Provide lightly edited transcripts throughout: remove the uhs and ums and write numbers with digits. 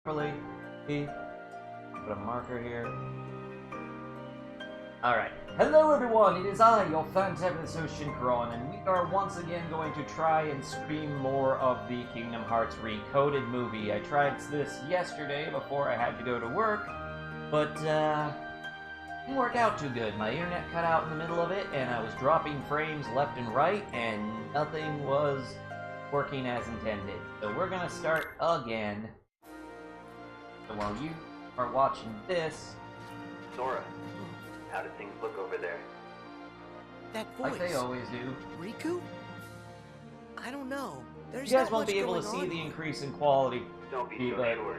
properly. Put a marker here. Alright. Hello everyone, it is I, your fantabulous Ocean, and we are once again going to try and stream more of the Kingdom Hearts Recoded movie. I tried this yesterday before I had to go to work, but didn't work out too good. My internet cut out in the middle of it, and I was dropping frames left and right, and nothing was working as intended. So we're gonna start again. So while you are watching this... Sora, how do things look over there? That voice. Like they always do. Riku? I don't know. There's You guys not won't much be able to going see on the here. increase in quality. Don't be so but sure.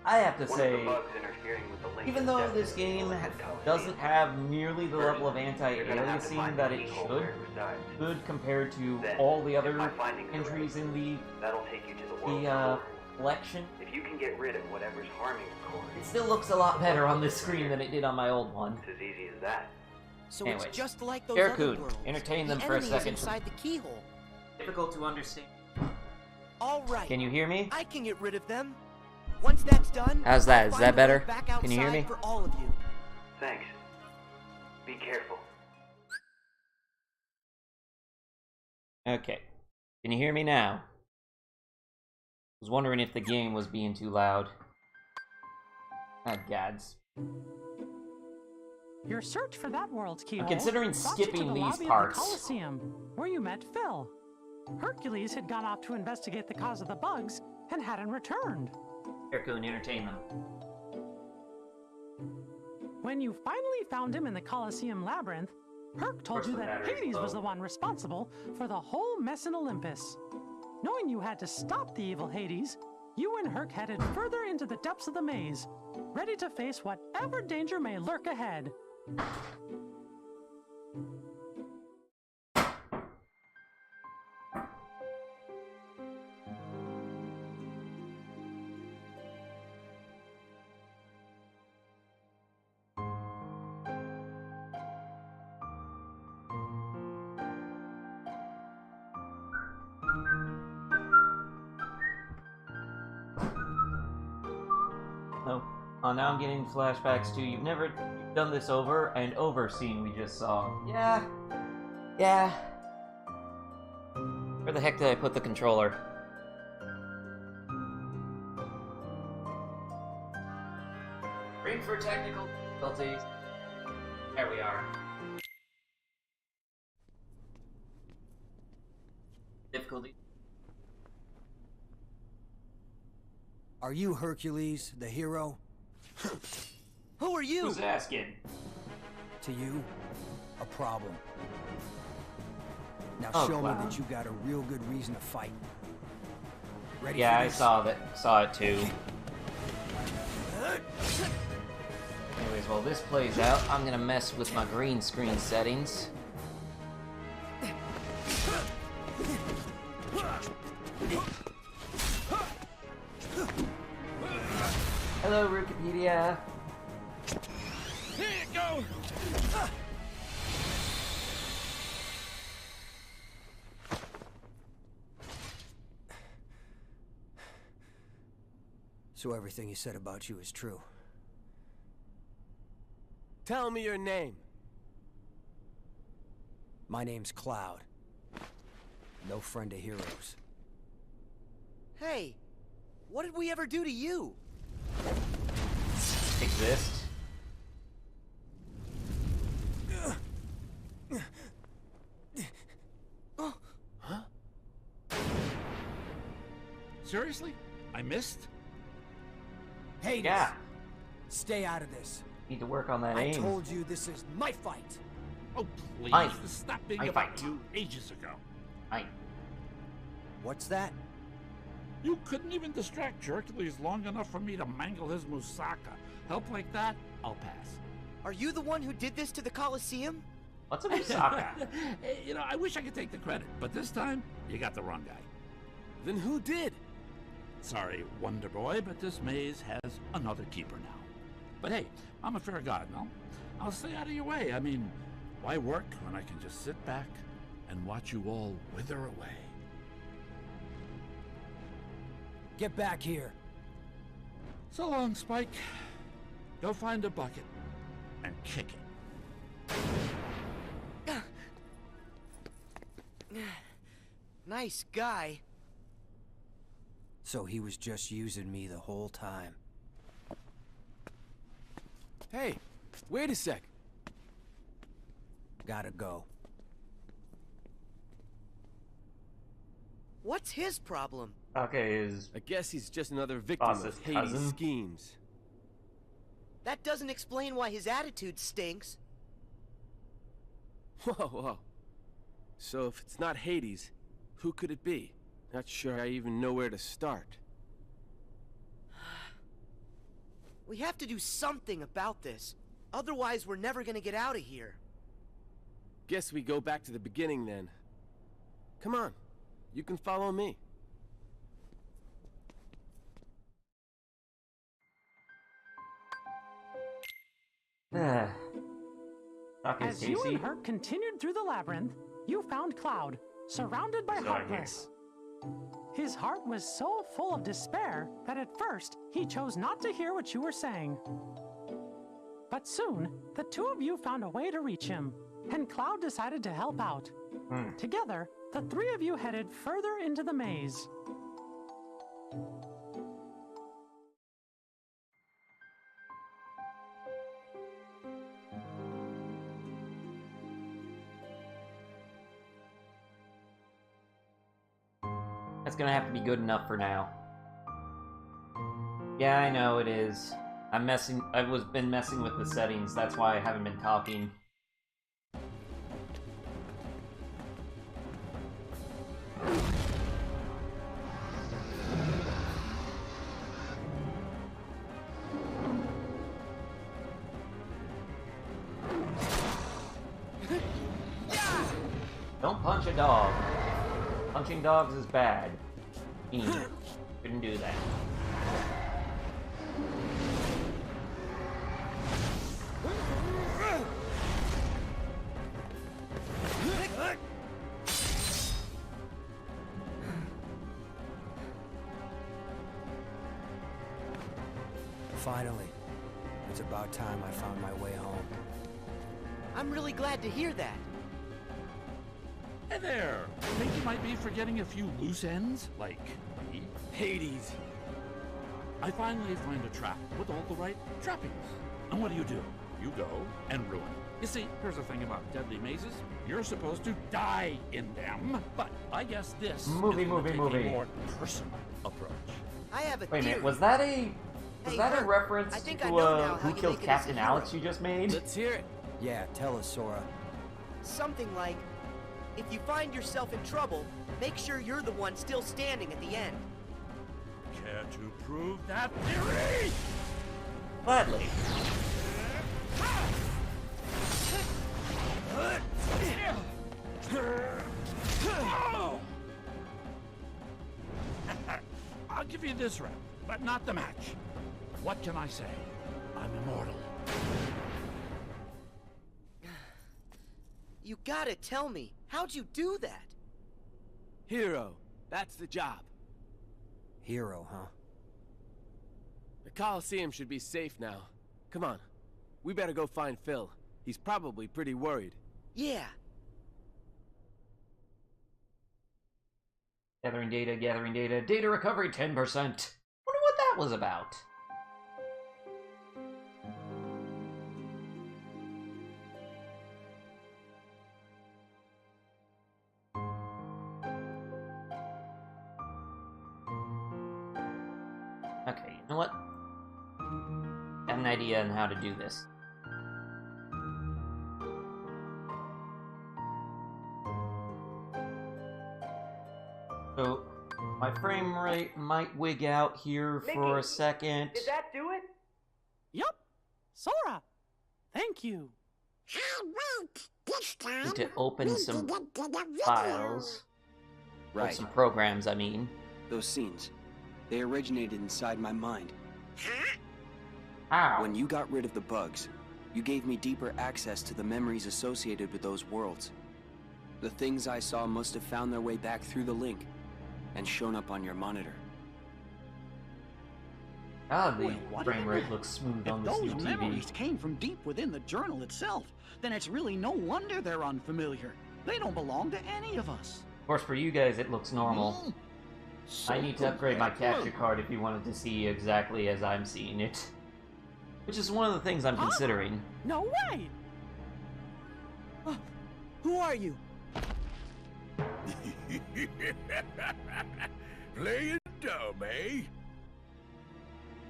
I have to One say, of the bugs interfering with the link even is though definitely this game the Coliseum. doesn't have nearly the level of You're gonna have to anti-aliasing find that the it keyhole should, where it resides. good compared to Then, all the if other my findings are entries right, in the that'll take you to the world collection, If you can get rid of whatever's harming the core, it still looks a lot better on this screen than it did on my old one. it's as easy as that. So Anyways, it's just like those Erkun, other worlds. entertain them the for a enemy second. Is inside the keyhole. Difficult to understand. All right. Can you hear me? I can get rid of them. Once that's done, How's that? I'll Is find that a way better? back Can you hear outside me? For all of you. Thanks. Be careful. Okay. Can you hear me now? I was wondering if the game was being too loud. Ah, gads. Your search for that world's keyhole I'm considering brought you to skipping the these lobby parts. of the Coliseum, where you met Phil. Hercules had gone off to investigate the cause of the bugs and hadn't returned. Erkun, entertain them. When you finally found him in the Coliseum labyrinth, Herc told you the that battery's Hades low. was the one responsible for the whole mess in Olympus. Knowing you had to stop the evil Hades, you and Herc headed further into the depths of the maze, ready to face whatever danger may lurk ahead. Oh, now I'm getting flashbacks to you've done this over and over scene we just saw. Yeah. Where the heck did I put the controller? Ring for technical difficulties. There we are. Difficulty. Are you Hercules, the hero? Who are you? Who's asking? To you, a problem. Now Oh, show wow. me that you got a real good reason to fight. Ready Yeah, for I this? saw it too. Anyways, while this plays out, I'm gonna mess with my green screen settings. Hello, Wikipedia. Here you go! So everything he said about you is true. Tell me your name. My name's Cloud. No friend of heroes. Hey, what did we ever do to you? Exist. Seriously? I missed? Hades! Yeah. Stay out of this. Need to work on that I aim. told you this is my fight. Oh, please. Mine. This stopped being My about fight. you ages ago. What's that? You couldn't even distract Hercules long enough for me to mangle his moussaka. Help like that? I'll pass. Are you the one who did this to the Coliseum? What's a Musaka? You know, I wish I could take the credit, but this time, you got the wrong guy. Then who did? Sorry, Wonder Boy, but this maze has another keeper now. But hey, I'm a fair god, no? I'll stay out of your way. I mean, why work when I can just sit back and watch you all wither away? Get back here. So long, Spike. Go find a bucket and kick it. Nice guy. So he was just using me the whole time. Hey, wait a sec. Gotta go. What's his problem? Okay, is I guess he's just another victim Boss's of Hades' cousin? schemes. That doesn't explain why his attitude stinks. Whoa, whoa. So if it's not Hades, who could it be? Not sure I even know where to start. We have to do something about this. Otherwise, we're never gonna get out of here. Guess we go back to the beginning then. Come on, you can follow me. Doc is As you Casey. and Herc continued through the labyrinth, you found Cloud, surrounded by Sorry. Heartless. His heart was so full of despair that at first he chose not to hear what you were saying. But soon, the two of you found a way to reach him, and Cloud decided to help out. Together, the three of you headed further into the maze. That's gonna have to be good enough for now. Yeah, I know it is. I've been messing with the settings, that's why I haven't been talking. Don't punch a dog. Punching dogs is bad. Couldn't do that. Finally. It's about time I found my way home. I'm really glad to hear that. Hey there! Think you might be forgetting a few loose ends? Like me? Hades. I finally find a trap with all the right trappings. And what do? You go and ruin. You see, here's the thing about deadly mazes. You're supposed to die in them. But I guess this Movie. is gonna take a more personal approach. I have a Wait a minute, theory. was that a Hey, a Herc, reference I think to I know now how Who you Killed make it as a Captain hero. Alex you just made? Let's hear it. Yeah, tell us, Sora. Something like, if you find yourself in trouble, make sure you're the one still standing at the end. Care to prove that theory? Gladly. I'll give you this round, but not the match. What can I say? I'm immortal. You gotta tell me, how'd you do that? Hero, that's the job. Hero, huh? The Coliseum should be safe now. Come on, we better go find Phil. He's probably pretty worried. Yeah, Gathering data, data recovery 10%. Wonder what that was about. Okay, you know what? I have an idea on how to do this. So, my frame rate might wig out here for a second. Did that do it? Yup, Sora, thank you. Need to open some files. Or Right. some programs, I mean. Those scenes. They originated inside my mind. Ow. When you got rid of the bugs, you gave me deeper access to the memories associated with those worlds. The things I saw must have found their way back through the link and shown up on your monitor. God, the Well, what frame of rate that? looks smooth If on this those new TV. memories came from deep within the journal itself, then it's really no wonder they're unfamiliar. They don't belong to any of us. Of course, for you guys, it looks normal. So I need to upgrade my capture good. card if you wanted to see exactly as I'm seeing it. Which is one of the things I'm considering. No way! Who are you? Playing dumb, eh?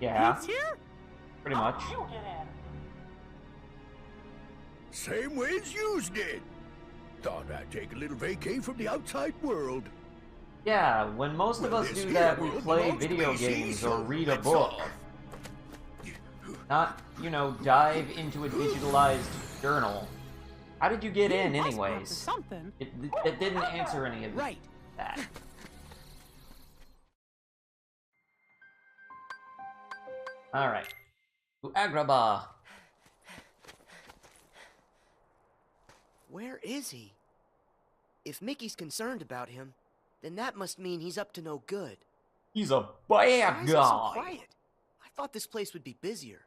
Yeah, He's here? pretty much. You get in. Same way as yous did. Thought I'd take a little vacay from the outside world. Yeah, when most of Well, us this do here that, we world play belongs to video me, see, games so or read a let's book. off. Not, you know, dive into a digitalized journal. How did you get in, You must be up to anyways? something. It didn't answer any of Right. that. Alright. To Agrabah. Where is he? If Mickey's concerned about him, then that must mean he's up to no good. He's a Why bad is it so guy. quiet? I thought this place would be busier.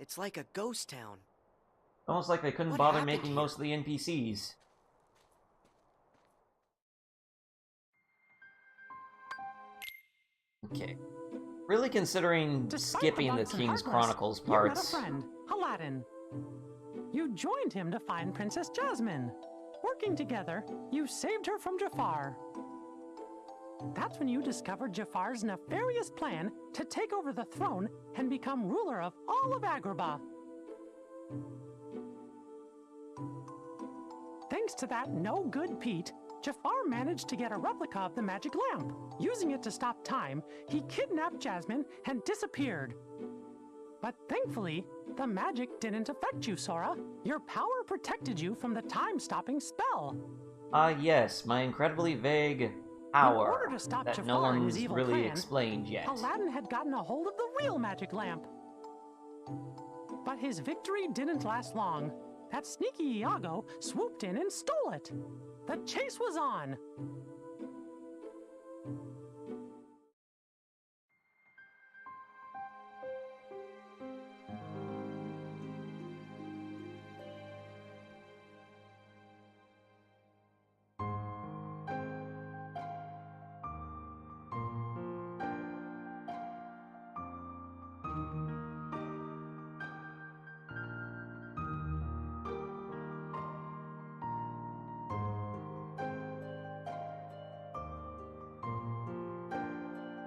It's like a ghost town. Almost like they couldn't What bother happened making here? most of the NPCs. Okay. Really considering Despite skipping the bugs and King's hard Chronicles rest, you met parts. a friend, Aladdin. You joined him to find Princess Jasmine. Working together, you saved her from Jafar. That's when you discovered Jafar's nefarious plan to take over the throne and become ruler of all of Agrabah. Thanks to that no-good Pete, Jafar managed to get a replica of the magic lamp. Using it to stop time, he kidnapped Jasmine and disappeared. But thankfully, the magic didn't affect you, Sora. Your power protected you from the time-stopping spell. Yes, my incredibly vague In power order to stop that no Jafar and one's his evil really plan, explained yet. Aladdin had gotten a hold of the real magic lamp. But his victory didn't last long. That sneaky Iago swooped in and stole it. The chase was on.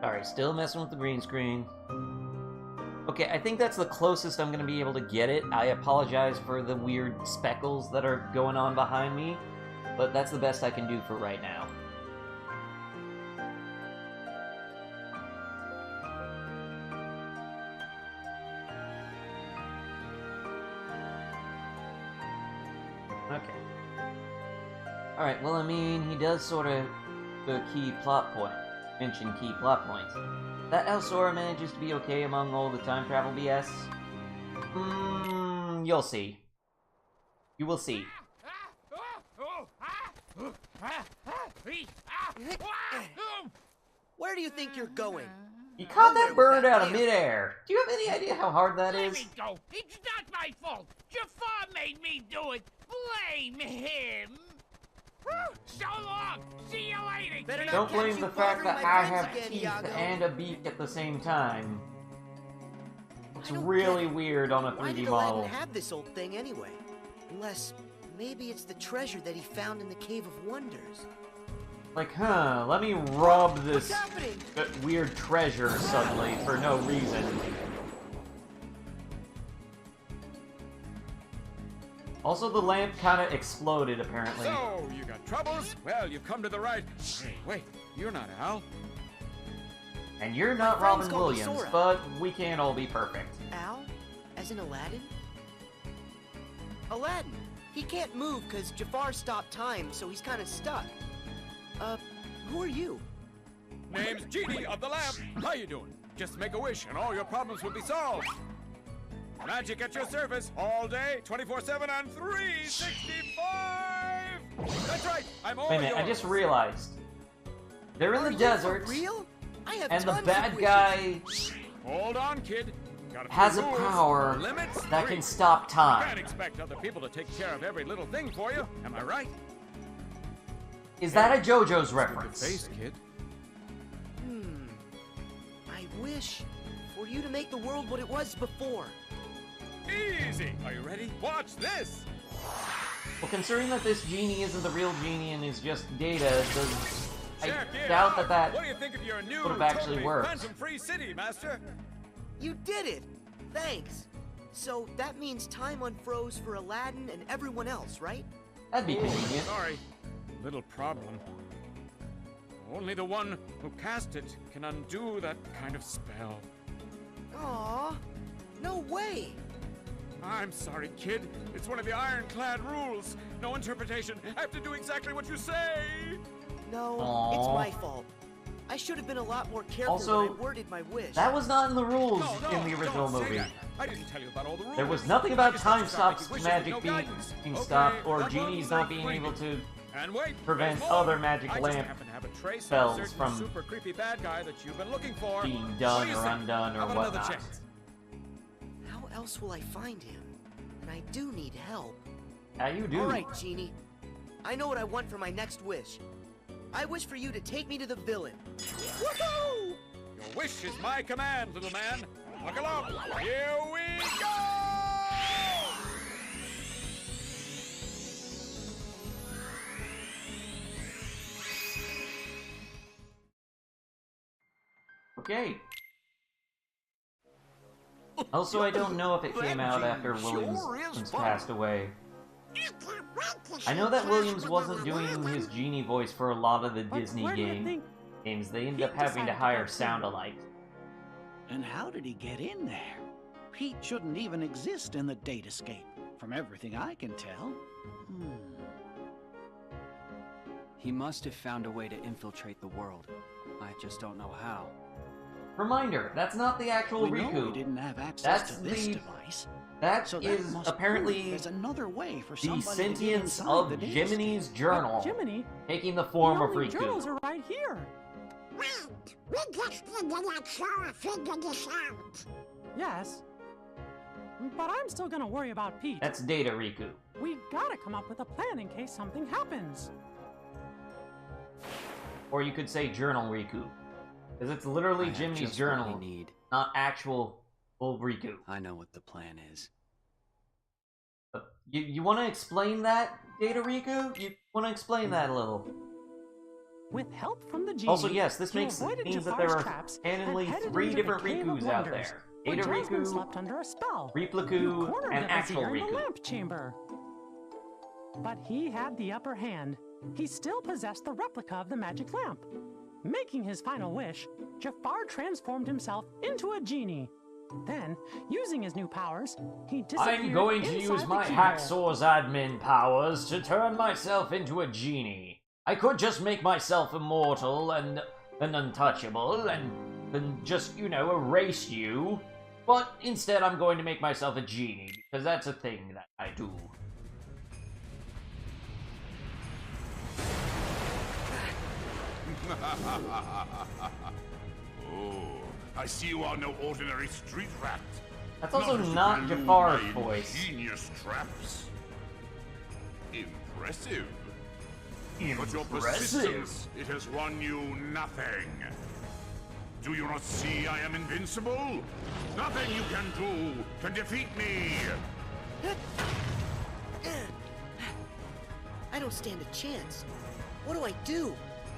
Sorry, still messing with the green screen. Okay, I think that's the closest I'm going to be able to get it. I apologize for the weird speckles that are going on behind me, but that's the best I can do for right now. Okay. Alright, well, I mean, he does sort of the key plot point. Mention key plot points. That how Sora manages to be okay among all the time travel BS? You'll see. You will see. Where do you think you're going? You caught Nowhere that with bird that out of lamp. midair. Do you have any idea how hard that Let is? me go. It's not my fault. Jafar made me do it. Blame him. So long. See you later. Better not Don't catch blame you the fact bothering that my I friends have again, teeth Iago. and a beak at the same time. It's I don't really get it. weird on a Why 3D did model. Aladdin have this old thing anyway? Unless maybe it's the treasure that he found in the Cave of Wonders. Like, let me rub this What's happening? weird treasure suddenly for no reason. Also, the lamp kind of exploded, apparently. So, you got troubles? Well, you've come to the right... Hey, wait, you're not Al. And you're not My friends Robin call me Williams, Sora. but we can't all be perfect. Al? As in Aladdin? Aladdin! He can't move because Jafar stopped time, so he's kind of stuck. Who are you? Name's Genie of the Lamp. How you doing? Just make a wish and all your problems will be solved. Magic at your service all day, 24/7 and 365! That's right, I'm all Wait a minute, I yours. just realized. They're in Are the you desert, for real? I have and the tons of bad wishes. guy Hold on, kid. Got a has few a rules. power Limits that 3. can stop You time. can't expect other people to take care of every little thing for you. Am I right? Is that a JoJo's Look at your reference? face, kid. I wish for you to make the world what it was before. Easy. Are you ready? Watch this. Well, considering that this genie isn't the real genie and is just Data, I Check it doubt out. that What do you think of your new would have actually totally worked. phantom-free city, Master? You did it! Thanks. So that means time unfroze for Aladdin and everyone else, right? That'd be convenient. Sorry. Little problem. Only the one who cast it can undo that kind of spell. Aww. No way! I'm sorry, kid. It's one of the ironclad rules. No interpretation. I have to do exactly what you say. No, Aww. it's my fault. I should have been a lot more careful Also, when I worded my wish. That was not in the rules No, in the original don't say movie. that. I didn't tell you about all the rules. There was nothing about I just time let you start stops, making wishes magic with no being guidance. stopped, or that one genies was not like being freebie. able to And wait, prevent there's more. other magic I just lamp happen to have a trace spells of a certain from super creepy bad guy that you've been looking for. being What done do you or say? undone or How about another whatnot. chance? How else will I find him? And I do need help. Yeah, you do. Alright, Genie. I know what I want for my next wish. I wish for you to take me to the villain. Woohoo! Your wish is my command, little man. Buckle up. Here we go! Okay. Also, I don't know if it came out after Williams passed away. I know that Williams wasn't doing his genie voice for a lot of the Disney where do you think games. They ended up Pete having to decided to hire go to? sound-alike. And how did he get in there? Pete shouldn't even exist in the datascape, from everything I can tell. He must have found a way to infiltrate the world. I just don't know how. Reminder, that's not the actual We know Riku. he didn't have access That's to this the- device. That So that is must apparently prove there's another way for the somebody to get sentience inside of the datascape. Jiminy's journal, Jiminy, taking the form the of only Riku. journals are right here. Right. We just need to let Sora figure this out. Yes. But I'm still gonna worry about Pete. That's Data Riku. We gotta come up with a plan in case something happens. Or you could say Journal Riku. Because it's literally I have Jiminy's just journal, what we need. not actual full Riku. I know what the plan is. You want to explain that, Data Riku? You want to explain that a little? With help from the genie, Also, yes, this he means avoided that Jafar's there are traps canonly and headed 3 into the different Cave of Rikus out Wonders, there. where Data Jasmine Riku, slept under a spell. You Repliku, cornered and the actual Vizier in the Riku. lamp chamber. But he had the upper hand. He still possessed the replica of the magic lamp. Making his final wish, Jafar transformed himself into a genie. Then, using his new powers, he disappeared I'm going to inside use the my keyhole. Hacksaw's admin powers to turn myself into a genie. I could just make myself immortal and untouchable and just, you know, erase you. But instead I'm going to make myself a genie, because that's a thing that I do. Oh, I see you are no ordinary street rat. That's also as you not can elude Jafar's my voice. ingenious traps. Impressive. But your persistence, it has won you nothing. Do you not see I am invincible? Nothing you can do can defeat me. I don't stand a chance. What do I do?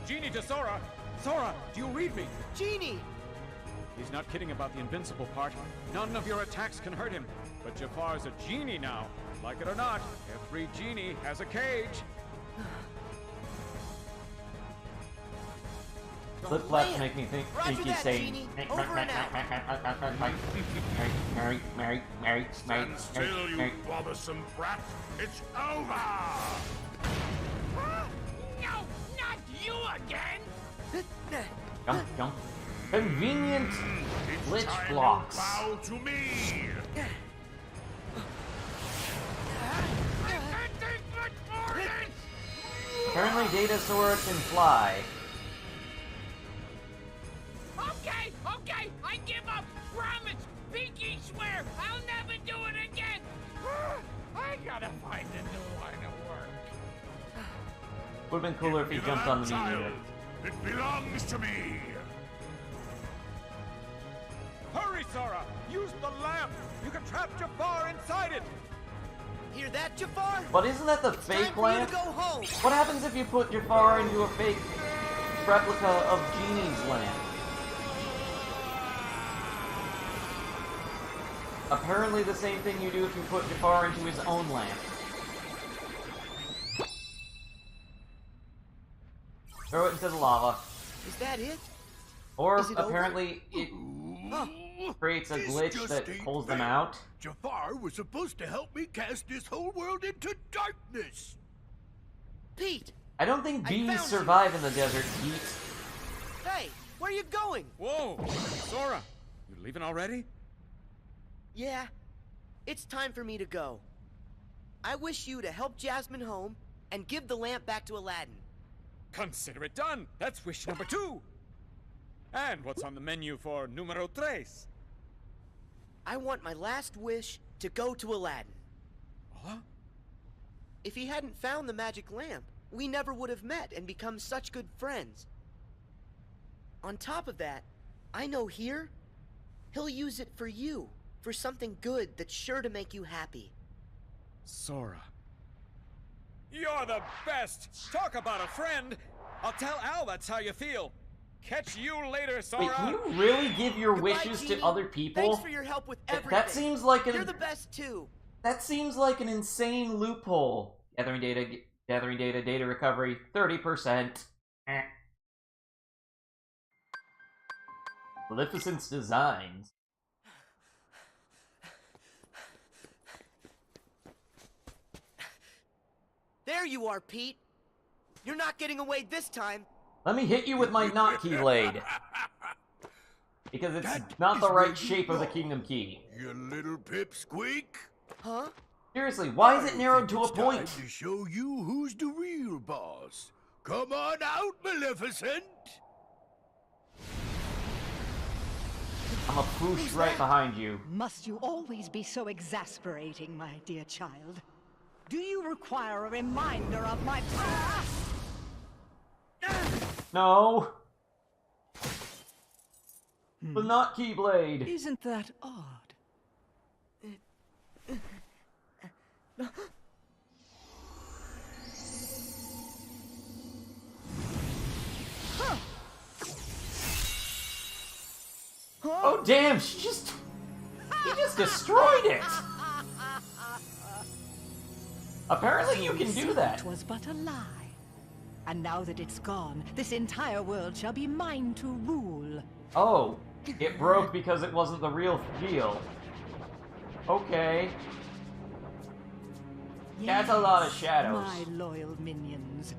Genie to Sora! Sora, do you read me? Genie! He's not kidding about the invincible part. None of your attacks can hurt him. But Jafar's a genie now. Like it or not, every genie has a cage. Flip-flops make me think Roger you that, say Genie. Over and out. Mary, Stand still, you bothersome brat. It's over. No, not you again! Jump, jump. Convenient It's glitch time blocks. you bow to me. I can't take much more of this! Apparently Data Sora can fly. Okay, I give up! pinky swear I'll never do it again. I gotta find a new line of work. Would've been cooler if he jumped on the meteor. It belongs to me. Hurry, Sora! Use the lamp! You can trap Jafar inside it! Hear that, Jafar? But isn't that the It's fake time for you lamp? to go home. What happens if you put Jafar into a fake replica of Genie's lamp? Apparently the same thing you do if you put Jafar into his own lamp. Throw it into the lava. Is that it? Or Is it over? apparently it creates a glitch that pulls them out. Jafar was supposed to help me cast this whole world into darkness. Pete! I don't think I bees found survive in the desert, Pete. Hey, where are you going? Whoa! Sora! You leaving already? Yeah, it's time for me to go. I wish you to help Jasmine home and give the lamp back to Aladdin. Consider it done! That's wish number 2! And what's on the menu for numero 3? I want my last wish to go to Aladdin. Huh? If he hadn't found the magic lamp, we never would have met and become such good friends. On top of that, I know here, he'll use it for you, for something good that's sure to make you happy. Sora. You're the best! Talk about a friend! I'll tell Al that's how you feel. Catch you later, Sora! Wait, can you really give your Goodbye, wishes Genie. to other people? Thanks for your help with everything. That seems like You're the best too. That seems like an insane loophole. Gathering data, data recovery, 30%. Maleficent's designs. There you are, Pete. You're not getting away this time. Let me hit you with my not key blade. Because it's not the right shape of the Kingdom Key. You little pipsqueak. Huh? Seriously, why is it narrowed to a point? It's time to show you who's the real boss. Come on out, Maleficent. I'm a poosh right behind you. Must you always be so exasperating, my dear child? Do you require a reminder of my past? No. The not keyblade. Isn't that odd? Oh damn, he just destroyed it. Apparently you can do that. It was but a lie. And now that it's gone, this entire world shall be mine to rule. Oh, it broke because it wasn't the real deal. Okay. That's a lot of shadows. My loyal minions.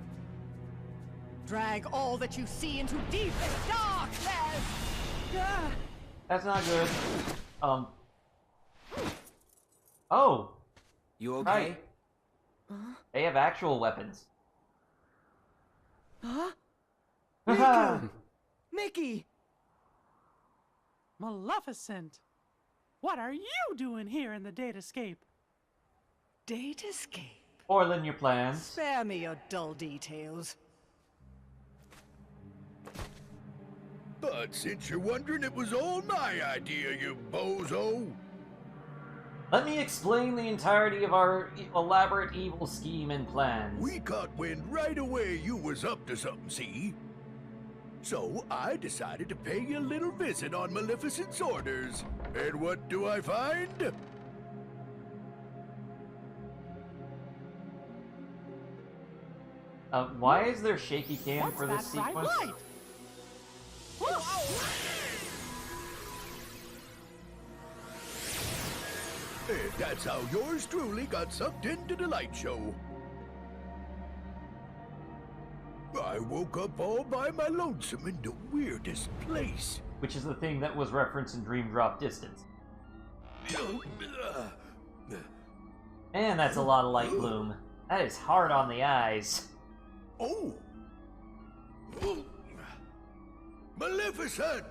Drag all that you see into deepest darkness! That's not good. Oh. You okay? Right. They have actual weapons. Huh? Haha. Mickey! Maleficent! What are you doing here in the Datascape? Datascape? Spoiling your plans. Spare me your dull details. But since you're wondering, it was all my idea, you bozo. Let me explain the entirety of our elaborate evil scheme and plans. We caught wind right away you was up to something, see? So I decided to pay you a little visit on Maleficent's orders. And what do I find? Why is there shaky cam for this What's that sequence? bright light? And that's how yours truly got sucked into the light show. I woke up all by my lonesome in the weirdest place. Which is the thing that was referenced in Dream Drop Distance. Man, that's a lot of light bloom. That is hard on the eyes. Oh! Maleficent!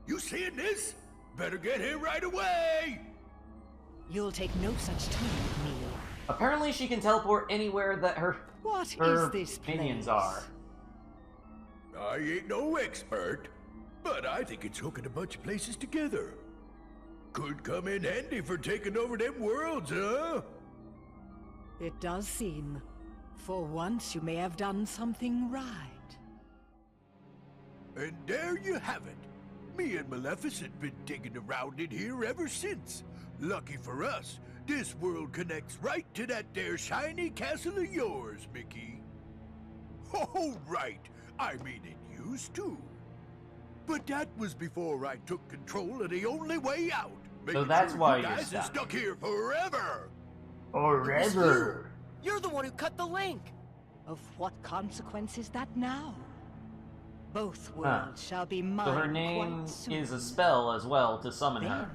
You seeing this? Better get here right away! You'll take no such tea with me. Apparently she can teleport anywhere that her minions are. I ain't no expert, but I think it's hooking a bunch of places together. Could come in handy for taking over them worlds, huh? It does seem. For once, you may have done something right. And there you have it. Me and Maleficent been digging around in here ever since. Lucky for us, this world connects right to that there shiny castle of yours, Mickey. Oh, right. I mean, it used to. But that was before I took control of the only way out. So that's why you you're guys are stuck here forever. Forever. You're the one who cut the link. Of what consequence is that now? Both worlds shall be mine. So her name is a spell as well to summon her.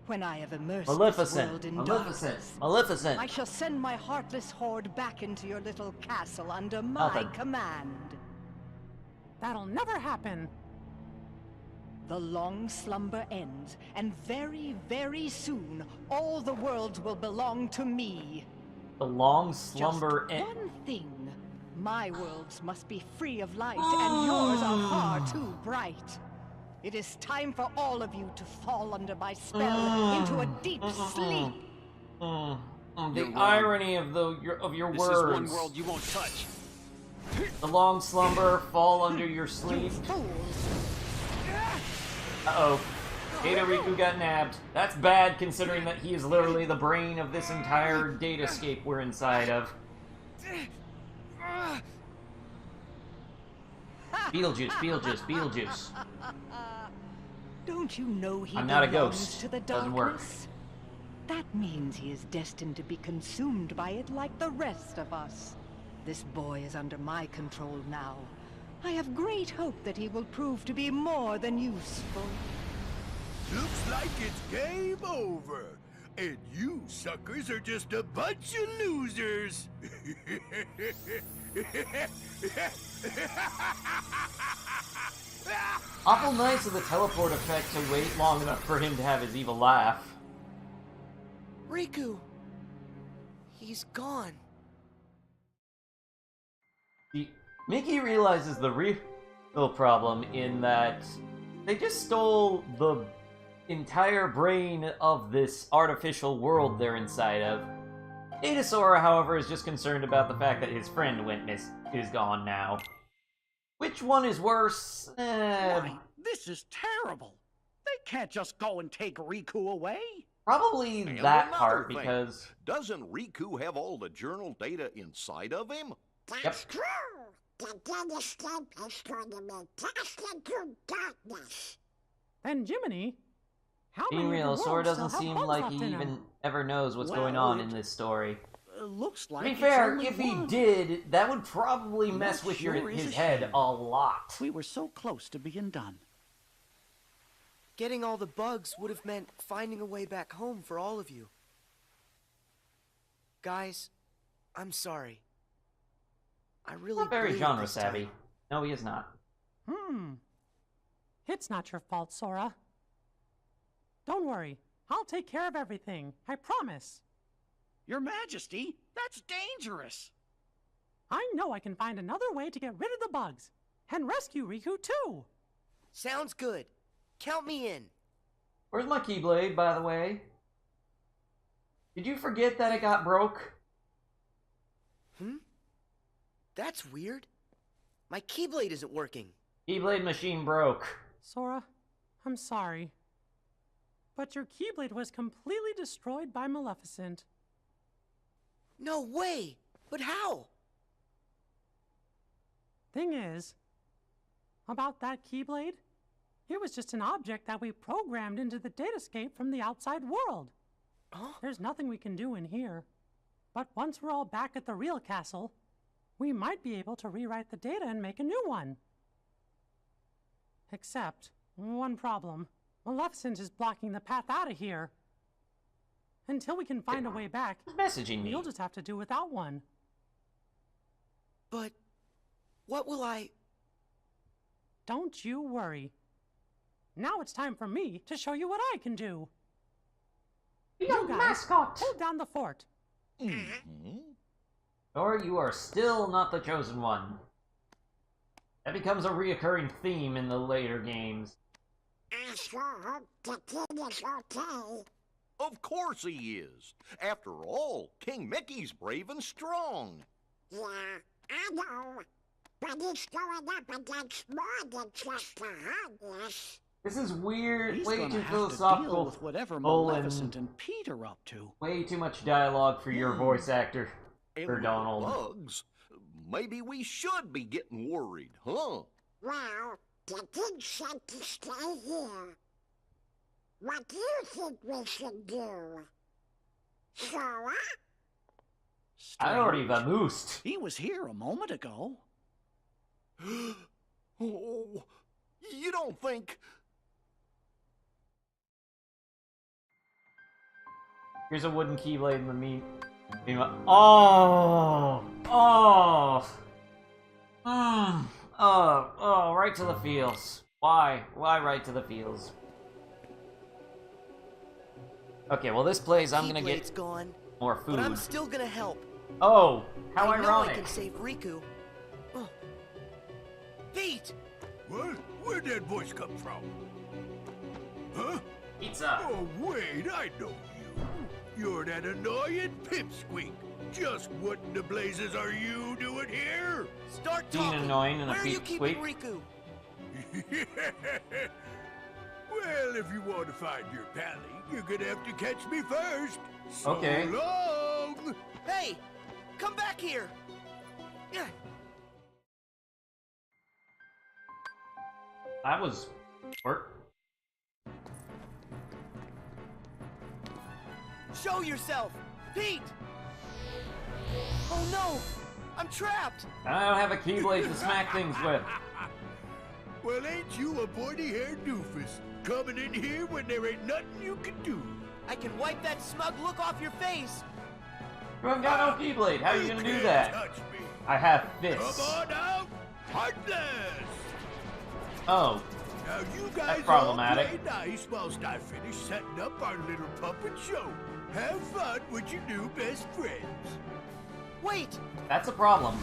When I have immersed Maleficent. this world in Maleficent. darkness, Maleficent. I shall send my heartless horde back into your little castle under my command. That'll never happen. The long slumber ends, and very, very soon, all the worlds will belong to me. The long slumber ends. One thing. My worlds must be free of light, and yours are far too bright. It is time for all of you to fall under my spell into a deep sleep. The irony of your words. This is one world you won't touch. The long slumber, fall under your sleep. Uh-oh. Data Riku got nabbed. That's bad considering that he is literally the brain of this entire datascape we're inside of. Beetlejuice, Beetlejuice, Beetlejuice. Don't you know he I'm not a belongs ghost. to the Doesn't work. darkness? That means he is destined to be consumed by it like the rest of us. This boy is under my control now. I have great hope that he will prove to be more than useful. Looks like it's game over. And you suckers are just a bunch of losers. Awful nice of the teleport effect to wait long enough for him to have his evil laugh. Riku! He's gone. Mickey realizes the real problem in that they just stole the entire brain of this artificial world they're inside of. Adasora, however, is just concerned about the fact that his friend is gone now. Which one is worse? Why, this is terrible. They can't just go and take Riku away. Probably And that another part, thing, because... Doesn't Riku have all the journal data inside of him? That's true. The datascape is going to be cast into darkness. Then Jiminy, how Being many real, of the Sora worlds doesn't still have seem holes like left he in 'em? even ever knows what's Well, going on in this story. Looks like To be it's fair, only if he one. did, that would probably mess That with sure is his a head shame. a lot. We were so close to being done. Getting all the bugs would have meant finding a way back home for all of you. Guys, I'm sorry. I really Not very blew it genre this savvy. time. No, he is not. It's not your fault, Sora. Don't worry. I'll take care of everything. I promise. Your Majesty, that's dangerous. I know I can find another way to get rid of the bugs. And rescue Riku, too. Sounds good. Count me in. Where's my Keyblade, by the way? Did you forget that it got broke? That's weird. My Keyblade isn't working. Keyblade machine broke. Sora, I'm sorry. But your Keyblade was completely destroyed by Maleficent. No way! But how? Thing is, about that Keyblade, it was just an object that we programmed into the datascape from the outside world. There's nothing we can do in here. But once we're all back at the real castle, we might be able to rewrite the data and make a new one. Except, one problem. Maleficent is blocking the path out of here. Until we can find a way back, messaging me. You'll just have to do without one. But what will I... Don't you worry. Now it's time for me to show you what I can do. Be You a guys, mascot! hold down the fort. Or you are still not the chosen one. That becomes a reoccurring theme in the later games. I sure hope the kid is okay. Of course he is. After all, King Mickey's brave and strong. Yeah, I know. But it's going up against more than just the homeless. This is weird, He's way gonna too have to philosophical. deal with whatever Olin. Maleficent and Pete are up to. Way too much dialogue for your voice actor, And for with Donald. the bugs, maybe we should be getting worried, huh? Well, the king said to stay here. What do you think we should do? Sora? I already Strange. vamoosed. He was here a moment ago. Oh, you don't think... Here's a wooden keyblade in the meanwhile. Oh! Oh! Oh, right to the feels. Why? Why right to the feels? Okay, well this plays I'm gonna Keyblade's get gone, more food. but I'm still gonna help. Oh, how I know I ironic. can save Riku. Oh. Pete! What? Where'd that voice come from? Huh? Pizza. Oh, wait, I know you. You're that annoying pipsqueak. Just what in the blazes are you doing here? Start Being talking. annoying and a Where are you keeping pipsqueak. Riku? Well, if you want to find your pally, you're gonna have to catch me first. So Okay. long! Hey! Come back here! That was work. Show yourself! Pete! Oh no! I'm trapped! I don't have a keyblade to smack things with. Well, ain't you a pointy-haired doofus coming in here when there ain't nothing you can do? I can wipe that smug look off your face! You haven't got no keyblade. How are you gonna do can't that? touch me. I have fists. Come on out, Heartless! Oh, Now you guys problematic. all play nice whilst I finish setting up our little puppet show. Have fun with your new best friends. Wait! that's a problem.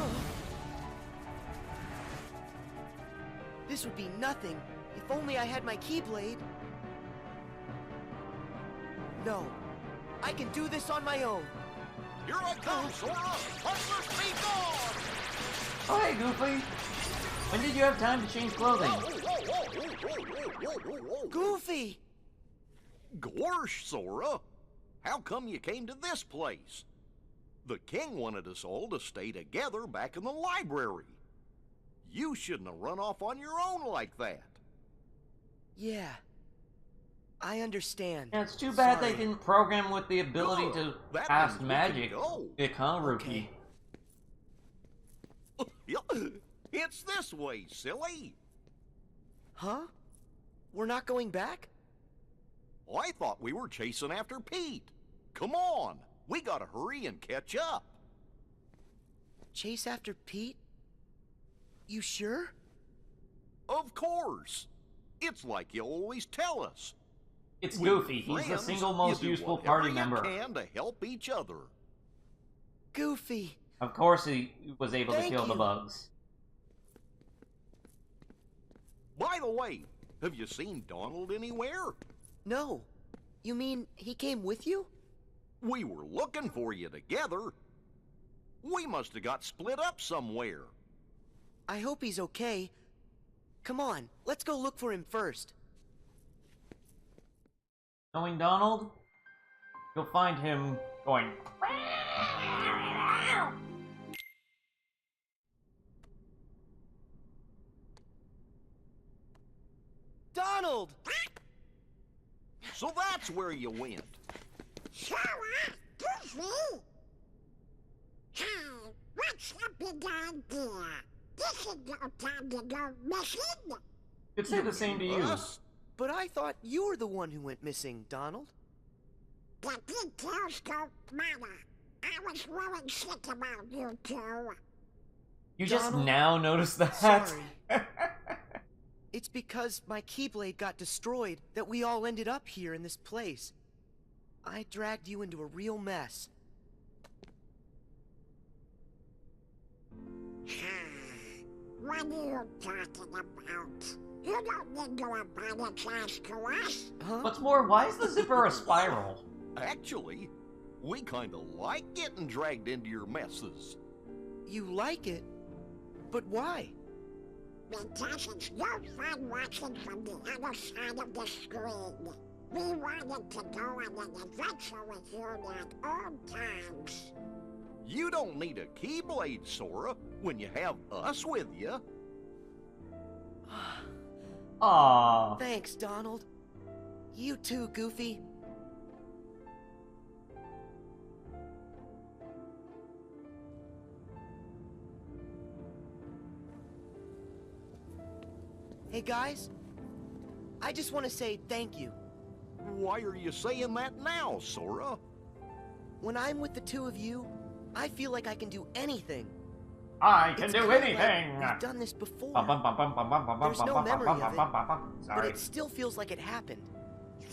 This would be nothing if only I had my Keyblade. No. I can do this on my own. Here I come, Sora! Heartless be gone! Oh, hey, Goofy. When did you have time to change clothing? Goofy! Gorsh, Sora! How come you came to this place? The king wanted us all to stay together back in the library. You shouldn't have run off on your own like that. Yeah. I understand. Yeah, it's too bad Sorry. they didn't program with the ability to That cast means we can magic. go. Ikaruki. It's this way, silly. Huh? We're not going back? I thought we were chasing after Pete. Come on, we gotta hurry and catch up. Chase after Pete? You sure? Of course. It's like you always tell us. It's When you're Goofy. He's the friends, single you most do useful whatever party you member. can to help each other. Goofy! Of course he was able to Thank kill the you. bugs. By the way, have you seen Donald anywhere? No. You mean he came with you? We were looking for you together. We must have got split up somewhere. I hope he's okay. Come on, let's go look for him first. Knowing Donald, you'll find him going. Donald! So that's where you went. Sora, Goofy! Hey, what's the big idea? This is no time to go missing. Could say the same to you. Us? But I thought you were the one who went missing, Donald. The details don't matter. I was worried sick about you two. You just Donald, now noticed that? Sorry. It's because my Keyblade got destroyed that we all ended up here in this place. I dragged you into a real mess. What are you talking about? You don't need to apologize to us. What's more, why is the zipper a spiral? Actually, we kinda like getting dragged into your messes. You like it? But why? Because it's no fun watching from the other side of the screen. We wanted to go on an adventure with you at all times. You don't need a Keyblade, Sora, when you have us with you. Aww. Thanks, Donald. You too, Goofy. Hey guys, I just want to say thank you. Why are you saying that now, Sora? When I'm with the two of you, I feel like I can do anything. I can do anything! Like we've done this before. There's no memory of it, but it still feels like it happened.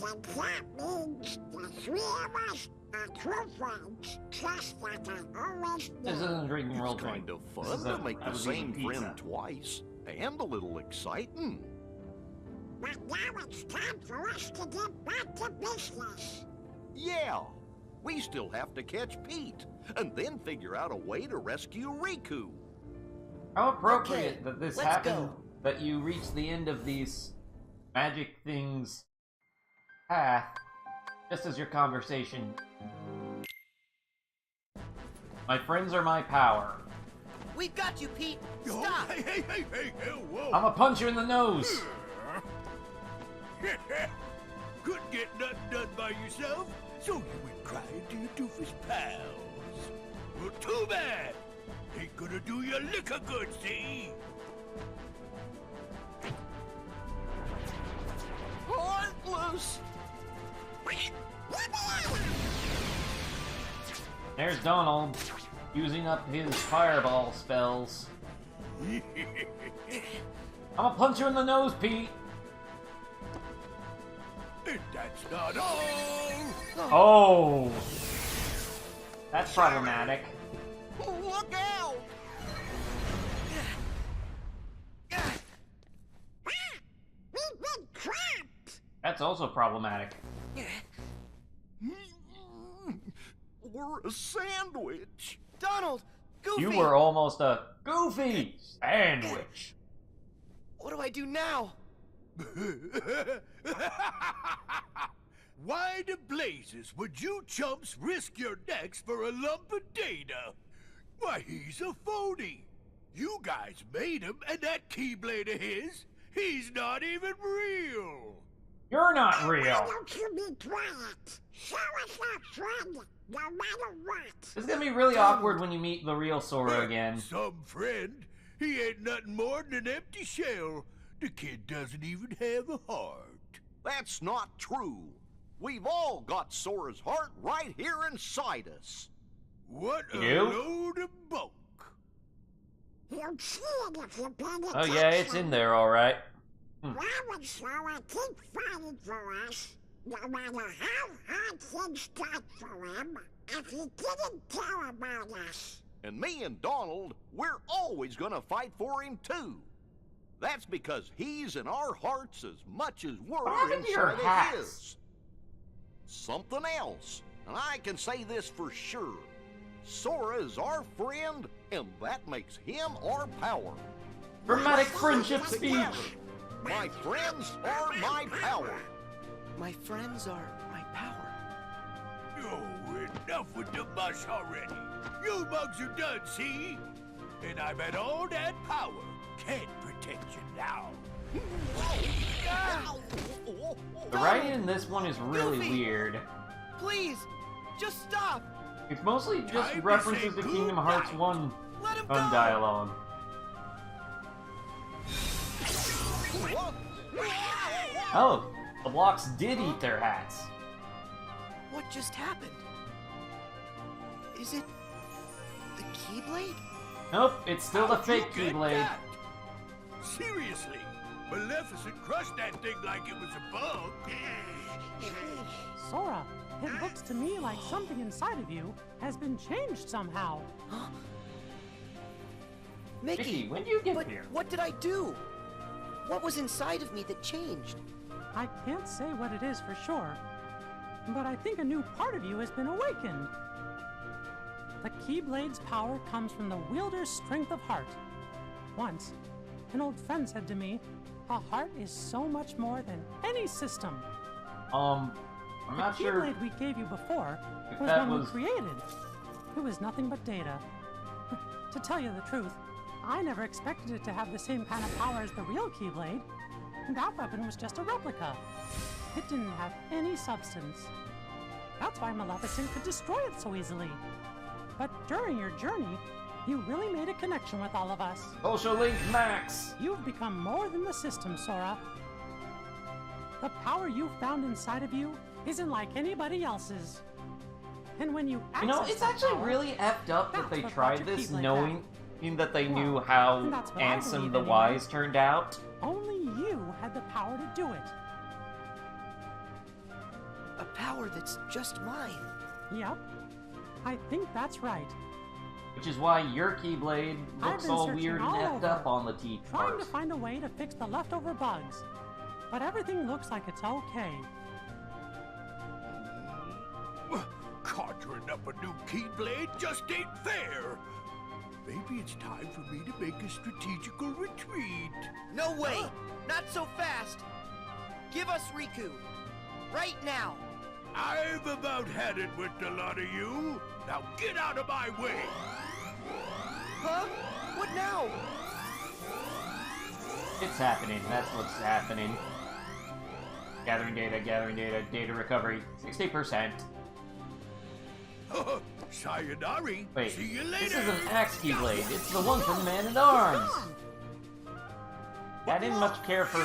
Then that means the three of us are true friends, just like I always did. This isn't drinking It's real kind drink. of fun to make the same friend twice, and a little exciting. But now it's time for us to get back to business. Yeah, we still have to catch Pete, and then figure out a way to rescue Riku. How appropriate Okay, that this let's happened, go. that you reach the end of these magic things path, just as your conversation. My friends are my power. We've got you, Pete. Stop. Hey, whoa. I'ma punch you in the nose. Couldn't get nothing done by yourself, so you went crying to your doofus pals. Well, too bad. Ain't gonna do you lick a good, see? Heartless! There's Donald, using up his fireball spells. I'ma punch you in the nose, Pete. And that's not all. Oh, that's problematic. Look out! We've been trapped. That's also problematic. We're a sandwich. Donald, Goofy. You were almost a goofy sandwich. What do I do now? Why the blazes would you chumps risk your necks for a lump of data? Why, he's a phony. You guys made him, and that Keyblade of his, he's not even real. You're not real. Why don't you be quiet? Show us our friend, no matter what. It's gonna be really awkward when you meet the real Sora again. Some friend. He ain't nothing more than an empty shell. The kid doesn't even have a heart. That's not true. We've all got Sora's heart right here inside us. What a You? load of bunk. You'll see it if you pay attention. Oh yeah, it's in there, all right. Why would Sora keep fighting for us, no matter how hard things got for him, if he didn't care about us? And me and Donald, we're always gonna fight for him too. That's because he's in our hearts as much as we're What happened to your inside of hats? his. Something else, and I can say this for sure. Sora is our friend, and that makes him our power. Dramatic friendship speech. Together, my friends are my power. My friends are my power. Oh, enough with the mush already. You mugs are done, see? And I bet all that power can't protect you now. The writing in this one is really Goofy. weird. Please, just stop. It's mostly just Time to references say to Kingdom Hearts goodnight. 1 Let him fun go. dialogue. Oh, the blocks did eat their hats. What just happened? Is it the Keyblade? Nope, it's still the How'd you fake get Keyblade. that? Seriously, Maleficent crushed that thing like it was a bug. Sora, it looks to me like something inside of you has been changed somehow. Mickey, when did you get here? What did I do? What was inside of me that changed? I can't say what it is for sure, but I think a new part of you has been awakened. The Keyblade's power comes from the wielder's strength of heart. Once, an old friend said to me, a heart is so much more than any system. I'm not the sure. Keyblade we gave you before if was that one was- we created. It was nothing but data. To tell you the truth, I never expected it to have the same kind of power as the real Keyblade. That weapon was just a replica. It didn't have any substance. That's why Maleficent could destroy it so easily. But during your journey, you really made a connection with all of us. Social link max! You've become more than the system, Sora. The power you found inside of you isn't like anybody else's. And when you You know, access it's that actually power, really effed up that that's they what tried brought your this Keyblade knowing that they knew Well, how that's what I Ansem believe the in, Wise turned out. only you had the power to do it. A power that's just mine. Yep. I think that's right. Which is why your Keyblade I've looks been all searching weird and all effed over, up on the teeth trying part. to find a way to fix the leftover bugs. But everything looks like it's okay. Conjuring up a new Keyblade just ain't fair. Maybe it's time for me to make a strategical retreat. No way! Not so fast! Give us Riku! Right now! I've about had it with a lot of you. Now get out of my way! Huh? What now? It's happening. That's what's happening. Gathering data, data recovery, 60%. Sayonari. Wait, See you later. this is an axe Keyblade. It's the one from Man-at-Arms. I didn't much care for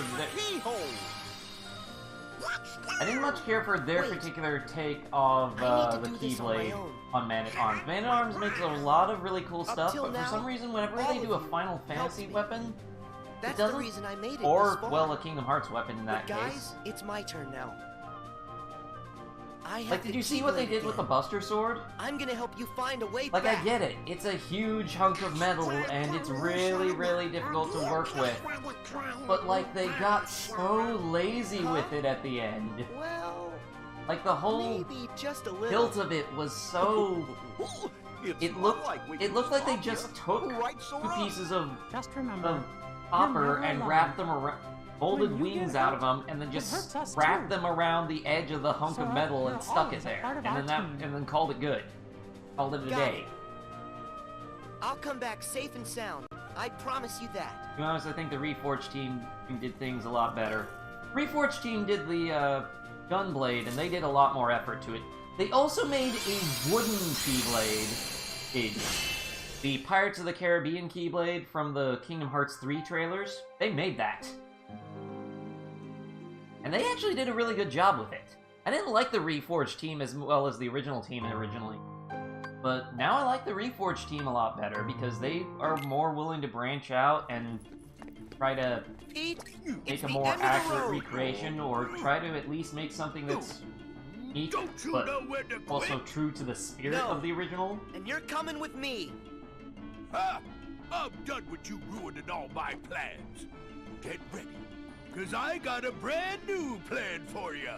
I didn't much care for their particular take of the Keyblade on Man-at-Arms. Man-at-Arms makes a lot of really cool stuff, till but for now, some reason, whenever all they of do a you Final Fantasy weapon, That's it the doesn't. reason I made it Or, this far. well, a Kingdom Hearts weapon in that But guys, case. it's my turn now. I have Like, did the you see what they Keyblade did with the again. Buster Sword? I'm gonna help you find a way Like, back. I get it. It's a huge hunk of metal, and it's really, really difficult to work with. But, like, they got so lazy with it at the end. Well, like, the whole maybe just a little. hilt of it was so... It looked like they just took two pieces of Just remember, of copper never and alone. wrapped them around, folded When you wings get out of hurt, them, and then it just hurts us wrapped too. them around the edge of the hunk So of metal you're and stuck always it a there, part of and our then team. and then called it good. Called it a Got day. it. I'll come back safe and sound. I promise you that. To be honest, I think the Reforged team did things a lot better. Reforged team did the Gunblade, and they did a lot more effort to it. They also made a wooden Keyblade. The Pirates of the Caribbean Keyblade from the Kingdom Hearts 3 trailers, they made that. And they actually did a really good job with it. I didn't like the Reforged team as well as the original team originally. But now I like the Reforged team a lot better because they are more willing to branch out and try to make a more accurate recreation, or try to at least make something that's unique, but also true to the spirit of the original. And you're coming with me. Ha! I'm done with you ruining all my plans. Get ready, because I got a brand new plan for you.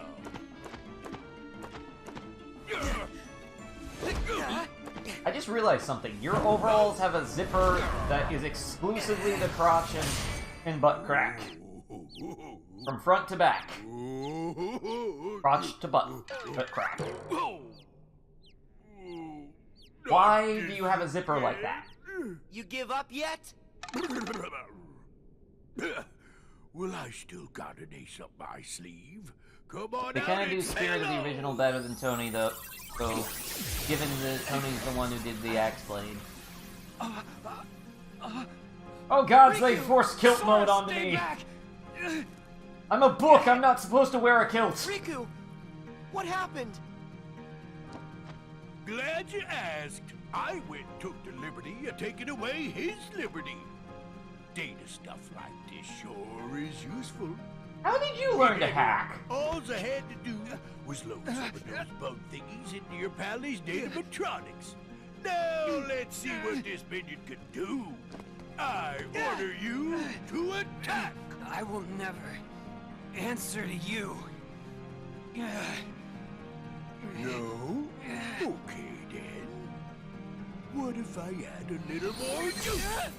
I just realized something. Your overalls have a zipper that is exclusively the crotch and butt crack. From front to back. Crotch to butt crack. Why do you have a zipper like that? You give up yet? Well, I still got an ace up my sleeve. Come on They out kind of and do say Spirit of the hello. original better than Tony, though. So, given that Tony's the one who did the Axe Blade. Oh gods, they forced kilt mode onto me! I'm a book, I'm not supposed to wear a kilt! Riku, what happened? Glad you asked. I went and took the liberty of taking away his liberty. data stuff like this sure is useful. How did you learn to hack? All I had to do was load some of those bug thingies into your pally's datatronics. Now let's see what this minion can do. I order you to attack. I will never answer to you. No? Okay then. What if I add a little more juice?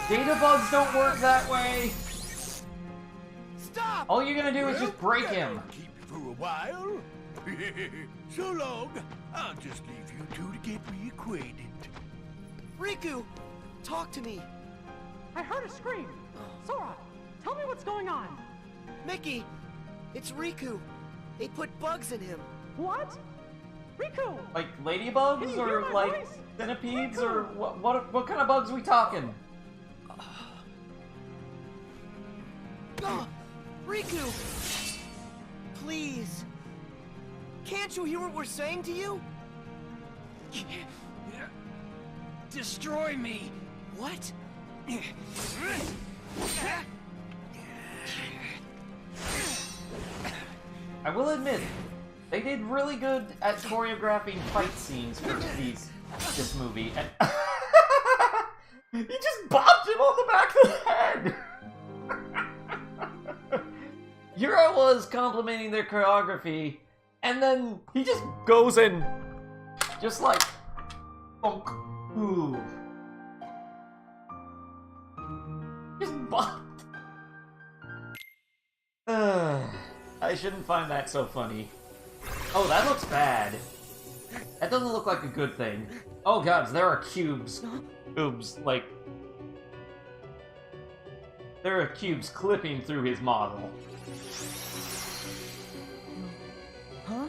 Data bugs don't work that way. Stop! All you're gonna do is just break him. Keep you for a while. So long. I'll just leave you two to get reacquainted. Riku! Talk to me! I heard a scream. Sora, tell me what's going on. Mickey! It's Riku! They put bugs in him! What? Riku! Like ladybugs or like voice? centipedes Riku! or what kind of bugs are we talking? Riku! Please! Can't you hear what we're saying to you? Destroy me! What? I will admit, they did really good at choreographing fight scenes for this movie. And he just bopped him on the back of the head! Here I was complimenting their choreography, and then he just goes in, just like, bonk, ooh. Just bopped. I shouldn't find that so funny. Oh, that looks bad. That doesn't look like a good thing. Oh gods, there are cubes. Oops, like... There are cubes clipping through his model. Huh?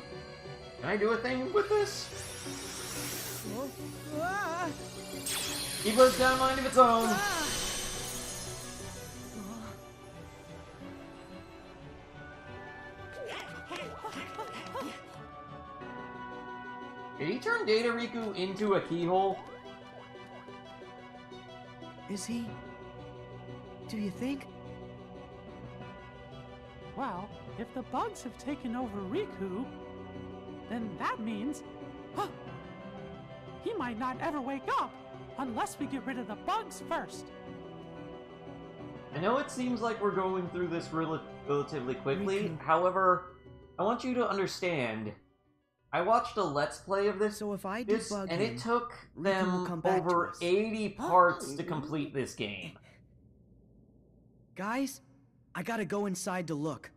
Can I do a thing with this? He blows down mind of its own. Did he turn Data Riku into a keyhole? Is he? Do you think? Well, if the bugs have taken over Riku, then that means... he might not ever wake up unless we get rid of the bugs first. I know it seems like we're going through this relatively quickly, however, I want you to understand, I watched a Let's Play of this, so if I and it took them over 80 parts to complete this game. Guys, I gotta go inside to look.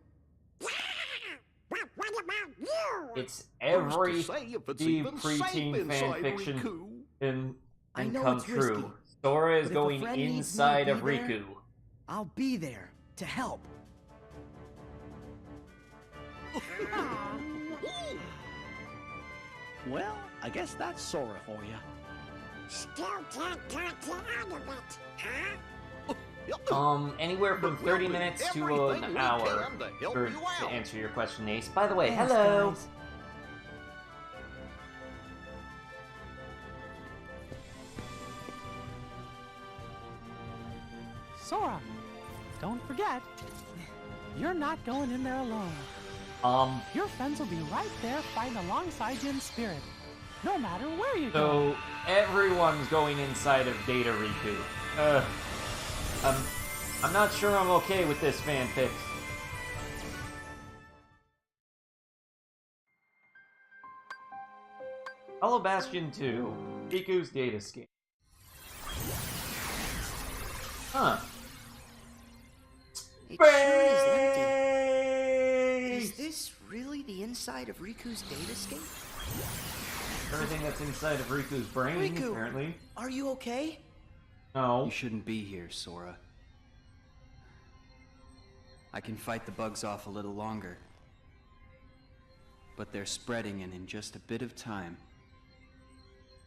What about you? It's every Who's to say if it's deep even safe preteen inside fanfiction Riku? and I know come it's true. risky, Sora is but if a going friend needs me to inside of be there, Riku. I'll be there to help. Well, I guess that's Sora for you. Still can't talk you out of it, huh? Anywhere from 30 minutes to an hour to answer your question, Ace. By the way, Thanks, hello! guys. Sora, don't forget, you're not going in there alone. Your friends will be right there fighting alongside you in spirit, no matter where you So, go. everyone's going inside of Data Riku. I'm not sure I'm okay with this fanfic. Hollow Bastion 2, Riku's Datascape. Huh. It sure is empty. Is this really the inside of Riku's datascape? Everything that's inside of Riku's brain, Riku, apparently. Are you okay? No. You shouldn't be here, Sora. I can fight the bugs off a little longer. But they're spreading, and in just a bit of time,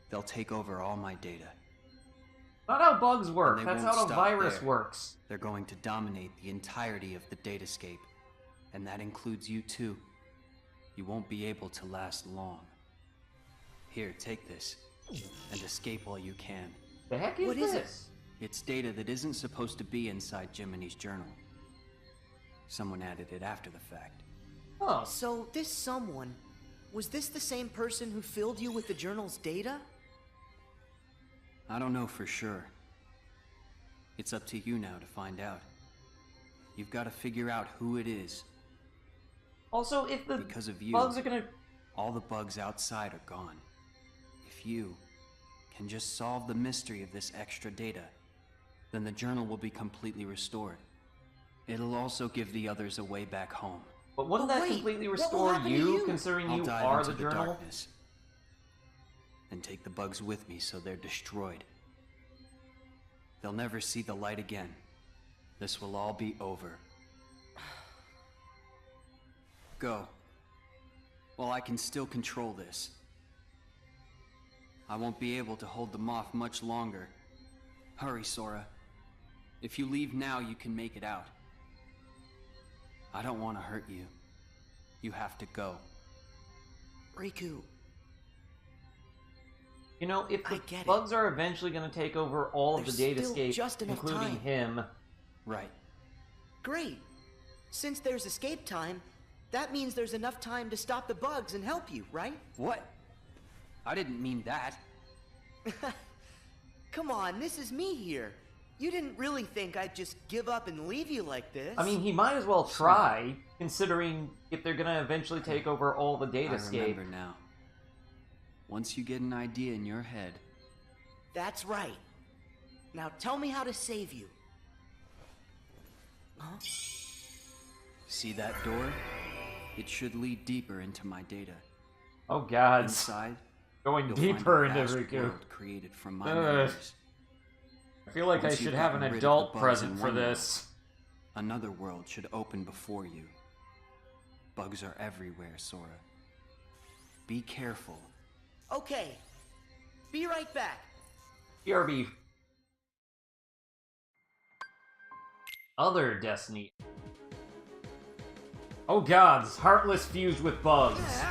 they'll take over all my data. Not how bugs work. And they That's won't how a stop virus there. works. They're going to dominate the entirety of the datascape. And that includes you too. You won't be able to last long. Here, take this. And escape while you can. The heck is What is this? It's data that isn't supposed to be inside Jiminy's journal. Someone added it after the fact. Oh. So this someone, was this the same person who filled you with the journal's data? I don't know for sure. It's up to you now to find out. You've got to figure out who it is. Also, if the because of you, bugs are gonna... all the bugs outside are gone. If you can just solve the mystery of this extra data, then the journal will be completely restored. It'll also give the others a way back home. But wouldn't that completely restore you, considering you are the journal? Darkness and take the bugs with me so they're destroyed. They'll never see the light again. This will all be over. Go. Well, I can still control this. I won't be able to hold them off much longer. Hurry, Sora. If you leave now, you can make it out. I don't want to hurt you. You have to go. Riku. You know, if the bugs are eventually going to take over all of the Datascape, including him... Right. Great. Since there's escape time, that means there's enough time to stop the bugs and help you, right? What? I didn't mean that. Come on, this is me here. You didn't really think I'd just give up and leave you like this. I mean, he might as well try, considering if they're gonna eventually take over all the Datascape. I remember now. Once you get an idea in your head... That's right. Now tell me how to save you. Huh? See that door? It should lead deeper into my data. Oh God. Inside, going deeper into Riku. Created from my memories. I feel like I should have an adult present for this. Another world should open before you. Bugs are everywhere, Sora. Be careful. Okay. Be right back. BRB. Other Destiny. Oh gods, Heartless fused with bugs.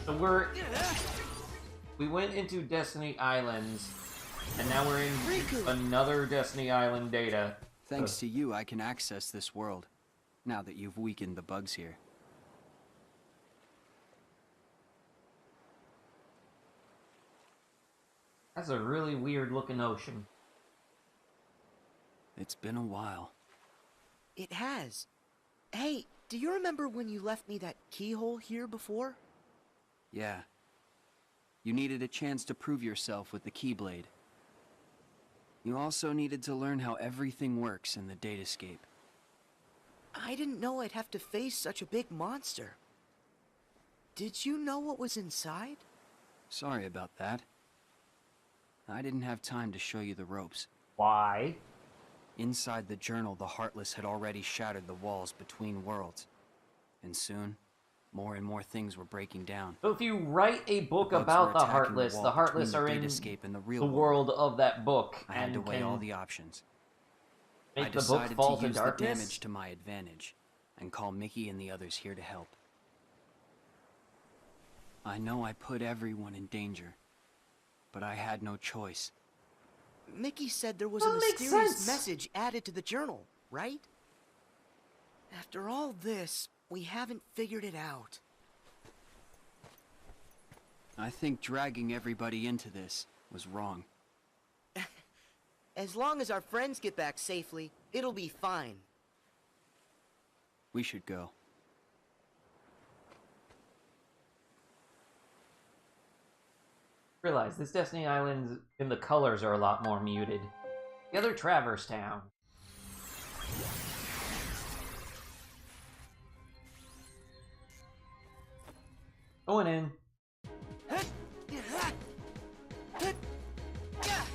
So we went into Destiny Islands, and now we're in another Destiny Island data. Thanks to you, I can access this world, now that you've weakened the bugs here. That's a really weird looking ocean. It's been a while. It has. Hey, do you remember when you left me that keyhole here before? Yeah. You needed a chance to prove yourself with the Keyblade. You also needed to learn how everything works in the Datascape. I didn't know I'd have to face such a big monster. Did you know what was inside? Sorry about that. I didn't have time to show you the ropes. Why? Inside the journal, the Heartless had already shattered the walls between worlds. And soon, more and more things were breaking down. So if you write a book about the Heartless are in the world of that book. I had to weigh all the options. Make I the book decided fall to use to the darkness? damage to my advantage, and call Mickey and the others here to help. I know I put everyone in danger, but I had no choice. Mickey said there was a mysterious message added to the journal, right? After all this, we haven't figured it out. I think dragging everybody into this was wrong. As long as our friends get back safely, it'll be fine. We should go. Realize this Destiny Island in the colors are a lot more muted. The other Traverse Town. Going in.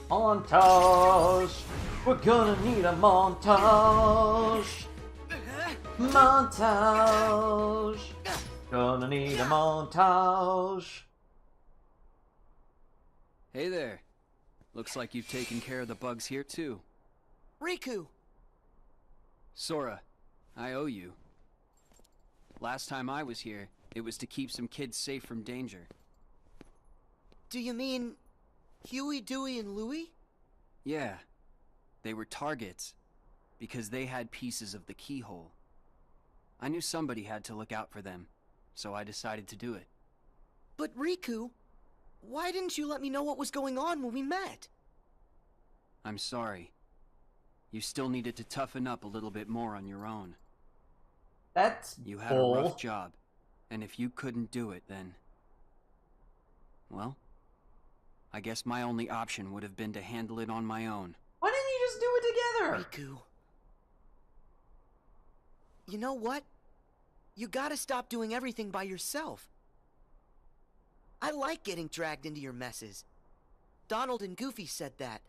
Montage! We're gonna need a montage! Montage! Gonna need a montage! Hey there. Looks like you've taken care of the bugs here, too. Riku! Sora, I owe you. Last time I was here, it was to keep some kids safe from danger. Do you mean Huey, Dewey, and Louie? Yeah. They were targets, because they had pieces of the keyhole. I knew somebody had to look out for them, so I decided to do it. But Riku, why didn't you let me know what was going on when we met? I'm sorry. You still needed to toughen up a little bit more on your own. That's You had a rough job, and if you couldn't do it, then... well, I guess my only option would have been to handle it on my own. Why didn't you just do it together? Riku. You know what? You gotta stop doing everything by yourself. I like getting dragged into your messes. Donald and Goofy said that.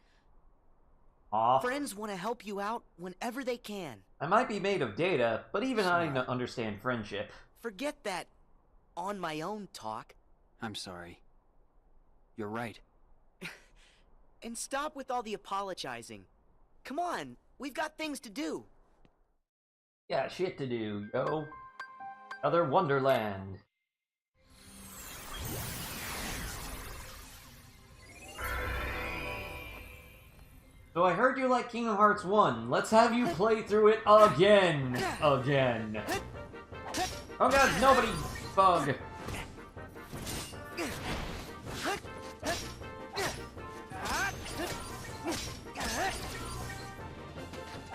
Aw. Friends want to help you out whenever they can. I might be made of data, but even I understand friendship. Forget that on my own talk. I'm sorry. You're right. And stop with all the apologizing. Come on, we've got things to do. Yeah, shit to do, yo. Other Wonderland. So I heard you like Kingdom Hearts 1. Let's have you play through it again. Again. Oh god, nobody bug.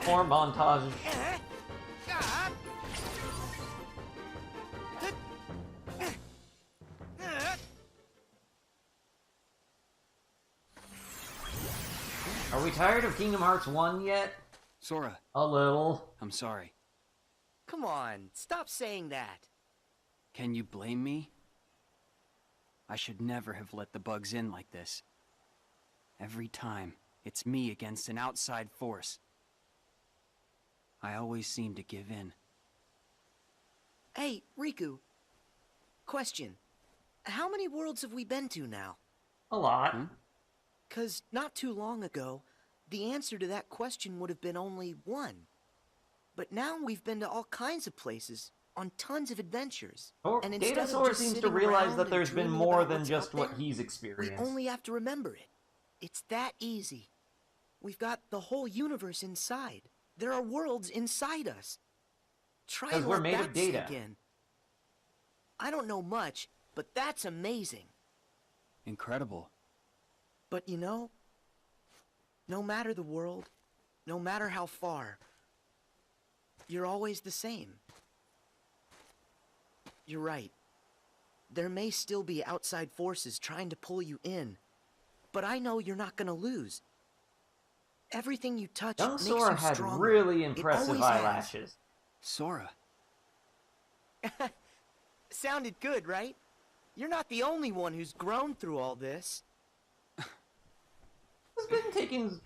More montage. Are we tired of Kingdom Hearts 1 yet? Sora. A little. I'm sorry. Come on, stop saying that. Can you blame me? I should never have let the bugs in like this. Every time, it's me against an outside force. I always seem to give in. Hey, Riku. Question. How many worlds have we been to now? A lot. 'Cause not too long ago, the answer to that question would have been only one. But now we've been to all kinds of places, on tons of adventures. And instead of Datasaur just seems to sitting realize around that and there's been dreaming more about than what's just out what there, he's we experienced. only have to remember it. It's that easy. We've got the whole universe inside. There are worlds inside us. Try and Because we're let made that of data. sink in. I don't know much, but that's amazing. Incredible. But you know, no matter the world, no matter how far, you're always the same. You're right. There may still be outside forces trying to pull you in, but I know you're not gonna lose. Everything you touch Young makes Sora you had stronger. really It impressive always has. eyelashes. Sora. Sounded good, right? You're not the only one who's grown through all this. It's been taking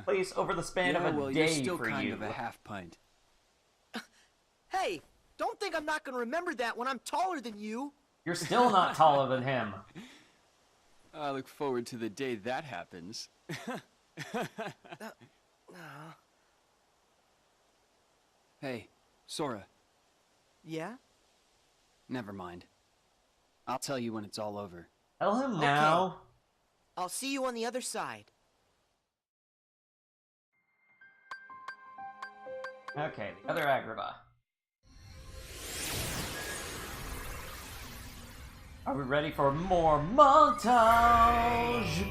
place over the span Yeah, of a well, day you're still for kind you. of a half pint. Hey, don't think I'm not gonna remember that when I'm taller than you. You're still not taller than him. I look forward to the day that happens. Hey, Sora. Yeah? Never mind. I'll tell you when it's all over. Tell him now. I'll see you on the other side. Okay, the other Agrabah. Are we ready for more montage?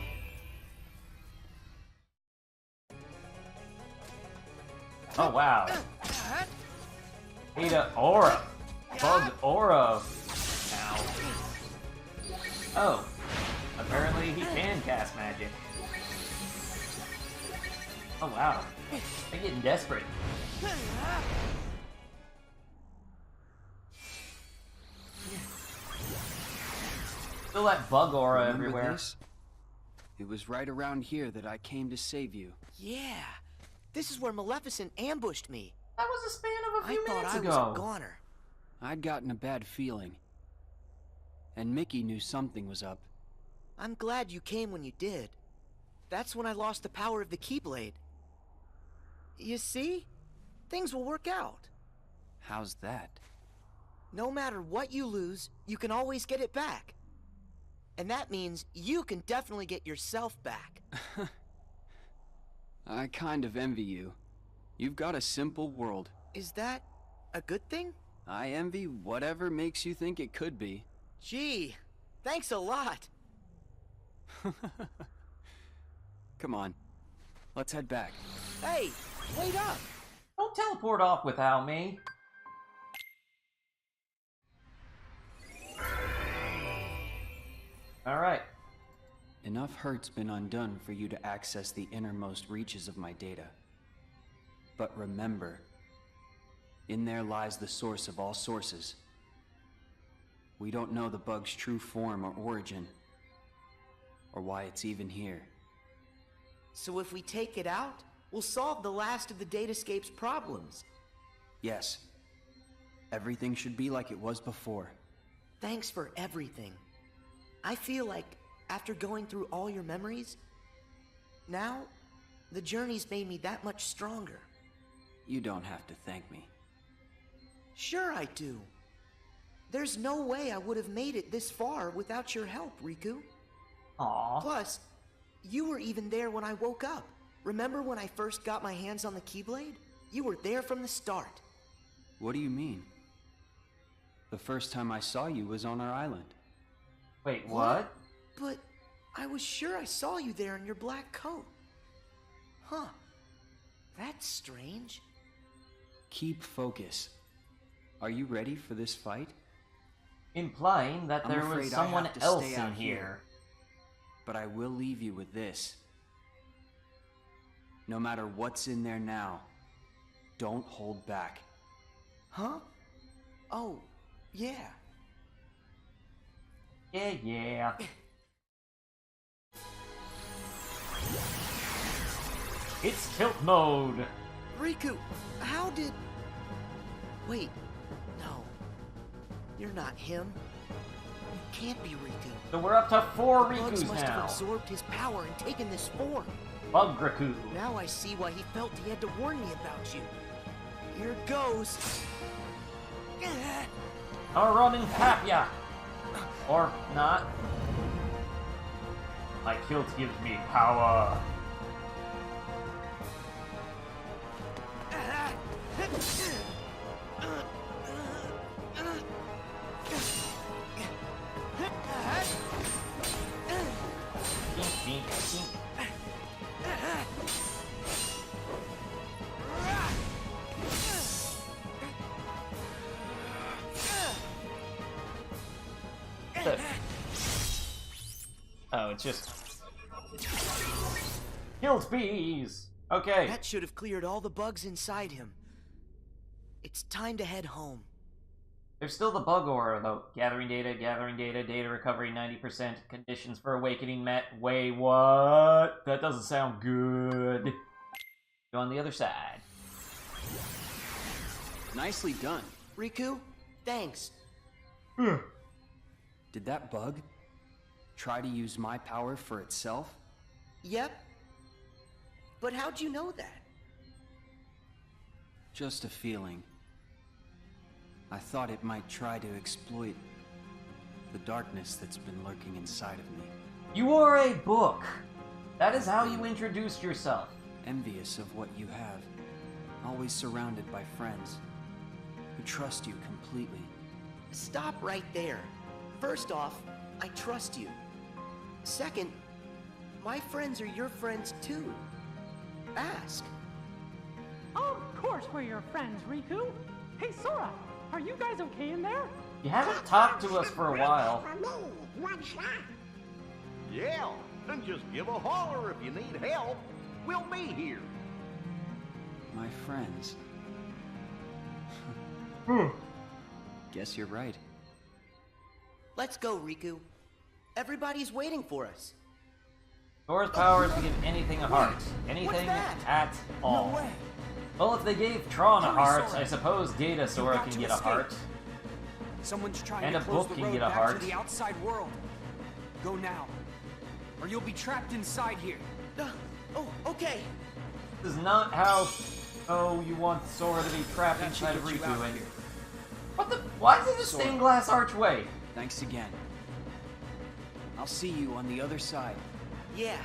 Oh wow. Ada Aura. Bug Aura. Now. Oh. Apparently he can cast magic. Oh wow. They're getting desperate. Still that bug aura Remember everywhere. this? It was right around here that I came to save you. Yeah. This is where Maleficent ambushed me. That was a span of a few I thought minutes I ago. was a goner. I'd gotten a bad feeling. And Mickey knew something was up. I'm glad you came when you did. That's when I lost the power of the Keyblade. You see? Things will work out. How's that? No matter what you lose, you can always get it back. And that means you can definitely get yourself back. I kind of envy you. You've got a simple world. Is that a good thing? I envy whatever makes you think it could be. Gee, thanks a lot. Come on, let's head back. Hey, wait up! Don't teleport off without me. Alright. Enough hurt's been undone for you to access the innermost reaches of my data. But remember, in there lies the source of all sources. We don't know the bug's true form or origin, or why it's even here. So if we take it out, we'll solve the last of the Datascape's problems. Yes. Everything should be like it was before. Thanks for everything. I feel like, after going through all your memories, now, the journey's made me that much stronger. You don't have to thank me. Sure I do. There's no way I would have made it this far without your help, Riku. Aww. Plus, you were even there when I woke up. Remember when I first got my hands on the Keyblade? You were there from the start. What do you mean? The first time I saw you was on our island. Wait, what? But I was sure I saw you there in your black coat. Huh. That's strange. Keep focus. Are you ready for this fight? Implying that there was someone else in here. But I will leave you with this. No matter what's in there now, don't hold back. Huh? Oh, yeah. Yeah. It's tilt mode! Riku, how did... Wait, no. You're not him. You can't be Riku. So we're up to 4 The bugs Rikus must have now. absorbed his power and taken this form. Bug Riku. Now I see why he felt he had to warn me about you. Here goes. A running Papya! Or not. My kilt gives me power. Oh, it's just... Guild bees! Okay. That should have cleared all the bugs inside him. It's time to head home. There's still the bug aura, though. Gathering data, data recovery 90%, conditions for awakening met. Wait, what? That doesn't sound good. Go on the other side. Nicely done. Riku, thanks. Did that bug try to use my power for itself? Yep. But how'd you know that? Just a feeling. I thought it might try to exploit the darkness that's been lurking inside of me. You are a book. That is how you introduced yourself. Envious of what you have. Always surrounded by friends who trust you completely. Stop right there. First off, I trust you. Second, my friends are your friends too. Ask. Of course we're your friends, Riku. Hey, Sora, are you guys okay in there? You haven't talked to us for a while. Yeah, and just give a holler if you need help. We'll be here. My friends. Guess you're right. Let's go, Riku. Everybody's waiting for us. Sora's power is to give anything a heart. Anything at all. No way. Well, if they gave Tron a heart, I suppose Data Sora can get a heart. Someone's trying And to a close book the can road get a back heart. to the outside world. Go now, or you'll be trapped inside here. Oh, okay. This is not how... Oh, you want Sora to be trapped inside of Riku. And... What the... Why is it a stained glass archway? Thanks again. I'll see you on the other side. Yeah.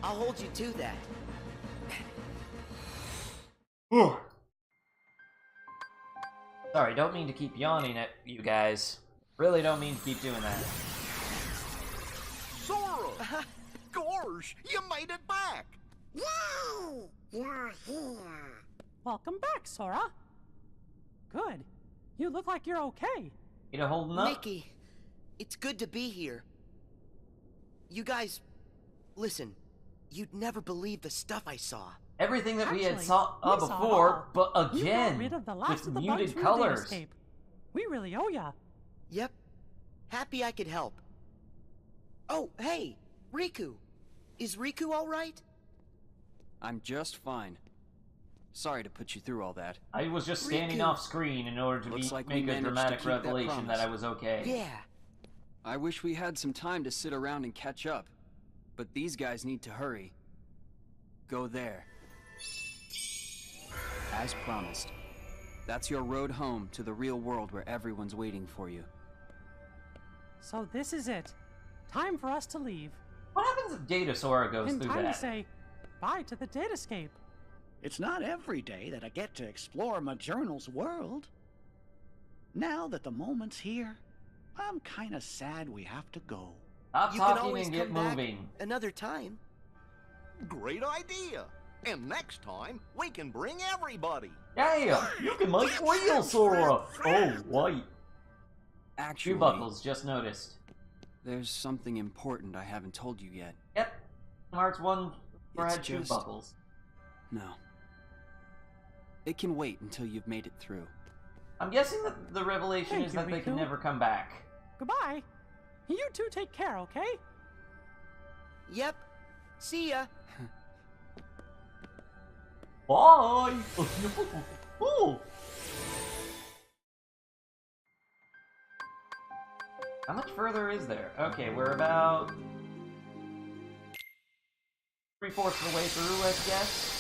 I'll hold you to that. Sorry, don't mean to keep yawning at you guys. Really don't mean to keep doing that. Sora! Gosh, you made it back! Yay! You're here. Welcome back, Sora. Good. You look like you're okay. You know, holding up? Mickey, it's good to be here. You guys, listen, you'd never believe the stuff I saw. Everything that we had saw we saw before, but You again, got rid of the last with of the bugs muted from colors. The Datascape. We really owe ya. Yep. Happy I could help. Oh, hey, Riku. Is Riku all right? I'm just fine. Sorry to put you through all that. I was just standing Riku. off screen in order to Looks like we make a managed to dramatic keep that revelation that promise. I was okay. Yeah. I wish we had some time to sit around and catch up, but these guys need to hurry. Go there. As promised. That's your road home to the real world where everyone's waiting for you. So this is it. Time for us to leave. What happens if Datasora goes And through time that? to say bye to the Datascape. It's not every day that I get to explore my journal's world. Now that the moment's here, I'm kinda sad we have to go. Stop You can talking always and get come back moving. another time. Great idea! And next time, we can bring everybody! Yeah, you can make real Sora! Oh, white. Actually, Shoe buckles, just noticed. there's something important I haven't told you yet. Yep. Hearts 1 It's had shoe just- buckles. No. It can wait until you've made it through. I'm guessing that the revelation Thank is you, that they can Riku. never come back. Goodbye. You two take care, okay? Yep. See ya. Bye! Ooh. How much further is there? Okay, we're about 3/4 of the way through, I guess.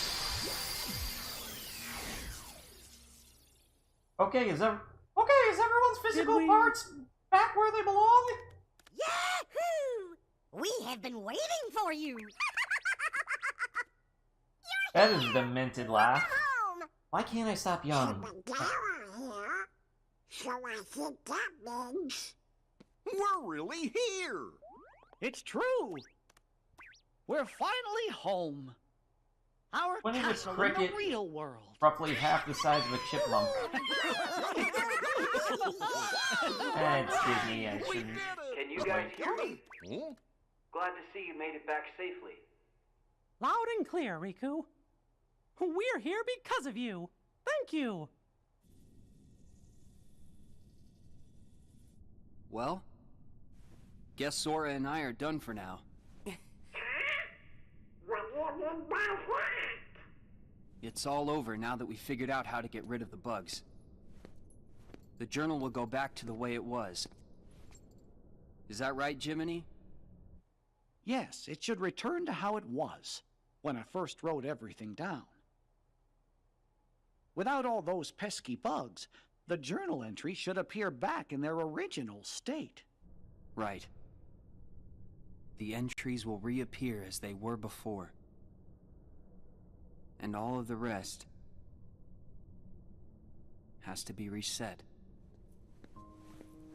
Okay, is everyone's physical parts back where they belong? Yahoo! We have been waiting for you. That is a demented laugh. Home. Why can't I stop yawning? Bandara here. So I think that means We're really here! It's true! We're finally home. Our When is a castle in cricket the real world. roughly half the size of a chipmunk? That's Disney, I shouldn't. Can you guys hear me? Huh? Glad to see you made it back safely. Loud and clear, Riku. We're here because of you. Thank you. Well, guess Sora and I are done for now. what do you mean by that? It's all over now that we figured out how to get rid of the bugs. The journal will go back to the way it was. Is that right, Jiminy? Yes, it should return to how it was, when I first wrote everything down. Without all those pesky bugs, the journal entry should appear back in their original state. Right. The entries will reappear as they were before. And all of the rest has to be reset.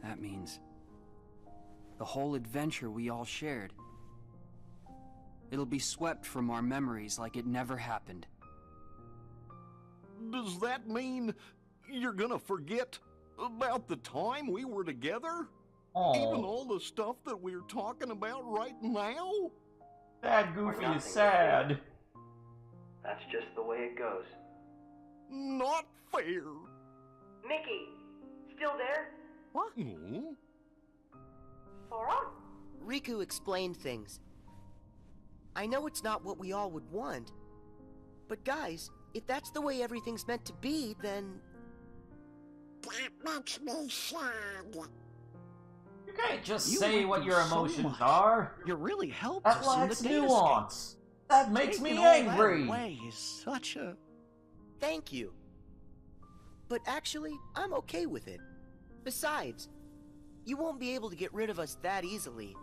That means the whole adventure we all shared. It'll be swept from our memories like it never happened. Does that mean you're gonna forget about the time we were together? Aw. Even all the stuff that we're talking about right now? Sad Goofy Or is sad. That's just the way it goes. Not fair. Mickey, still there? What? Hmm? Sora? Riku explained things. I know it's not what we all would want. But guys, if that's the way everything's meant to be, then... That makes me sad. You can't just You say went what through your so emotions much. are. You really helped That us in the lacks Datascape. nuance. That makes Taking me all angry! That way is such a... Thank you. But actually, I'm okay with it. Besides, you won't be able to get rid of us that easily.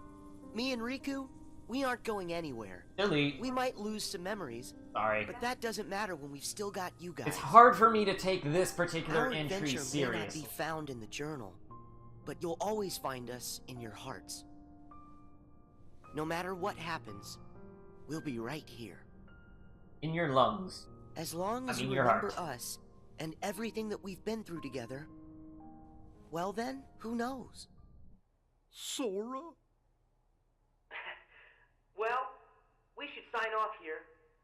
Me and Riku, we aren't going anywhere. Delete. We might lose some memories. Sorry. But that doesn't matter when we've still got you guys. It's hard for me to take this particular Our entry adventure may not seriously. be found in the journal, but you'll always find us in your hearts. No matter what happens, we'll be right here. In your lungs. As long as you your remember heart. us and everything that we've been through together, well then, who knows? Sora? Well, we should sign off here.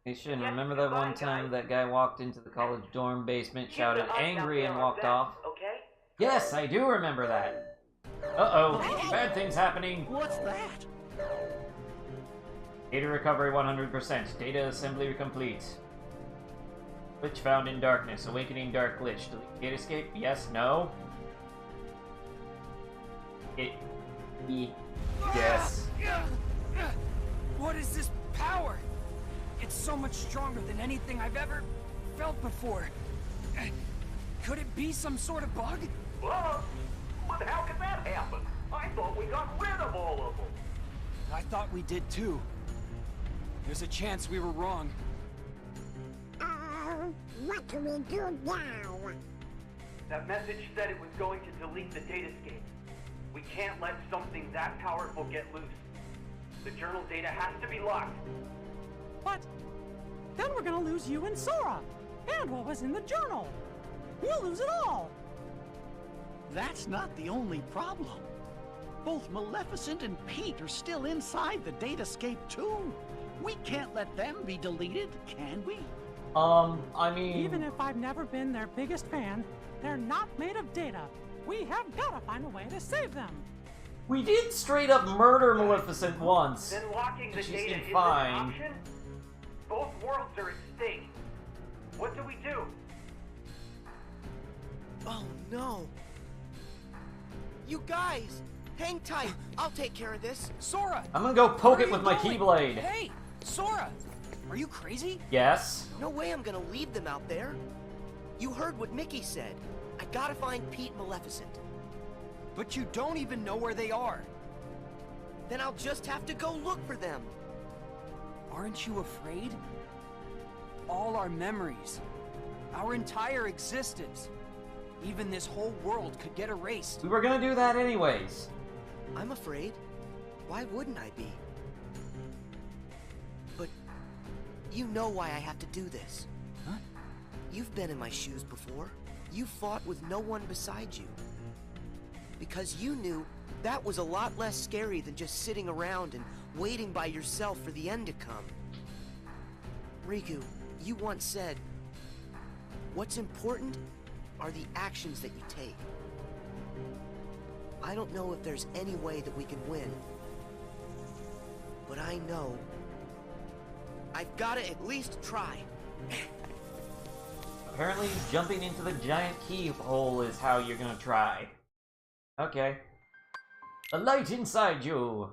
Hey, Shin, Yes, remember that one goodbye, time guys. that guy walked into the college dorm basement, Keep shouted the us angry, out and there walked our off? best, okay? Yes, I do remember that. Uh-oh, bad things happening. What's that? Data recovery 100%. Data assembly complete. Glitch found in darkness. Awakening dark glitch. Delete gate escape? Yes, no? Yes. What is this power? It's so much stronger than anything I've ever felt before. Could it be some sort of bug? Well, but how could that happen? I thought we got rid of all of them. I thought we did too. There's a chance we were wrong. What do we do now? That message said it was going to delete the datascape. We can't let something that powerful get loose. The journal data has to be locked. But then we're gonna lose you and Sora, and what was in the journal. We'll lose it all. That's not the only problem. Both Maleficent and Pete are still inside the datascape too. We can't let them be deleted, can we? I mean... Even if I've never been their biggest fan, they're not made of data. We have gotta find a way to save them. We did straight up murder Maleficent once. Then locking the She data seemed isn't fine. an option? Both worlds are at stake. What do we do? Oh no. You guys, hang tight. I'll take care of this. Sora! I'm gonna go poke Where it are with you my going? Keyblade. Hey, Sora! Are you crazy? Yes. No way I'm gonna leave them out there. You heard what Mickey said. I gotta find Pete and Maleficent. But you don't even know where they are. Then I'll just have to go look for them. Aren't you afraid? All our memories, our entire existence, even this whole world could get erased. We were gonna do that anyways. I'm afraid. Why wouldn't I be? But you know why I have to do this. Huh? You've been in my shoes before. You fought with no one beside you. Because you knew that was a lot less scary than just sitting around and waiting by yourself for the end to come. Riku, you once said, what's important are the actions that you take. I don't know if there's any way that we can win. But I know I've gotta at least try. Apparently, jumping into the giant keyhole is how you're gonna try. Okay. A light inside you!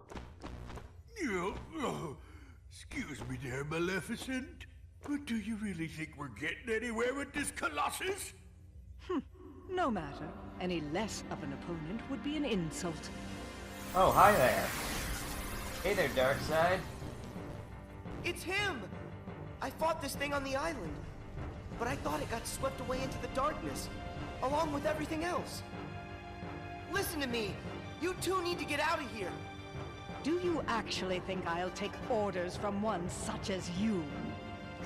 Excuse me there, Maleficent, but do you really think we're getting anywhere with this Colossus? No matter. Any less of an opponent would be an insult. Oh, hi there. Hey there, Darkseid. It's him! I fought this thing on the island, but I thought it got swept away into the darkness, along with everything else. Listen to me! You two need to get out of here! Do you actually think I'll take orders from one such as you?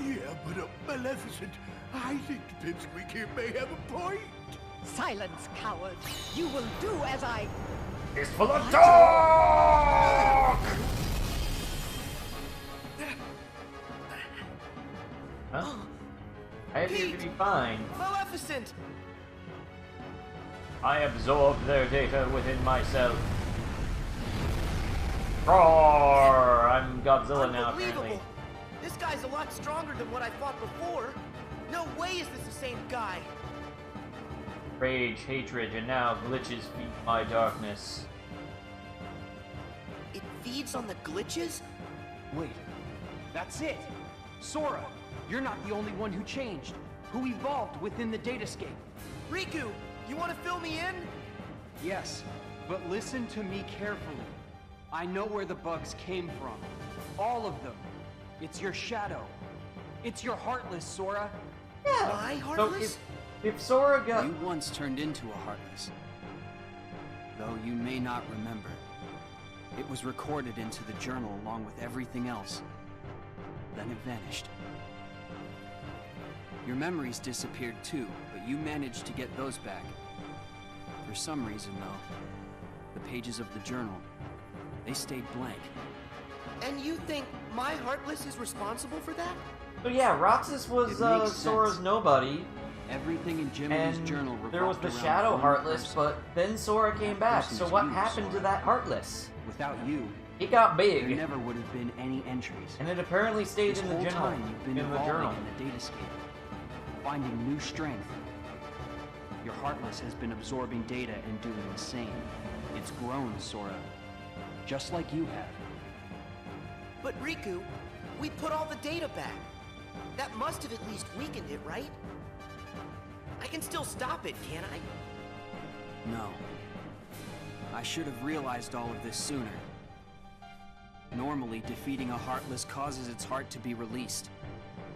Yeah, but Maleficent, I think the pipsqueak here may have a point. Silence, coward! You will do as I... It's full of dark! Huh? I appear to be fine. Maleficent! I absorbed their data within myself. Roar! I'm Godzilla now, apparently. This guy's a lot stronger than what I fought before. No way is this the same guy. Rage, hatred, and now glitches feed my darkness. It feeds on the glitches? Wait, that's it! Sora, you're not the only one who changed, who evolved within the datascape. Riku, you want to fill me in? Yes, but listen to me carefully. I know where the bugs came from. All of them. It's your shadow. It's your Heartless, Sora. Yeah. My Heartless? So if Sora got... You once turned into a Heartless. Though you may not remember. It was recorded into the journal along with everything else. Then it vanished. Your memories disappeared too, but you managed to get those back. For some reason, though, the pages of the journal, they stayed blank. And you think my Heartless is responsible for that? So yeah, Roxas was Sora's nobody. Everything in Jiminy's journal revolved there was the around Shadow one Heartless, person. but then Sora came back. person So is what you, happened to Sora. that Heartless? Without you, It got big. there never would have been any entries. And it apparently stayed This in the whole journal. time you've been In the evolving journal. in the datascape, finding new strength. Your Heartless has been absorbing data and doing the same. It's grown, Sora. Just like you have. But Riku, we put all the data back. That must have at least weakened it, right? I can still stop it, can't I? No. I should have realized all of this sooner. Normally, defeating a Heartless causes its heart to be released.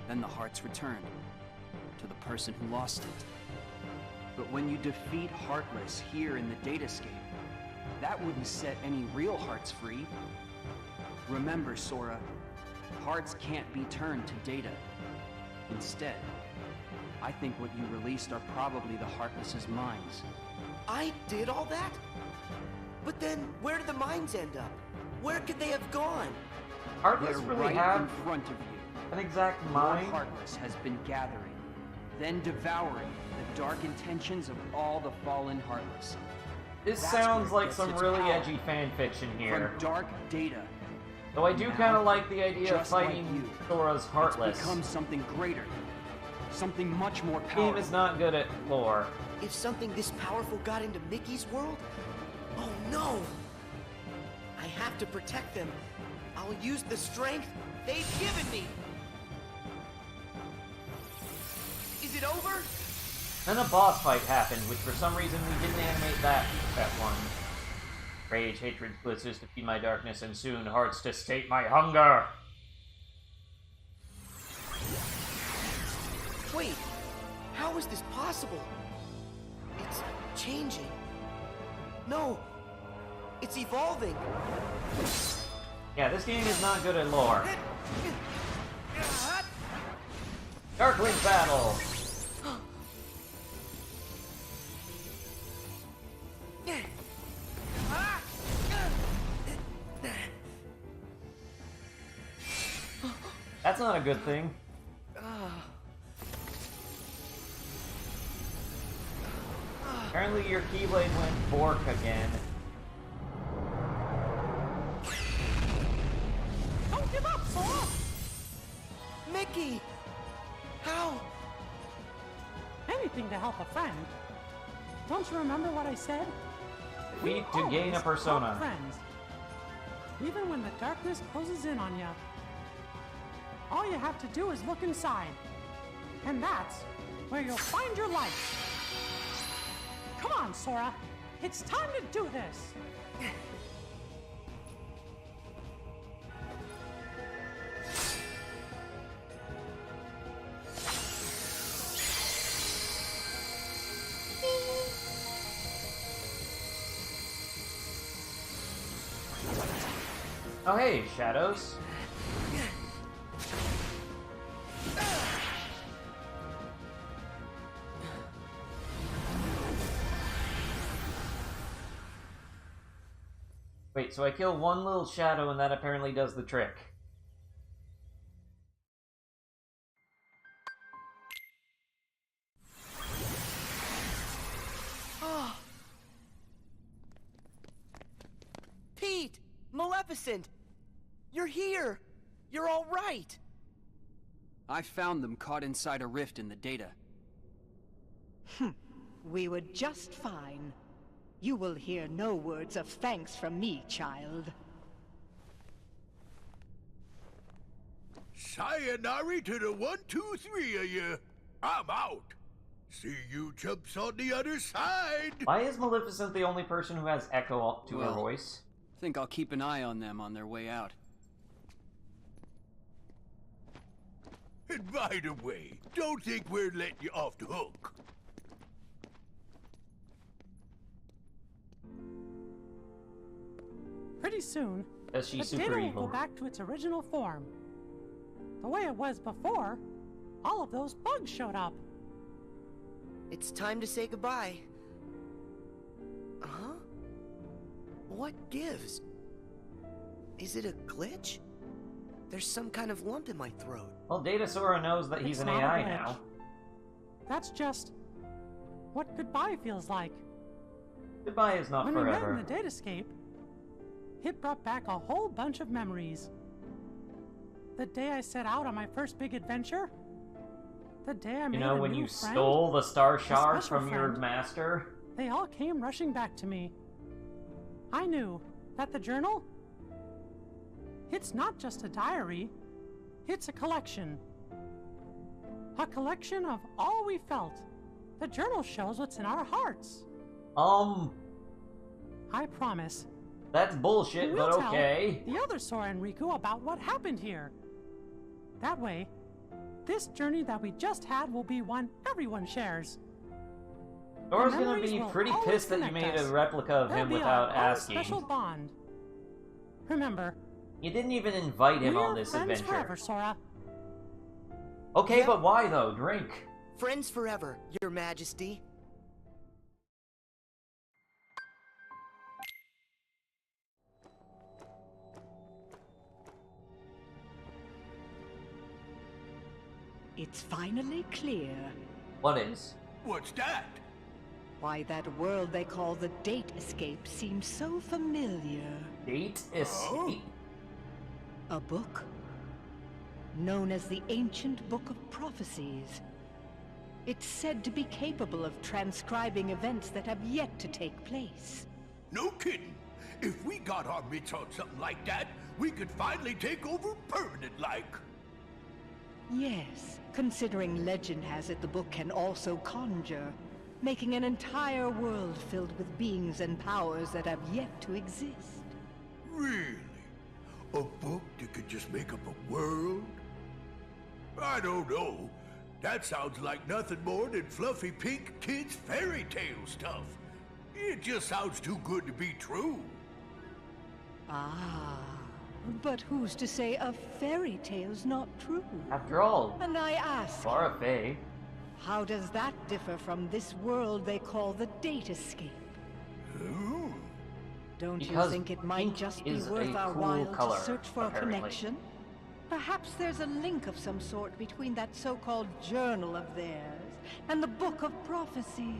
Then the heart's returned to the person who lost it. But when you defeat Heartless here in the datascape, that wouldn't set any real hearts free. Remember, Sora, hearts can't be turned to data. Instead, I think what you released are probably the Heartless's minds. I did all that? But then, where did the mines end up? Where could they have gone? Heartless They're really right have in front of you. an exact Your mind. Heartless has been gathering, then devouring the dark intentions of all the fallen Heartless. This That's sounds where it like gets some its really power. edgy fan fiction here. From dark data. Though I do Now, kind of like the idea of just like fighting you, Sora's Heartless. It's become something greater. Something much more The powerful. game is not good at lore. If something this powerful got into Mickey's world? Oh no! I have to protect them. I'll use the strength they've given me. Is it over? Then a boss fight happened, which for some reason we didn't animate that one. Rage, hatred, blitzes to feed my darkness, and soon hearts to sate my hunger. Wait, how is this possible? It's changing. No, it's evolving. Yeah, this game is not good at lore. Darkling battle! That's not a good thing. Apparently your Keyblade went bork again. Don't give up, Sora! Mickey! How? Anything to help a friend. Don't you remember what I said? Defeat to gain a always persona. help friends. Even when the darkness closes in on you. All you have to do is look inside. And that's where you'll find your light. Come on, Sora. It's time to do this. Oh hey, Shadows. Wait, so I kill one little shadow and that apparently does the trick. Oh. Pete! Maleficent! You're here! You're all right! I found them caught inside a rift in the data. We were just fine. You will hear no words of thanks from me, child. Sayonara to the 1, 2, 3 of you. I'm out. See you chumps on the other side. Why is Maleficent the only person who has echo to her voice? I think I'll keep an eye on them on their way out. And by the way, don't think we're letting you off the hook. Pretty soon, Is she the super data will evil? go back to its original form. The way it was before, all of those bugs showed up. It's time to say goodbye. Huh? What gives? Is it a glitch? There's some kind of lump in my throat. Well, Data Sora knows that he's It's an not a AI glitch. now. That's just what goodbye feels like. Goodbye is not When forever. we met in the datascape, it brought back a whole bunch of memories. The day I set out on my first big adventure, the day I made You know, a when new you friend, stole the Star a Shard special from your friend, master? they all came rushing back to me. I knew that the journal, it's not just a diary, it's a collection. A collection of all we felt. The journal shows what's in our hearts. I promise. That's bullshit, We'll but tell okay. the other Sora and Riku about what happened here. That way, this journey that we just had will be one everyone shares. Sora's The gonna memories be will pretty always pissed that you connect made a us. replica of They'll him be without our own asking. special bond. Remember, You didn't even invite him on we're this friends adventure. forever, Sora. Okay, Yep. but why though? Drink. Friends forever, Your Majesty. It's finally clear. What is? What's that? Why that world they call the Date Escape seems so familiar. Date Escape? A book known as the Ancient Book of Prophecies. It's said to be capable of transcribing events that have yet to take place. No kidding. If we got our mitts on something like that, we could finally take over permanent-like. Yes, considering legend has it the book can also conjure, making an entire world filled with beings and powers that have yet to exist. Really? A book that could just make up a world? I don't know. That sounds like nothing more than fluffy pink kids' fairy tale stuff. It just sounds too good to be true. Ah, but who's to say a fairy tale's not true? After all, And I ask, Laura Faye. how does that differ from this world they call the Date Escape? Don't Because you think it might pink just be is worth a our cool while color, to search for apparently. a connection? Perhaps there's a link of some sort between that so-called journal of theirs and the Book of Prophecies.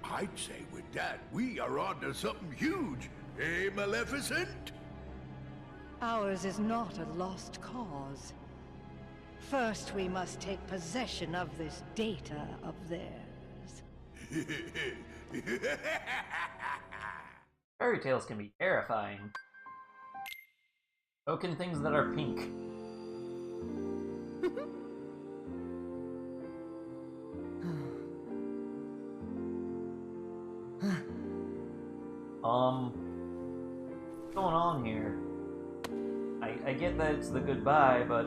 I'd say with that, we are onto something huge. Eh, Maleficent? Ours is not a lost cause. First, we must take possession of this data of theirs. Fairy tales can be terrifying. So can things that are pink. What's going on here? I get that it's the goodbye, but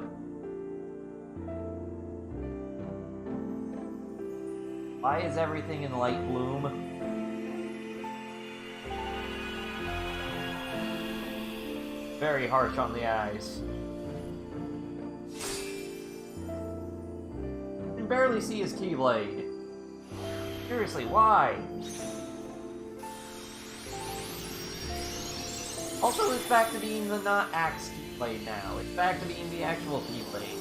why is everything in light bloom? Very harsh on the eyes. You can barely see his keyblade. Seriously, why? Also, it's back to being the not axe keyblade now. It's back to being the actual keyblade.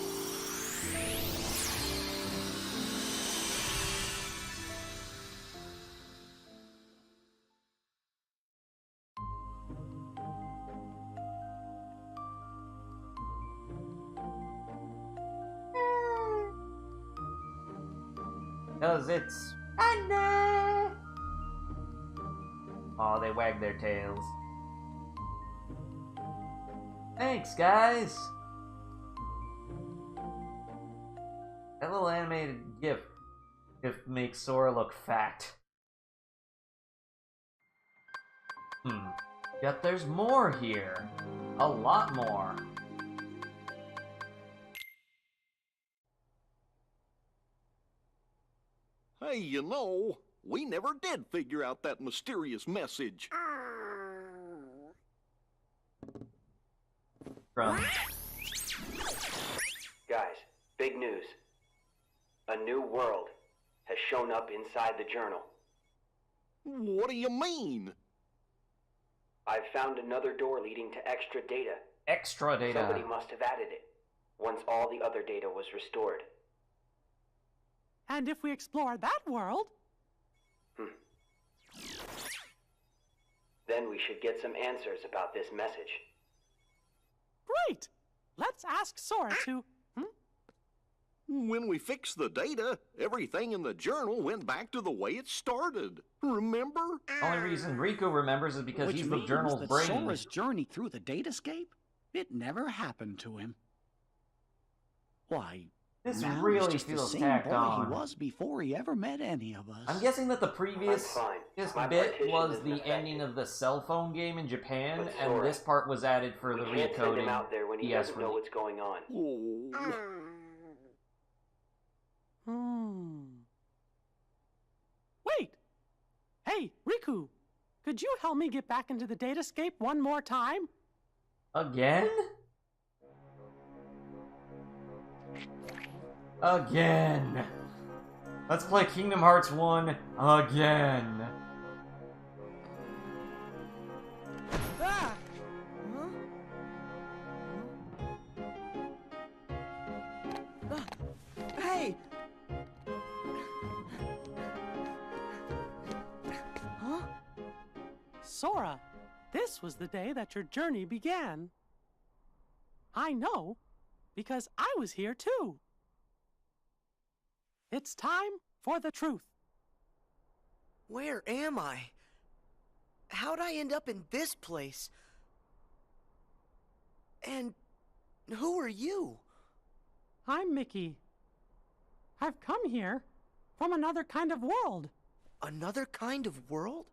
Because it's... Oh, they wag their tails. Thanks, guys! That little animated GIF makes Sora look fat. Yet there's more here. A lot more. Hey, you know, we never did figure out that mysterious message. From Guys, big news. A new world has shown up inside the journal. What do you mean? I've found another door leading to extra data. Extra data. Somebody must have added it, once all the other data was restored. And if we explore that world... Then we should get some answers about this message. Great! Let's ask Sora to... When we fixed the data, everything in the journal went back to the way it started. Remember? Only reason Riku remembers is because he's the journal's that brain. Sora's journey through the datascape? It never happened to him. Why, This now really he's just feels the same tacked boy on. he was before he ever met any of us. I'm guessing that the previous My bit partition was isn't the affected. ending of the cell phone game in Japan, But and Sora, this part was added for the We can't send him recoding out there when he PS doesn't know release. what's going on. Wait! Hey, Riku! Could you help me get back into the datascape one more time? Again? Again! Let's play Kingdom Hearts 1 again! Ah! Hey! Huh? Sora, this was the day that your journey began. I know, because I was here too. It's time for the truth. Where am I? How'd I end up in this place? And who are you? I'm Mickey. I've come here from another kind of world. Another kind of world?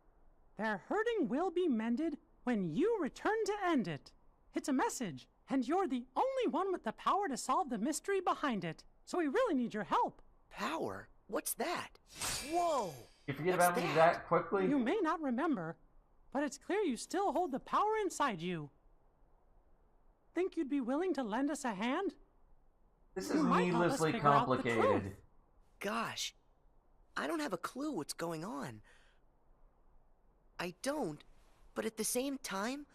Their hurting will be mended when you return to end it. It's a message, and you're the only one with the power to solve the mystery behind it. So we really need your help. Power? What's that? Whoa! You forget about me that quickly? You may not remember, but it's clear you still hold the power inside you. Think you'd be willing to lend us a hand? This You is might help us needlessly figure out the truth. complicated. Gosh, I don't have a clue what's going on. I don't, but at the same time,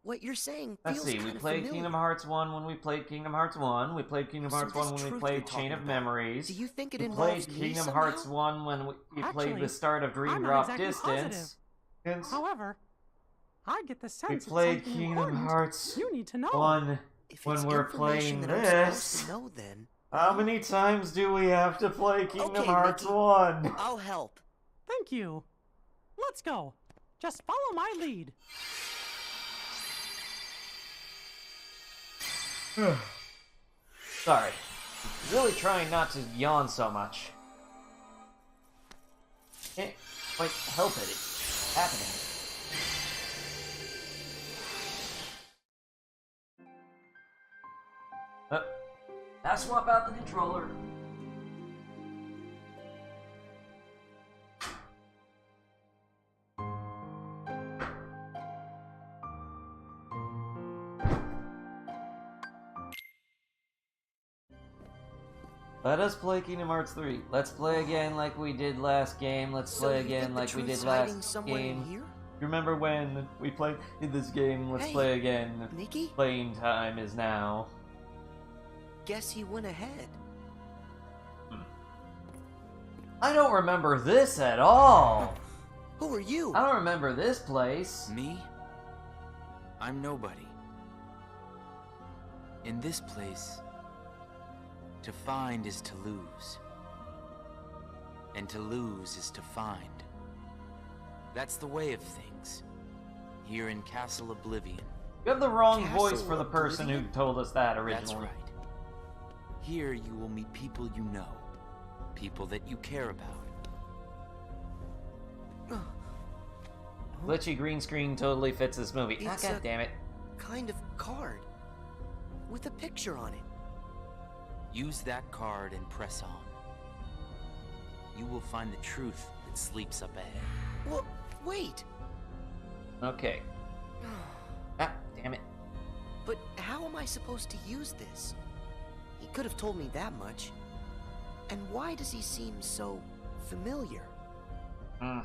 what you're saying Let's feels see, we kind of played familiar. Kingdom Hearts 1 when we played Kingdom Hearts 1. We played Kingdom So Hearts this 1 when we truth played you're Chain talking of about, Memories. do you think it we involves played me Kingdom somehow? Hearts 1 when we played Actually, the start of Dream I'm not Drop exactly Distance. positive. However, I get the sense We it's played something Kingdom important Hearts you need to know. 1 If when it's we're information playing that I'm supposed this. to know, then How many times do we have to play Kingdom Okay, Hearts Mickey, 1? I'll help. Thank you. Let's go. Just follow my lead. Sorry. Really trying not to yawn so much. Can't quite help it. It's happening. Now swap out the controller. Let us play Kingdom Hearts 3. Let's play again like we did last game. Let's play you again think the like we did truth's hiding last somewhere in game. here? You remember when we played in this game? Let's Hey, play again. Mickey? Playing time is now. Guess he went ahead. I don't remember this at all. Who are you? I don't remember this place. Me? I'm nobody. In this place, to find is to lose. And to lose is to find. That's the way of things. Here in Castle Oblivion. You have the wrong Castle voice for the person who Oblivion? told us that originally. That's right. Here you will meet people you know, people that you care about. Glitchy green screen totally fits this movie. Ah, It's God damn it. kind of card with a picture on it. Use that card and press on. You will find the truth that sleeps up ahead. Well, wait. Okay. Ah, damn it. But how am I supposed to use this? He could have told me that much. And why does he seem so familiar? Oh.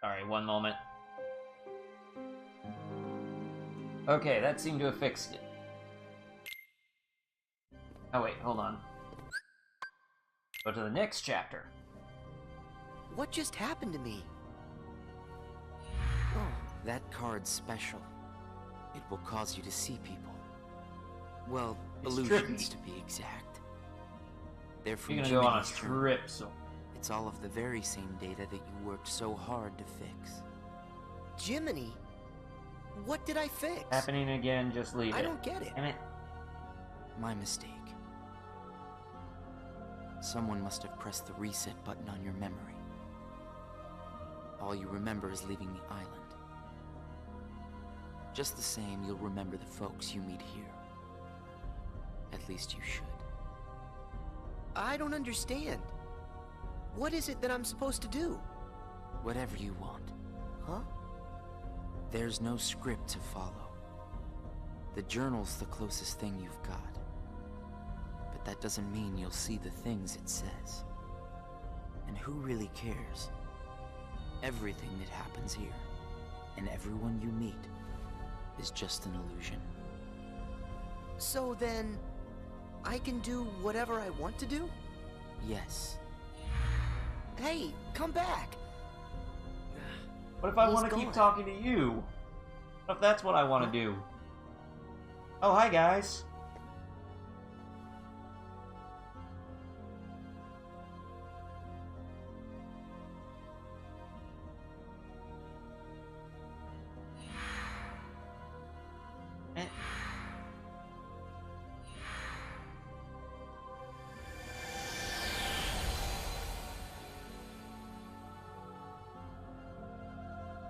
Alright, one moment. Okay, that seemed to have fixed it. Oh wait, hold on. Go to the next chapter. What just happened to me? That card's special. It will cause you to see people. Well, It's illusions trippy. to be exact. They're from You're gonna go on a Jiminy's journal. trip, so... It's all of the very same data that you worked so hard to fix. Jiminy? What did I fix? Happening again, just leave it. I don't get it. Damn it. My mistake. Someone must have pressed the reset button on your memory. All you remember is leaving the island. Just the same, you'll remember the folks you meet here. At least you should. I don't understand. What is it that I'm supposed to do? Whatever you want. Huh? There's no script to follow. The journal's the closest thing you've got. But that doesn't mean you'll see the things it says. And who really cares? Everything that happens here, and everyone you meet, is just an illusion. So then, I can do whatever I want to do? Yes. Hey, come back! What if I He's want to keep gone. talking to you? What if that's what I want to do? Oh, hi guys.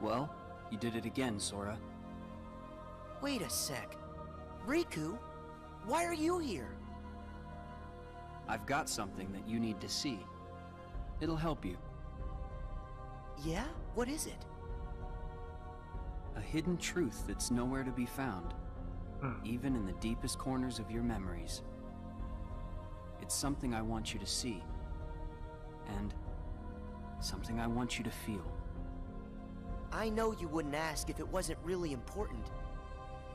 Well, you did it again, Sora. Wait a sec. Riku, why are you here? I've got something that you need to see. It'll help you. Yeah? What is it? A hidden truth that's nowhere to be found, even in the deepest corners of your memories. It's something I want you to see, and something I want you to feel. I know you wouldn't ask if it wasn't really important.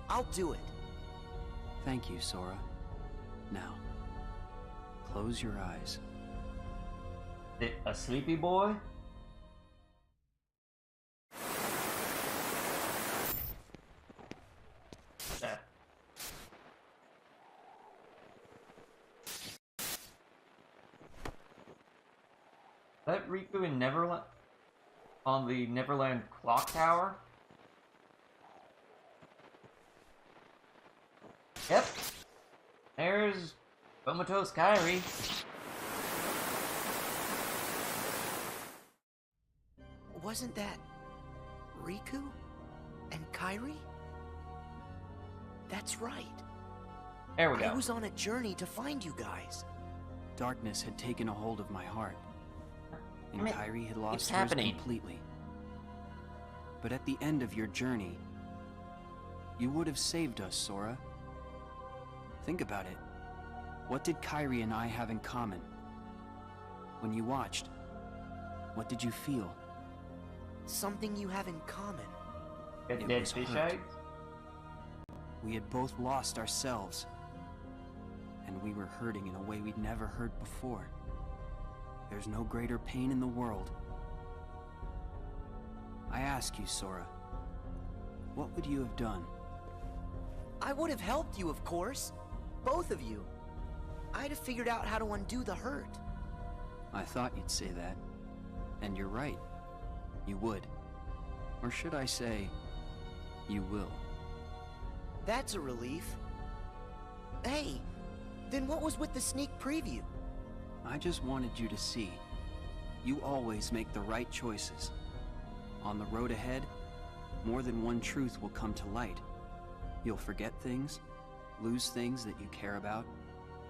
I'll do it. Thank you, Sora. Now, close your eyes. A sleepy boy? That Riku in Neverland? On the Neverland clock tower? Yep. There's Comatose Kairi. Wasn't that Riku and Kairi? That's right. There we go. I was on a journey to find you guys. Darkness had taken a hold of my heart, and Kairi had lost It's hers happening. completely. But at the end of your journey, you would have saved us, Sora. Think about it. What did Kairi and I have in common? When you watched, what did you feel? Something you have in common. Get It dead was fish hurt. eyes? We had both lost ourselves, and we were hurting in a way we'd never hurt before. There's no greater pain in the world. I ask you, Sora, what would you have done? I would have helped you, of course. Both of you. I'd have figured out how to undo the hurt. I thought you'd say that. And you're right. You would. Or should I say, you will. That's a relief. Hey, then what was with the sneak preview? I just wanted you to see. You always make the right choices. On the road ahead, more than one truth will come to light. You'll forget things, lose things that you care about,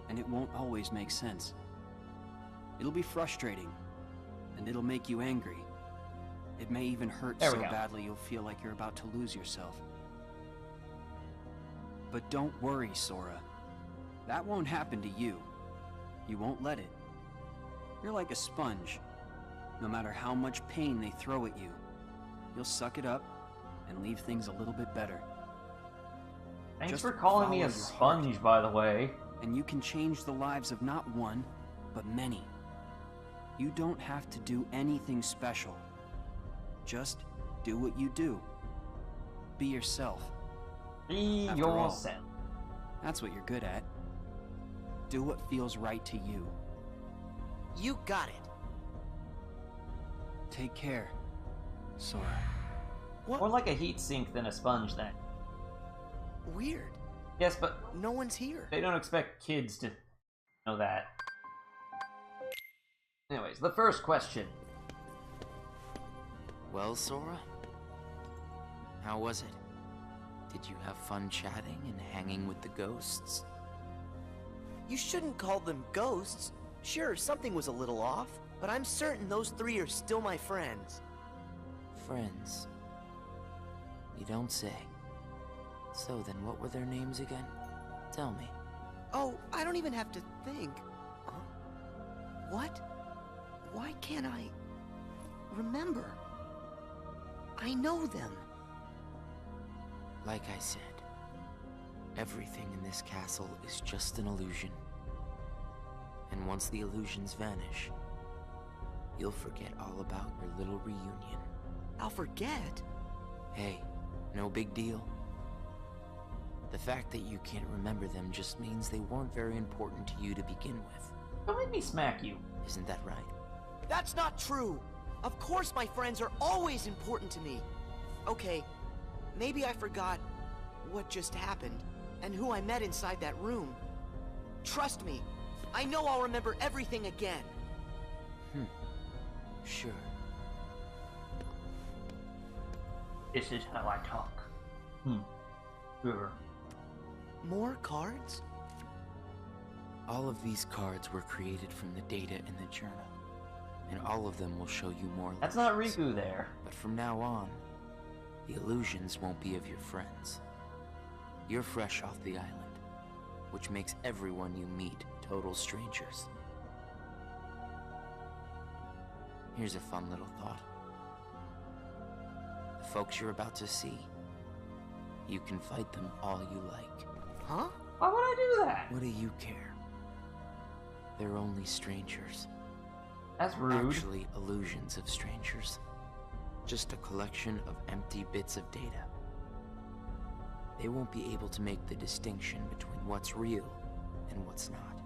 and it won't always make sense. It'll be frustrating, and it'll make you angry. It may even hurt so badly you'll feel like you're about to lose yourself. But don't worry, Sora. That won't happen to you. You won't let it. You're like a sponge. No matter how much pain they throw at you, you'll suck it up and leave things a little bit better. Thanks Just for calling me follow a your sponge, heart, by the way. And you can change the lives of not one, but many. You don't have to do anything special. Just do what you do. Be yourself. Be After all, yourself. That's what you're good at. Do what feels right to you. You got it. Take care, Sora. More like a heat sink than a sponge, then. Weird. Yes, but no one's here. They don't expect kids to know that. Anyways, the first question. Well, Sora? How was it? Did you have fun chatting and hanging with the ghosts? You shouldn't call them ghosts. Sure, something was a little off, but I'm certain those three are still my friends. Friends? You don't say. So then what were their names again? Tell me. Oh, I don't even have to think. Huh? What? Why can't I remember? I know them. Like I said, everything in this castle is just an illusion. And once the illusions vanish, you'll forget all about your little reunion. I'll forget? Hey, no big deal. The fact that you can't remember them just means they weren't very important to you to begin with. Don't make me smack you. Isn't that right? That's not true! Of course my friends are always important to me. Okay, maybe I forgot what just happened and who I met inside that room. Trust me, I know I'll remember everything again. Sure. This is how I talk. Sure. More cards? All of these cards were created from the data in the journal, and all of them will show you more. That's not Riku there. But from now on, the illusions won't be of your friends. You're fresh off the island, which makes everyone you meet total strangers. Here's a fun little thought. The folks you're about to see, you can fight them all you like. Huh? Why would I do that? What do you care? They're only strangers. That's rude. Actually, illusions of strangers. Just a collection of empty bits of data. They won't be able to make the distinction between what's real and what's not.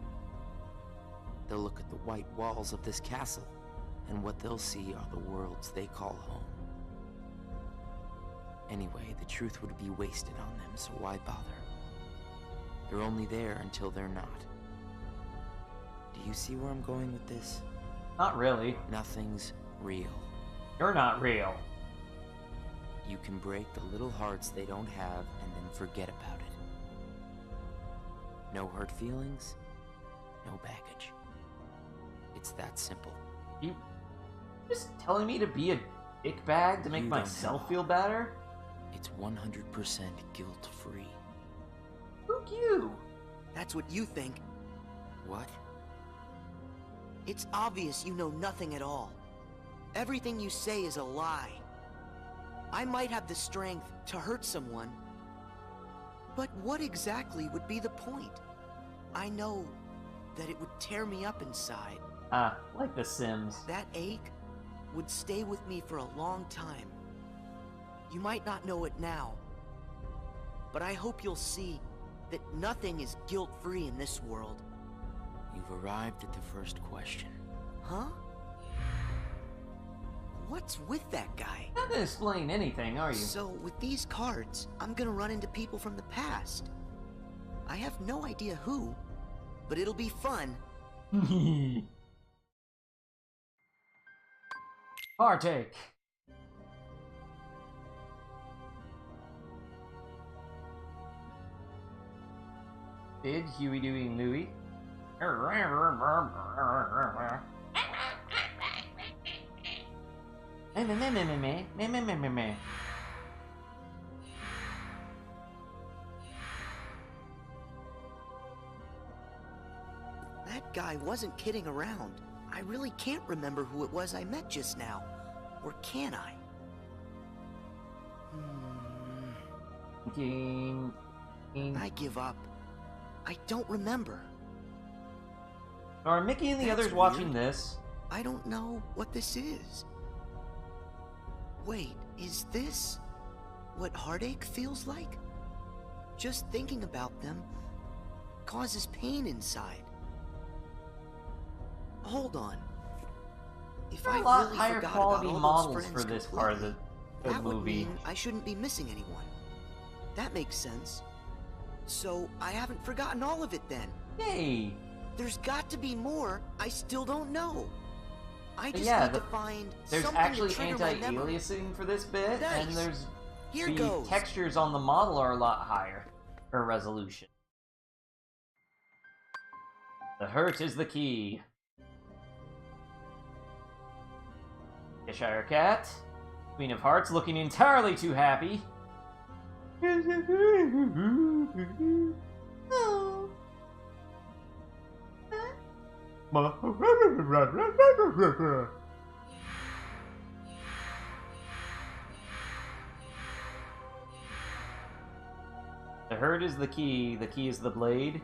They'll look at the white walls of this castle, and what they'll see are the worlds they call home. Anyway, the truth would be wasted on them, so why bother? They're only there until they're not. Do you see where I'm going with this? Not really. Nothing's real. You're not real. You can break the little hearts they don't have and then forget about it. No hurt feelings, no baggage. It's that simple. You just telling me to be a dick bag to make myself feel better? It's 100% guilt-free. Fuck you. That's what you think. What? It's obvious you know nothing at all. Everything you say is a lie. I might have the strength to hurt someone, but what exactly would be the point? I know that it would tear me up inside. Like The Sims. That ache would stay with me for a long time. You might not know it now, but I hope you'll see that nothing is guilt-free in this world. You've arrived at the first question. Huh? What's with that guy? Not gonna explain anything, are you? So, with these cards, I'm gonna run into people from the past. I have no idea who, but it'll be fun. Partake. Did Huey, Dewey, and Louie? That guy wasn't kidding around. I really can't remember who it was I met just now. Or can I? I give up. I don't remember. Are Mickey and the That's others watching weird. this? I don't know what this is. Wait, is this what heartache feels like? Just thinking about them causes pain inside. Hold on. If I A lot really higher forgot quality about all models those friends for this part of the that would movie. mean I shouldn't be missing anyone. That makes sense. So I haven't forgotten all of it then. Hey! There's got to be more. I still don't know. I just Yeah, need to find there's something actually to trigger my memory. anti-aliasing for this bit, and Nice. there's Here the goes. textures on the model are a lot higher for resolution. The hurt is the key. Cheshire Cat, Queen of Hearts, looking entirely too happy. The hurt is the key is the blade.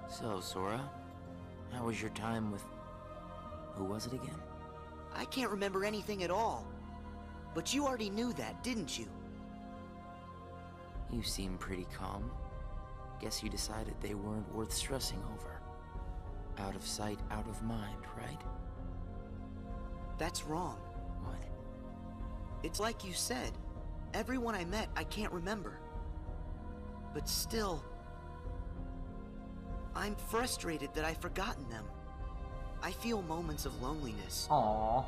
So, Sora, how was your time with... who was it again? I can't remember anything at all. But you already knew that, didn't you? You seem pretty calm. Guess you decided they weren't worth stressing over. Out of sight, out of mind, right? That's wrong. What? It's like you said. Everyone I met, I can't remember. But still, I'm frustrated that I've forgotten them. I feel moments of loneliness. Aww.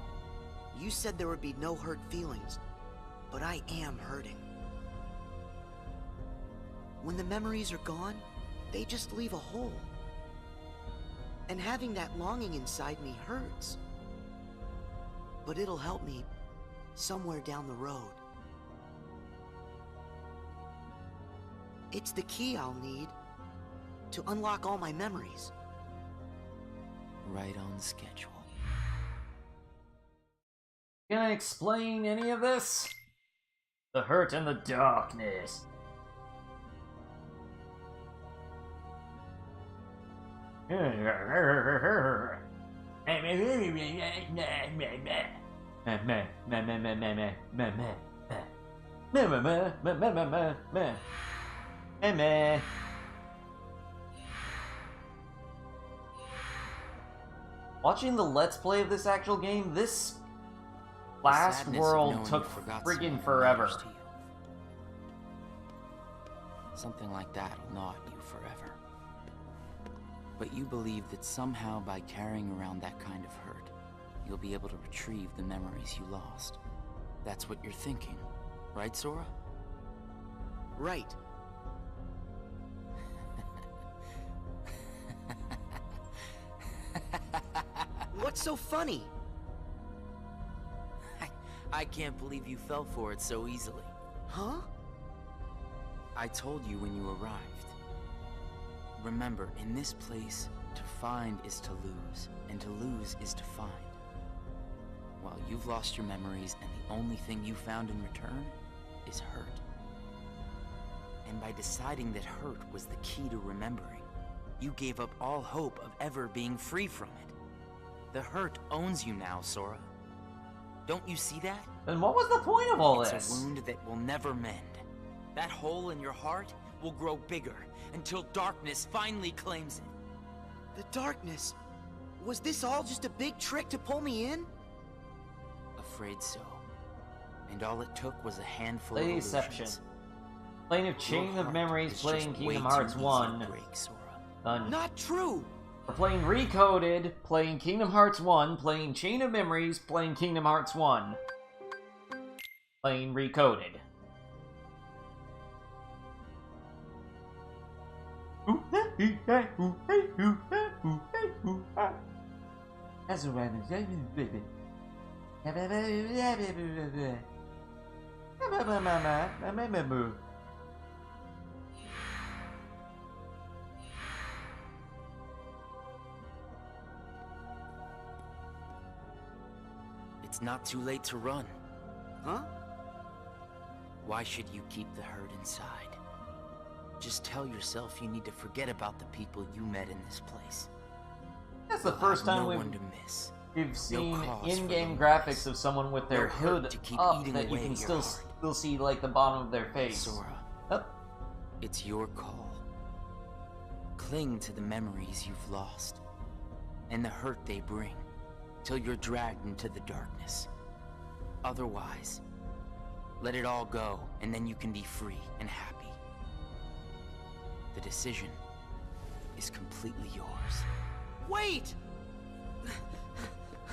You said there would be no hurt feelings, but I am hurting. When the memories are gone, they just leave a hole. And having that longing inside me hurts. But it'll help me somewhere down the road. It's the key I'll need to unlock all my memories. Right on schedule. Can I explain any of this? The hurt and the darkness. Watching the Let's Play of this actual game, this last sadness of world knowing took you forgot friggin' someone forever. matters to you. Something like that'll gnaw at you forever. But you believe that somehow by carrying around that kind of hurt, you'll be able to retrieve the memories you lost. That's what you're thinking, right, Sora? Right. What's so funny? I can't believe you fell for it so easily. Huh? I told you when you arrived. Remember, in this place, to find is to lose, and to lose is to find. Well, you've lost your memories, and the only thing you found in return is hurt. And by deciding that hurt was the key to remembering, you gave up all hope of ever being free from it. The hurt owns you now, Sora. Don't you see that? Then what was the point of all It's this? a wound that will never mend. That hole in your heart will grow bigger until darkness finally claims it. The darkness. Was this all just a big trick to pull me in? Afraid so. And all it took was a handful of Deception. illusions. Playing of Chain of Memories, playing Kingdom Hearts 1. Not true! We're playing Recoded, playing Kingdom Hearts 1, playing Chain of Memories, playing Kingdom Hearts 1. Playing Recoded. That's what I'm saying, baby. It's not too late to run. Huh? Why should you keep the hurt inside? Just tell yourself you need to forget about the people you met in this place. That's the first time we've seen in-game graphics of someone with their hood up that you can still see like the bottom of their face. Sora, it's your call. Cling to the memories you've lost and the hurt they bring till you're dragged into the darkness. Otherwise, let it all go and then you can be free and happy. The decision is completely yours. Wait!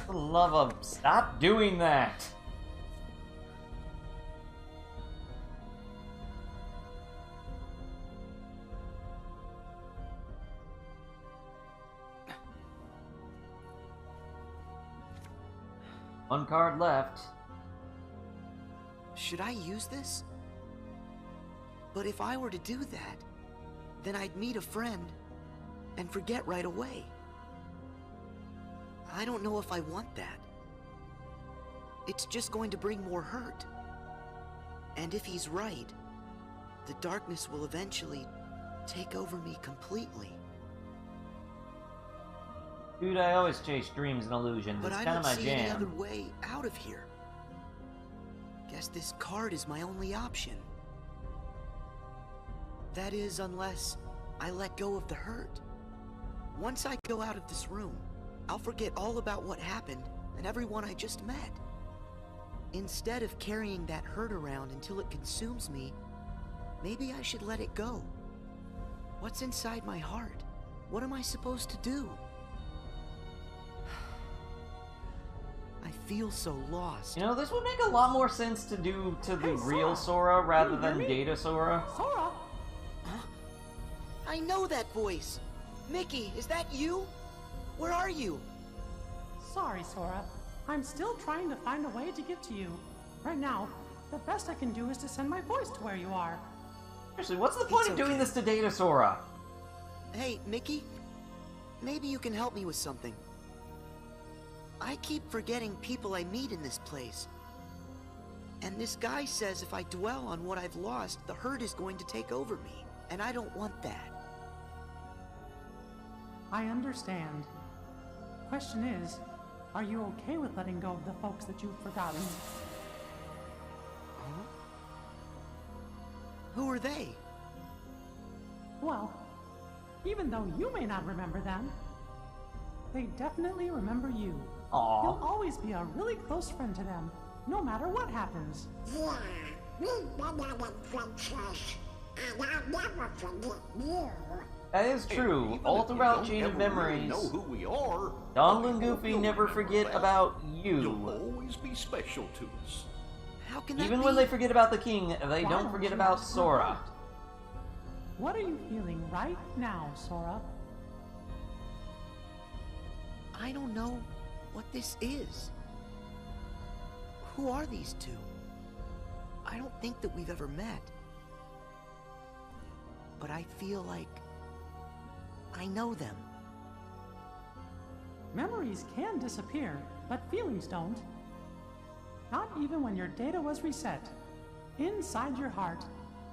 For the love of... Stop doing that! One card left. Should I use this? But if I were to do that, then I'd meet a friend and forget right away. I don't know if I want that. It's just going to bring more hurt. And if he's right, the darkness will eventually take over me completely. Dude, I always chase dreams and illusions. But It's I kind of don't my see jam. any other way out of here. Guess this card is my only option. That is, unless I let go of the hurt. Once I go out of this room, I'll forget all about what happened and everyone I just met. Instead of carrying that hurt around until it consumes me, maybe I should let it go. What's inside my heart? What am I supposed to do? I feel so lost. You know, this would make a lot more sense to do to the real Sora rather than Data Sora. Sora? Huh? I know that voice! Mickey, is that you? Where are you? Sorry, Sora. I'm still trying to find a way to get to you. Right now, the best I can do is to send my voice to where you are. Actually, what's the point of doing this to Data Sora? Hey, Mickey? Maybe you can help me with something. I keep forgetting people I meet in this place. And this guy says if I dwell on what I've lost, the hurt is going to take over me. And I don't want that. I understand. Question is, are you okay with letting go of the folks that you've forgotten? Huh? Who are they? Well, even though you may not remember them, they definitely remember you. Aww. You'll always be a really close friend to them, no matter what happens. Yeah, we've been on adventures, and I'll never forget you. That is true. All throughout Chain of Memories, know who we are. Donald and Goofy never forget about you. You'll always be special to us. How can that Even be? when they forget about the king, they don't forget about Sora. What are you feeling right now, Sora? I don't know what this is. Who are these two? I don't think that we've ever met. But I feel like I know them. Memories can disappear, but feelings don't. Not even when your data was reset. Inside your heart,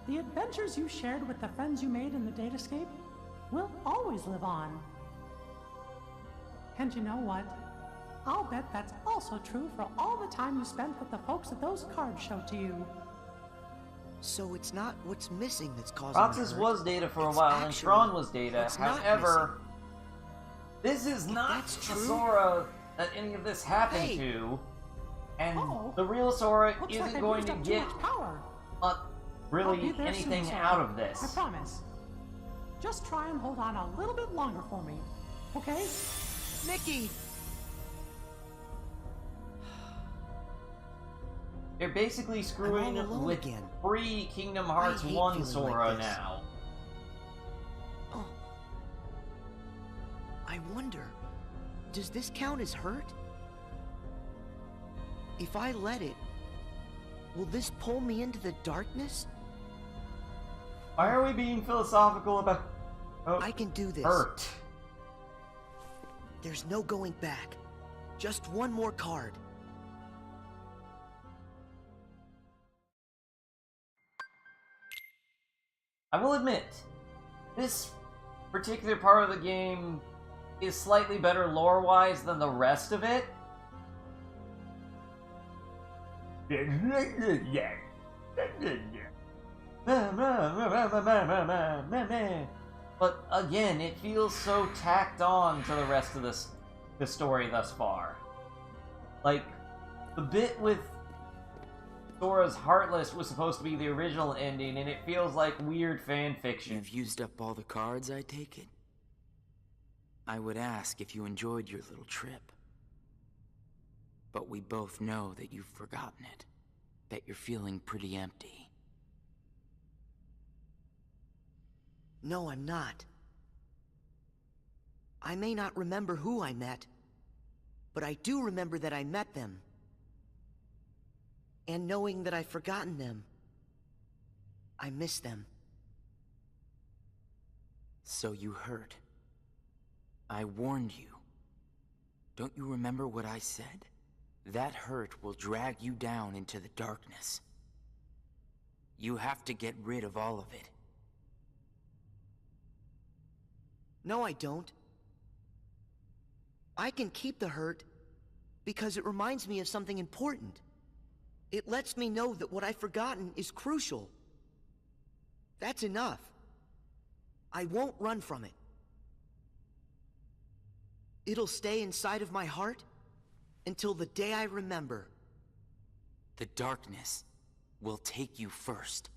the adventures you shared with the friends you made in the datascape will always live on. And you know what? I'll bet that's also true for all the time you spent with the folks that those cards show to you. So it's not what's missing that's causing Roxas the hurt. was Data for a It's while, and actually Tron was Data. what's not However, This is not the Sora that any of this happened to, and the real Sora isn't going to get really anything out of this. I promise. Just try and hold on a little bit longer for me, okay? Mickey! They're basically screwing with free Kingdom Hearts 1 Sora now. Oh. I wonder, does this count as hurt? If I let it, will this pull me into the darkness? Why are we being philosophical about I can do this. Hurt. There's no going back. Just one more card. I will admit, this particular part of the game is slightly better lore-wise than the rest of it. But again, it feels so tacked on to the rest of the story thus far. Like, the bit with Sora's Heartless was supposed to be the original ending, and it feels like weird fan fiction. You've used up all the cards, I take it? I would ask if you enjoyed your little trip. But we both know that you've forgotten it. That you're feeling pretty empty. No, I'm not. I may not remember who I met, but I do remember that I met them. And knowing that I've forgotten them, I miss them. So you hurt. I warned you. Don't you remember what I said? That hurt will drag you down into the darkness. You have to get rid of all of it. No, I don't. I can keep the hurt because it reminds me of something important. It lets me know that what I've forgotten is crucial. That's enough. I won't run from it. It'll stay inside of my heart until the day I remember. The darkness will take you first.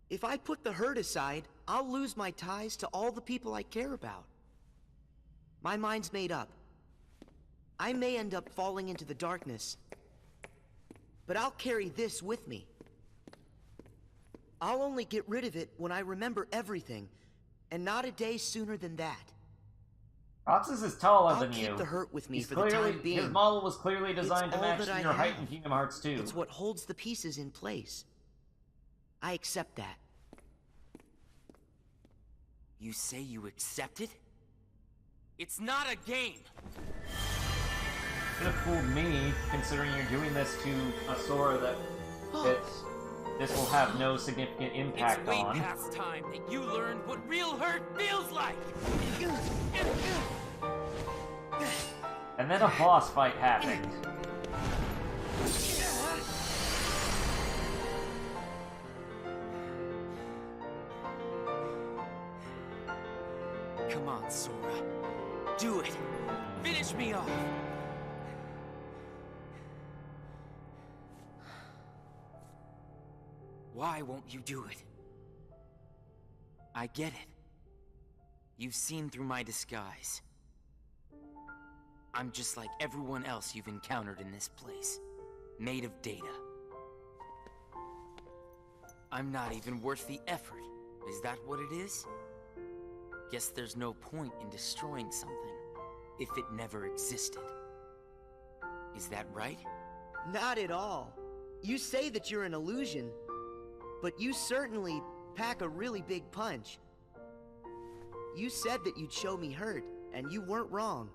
If I put the hurt aside, I'll lose my ties to all the people I care about. My mind's made up. I may end up falling into the darkness, but I'll carry this with me. I'll only get rid of it when I remember everything, and not a day sooner than that. Roxas is taller than you. I'll keep the hurt with me He's for the time being. His model was clearly designed to It's match all that I your height have. in Kingdom Hearts 2. It's what holds the pieces in place. I accept that. You say you accept it? It's not a game! Could have fooled me, considering you're doing this to a Sora that this will have no significant impact It's way on. past time that you learned what real hurt feels like! And then a boss fight happened. Come on, Sora. Do it! Finish me off! Why won't you do it? I get it. You've seen through my disguise. I'm just like everyone else you've encountered in this place. Made of data. I'm not even worth the effort. Is that what it is? Guess there's no point in destroying something if it never existed. Is that right? Not at all. You say that you're an illusion, but you certainly pack a really big punch. You said that you'd show me hurt, and you weren't wrong.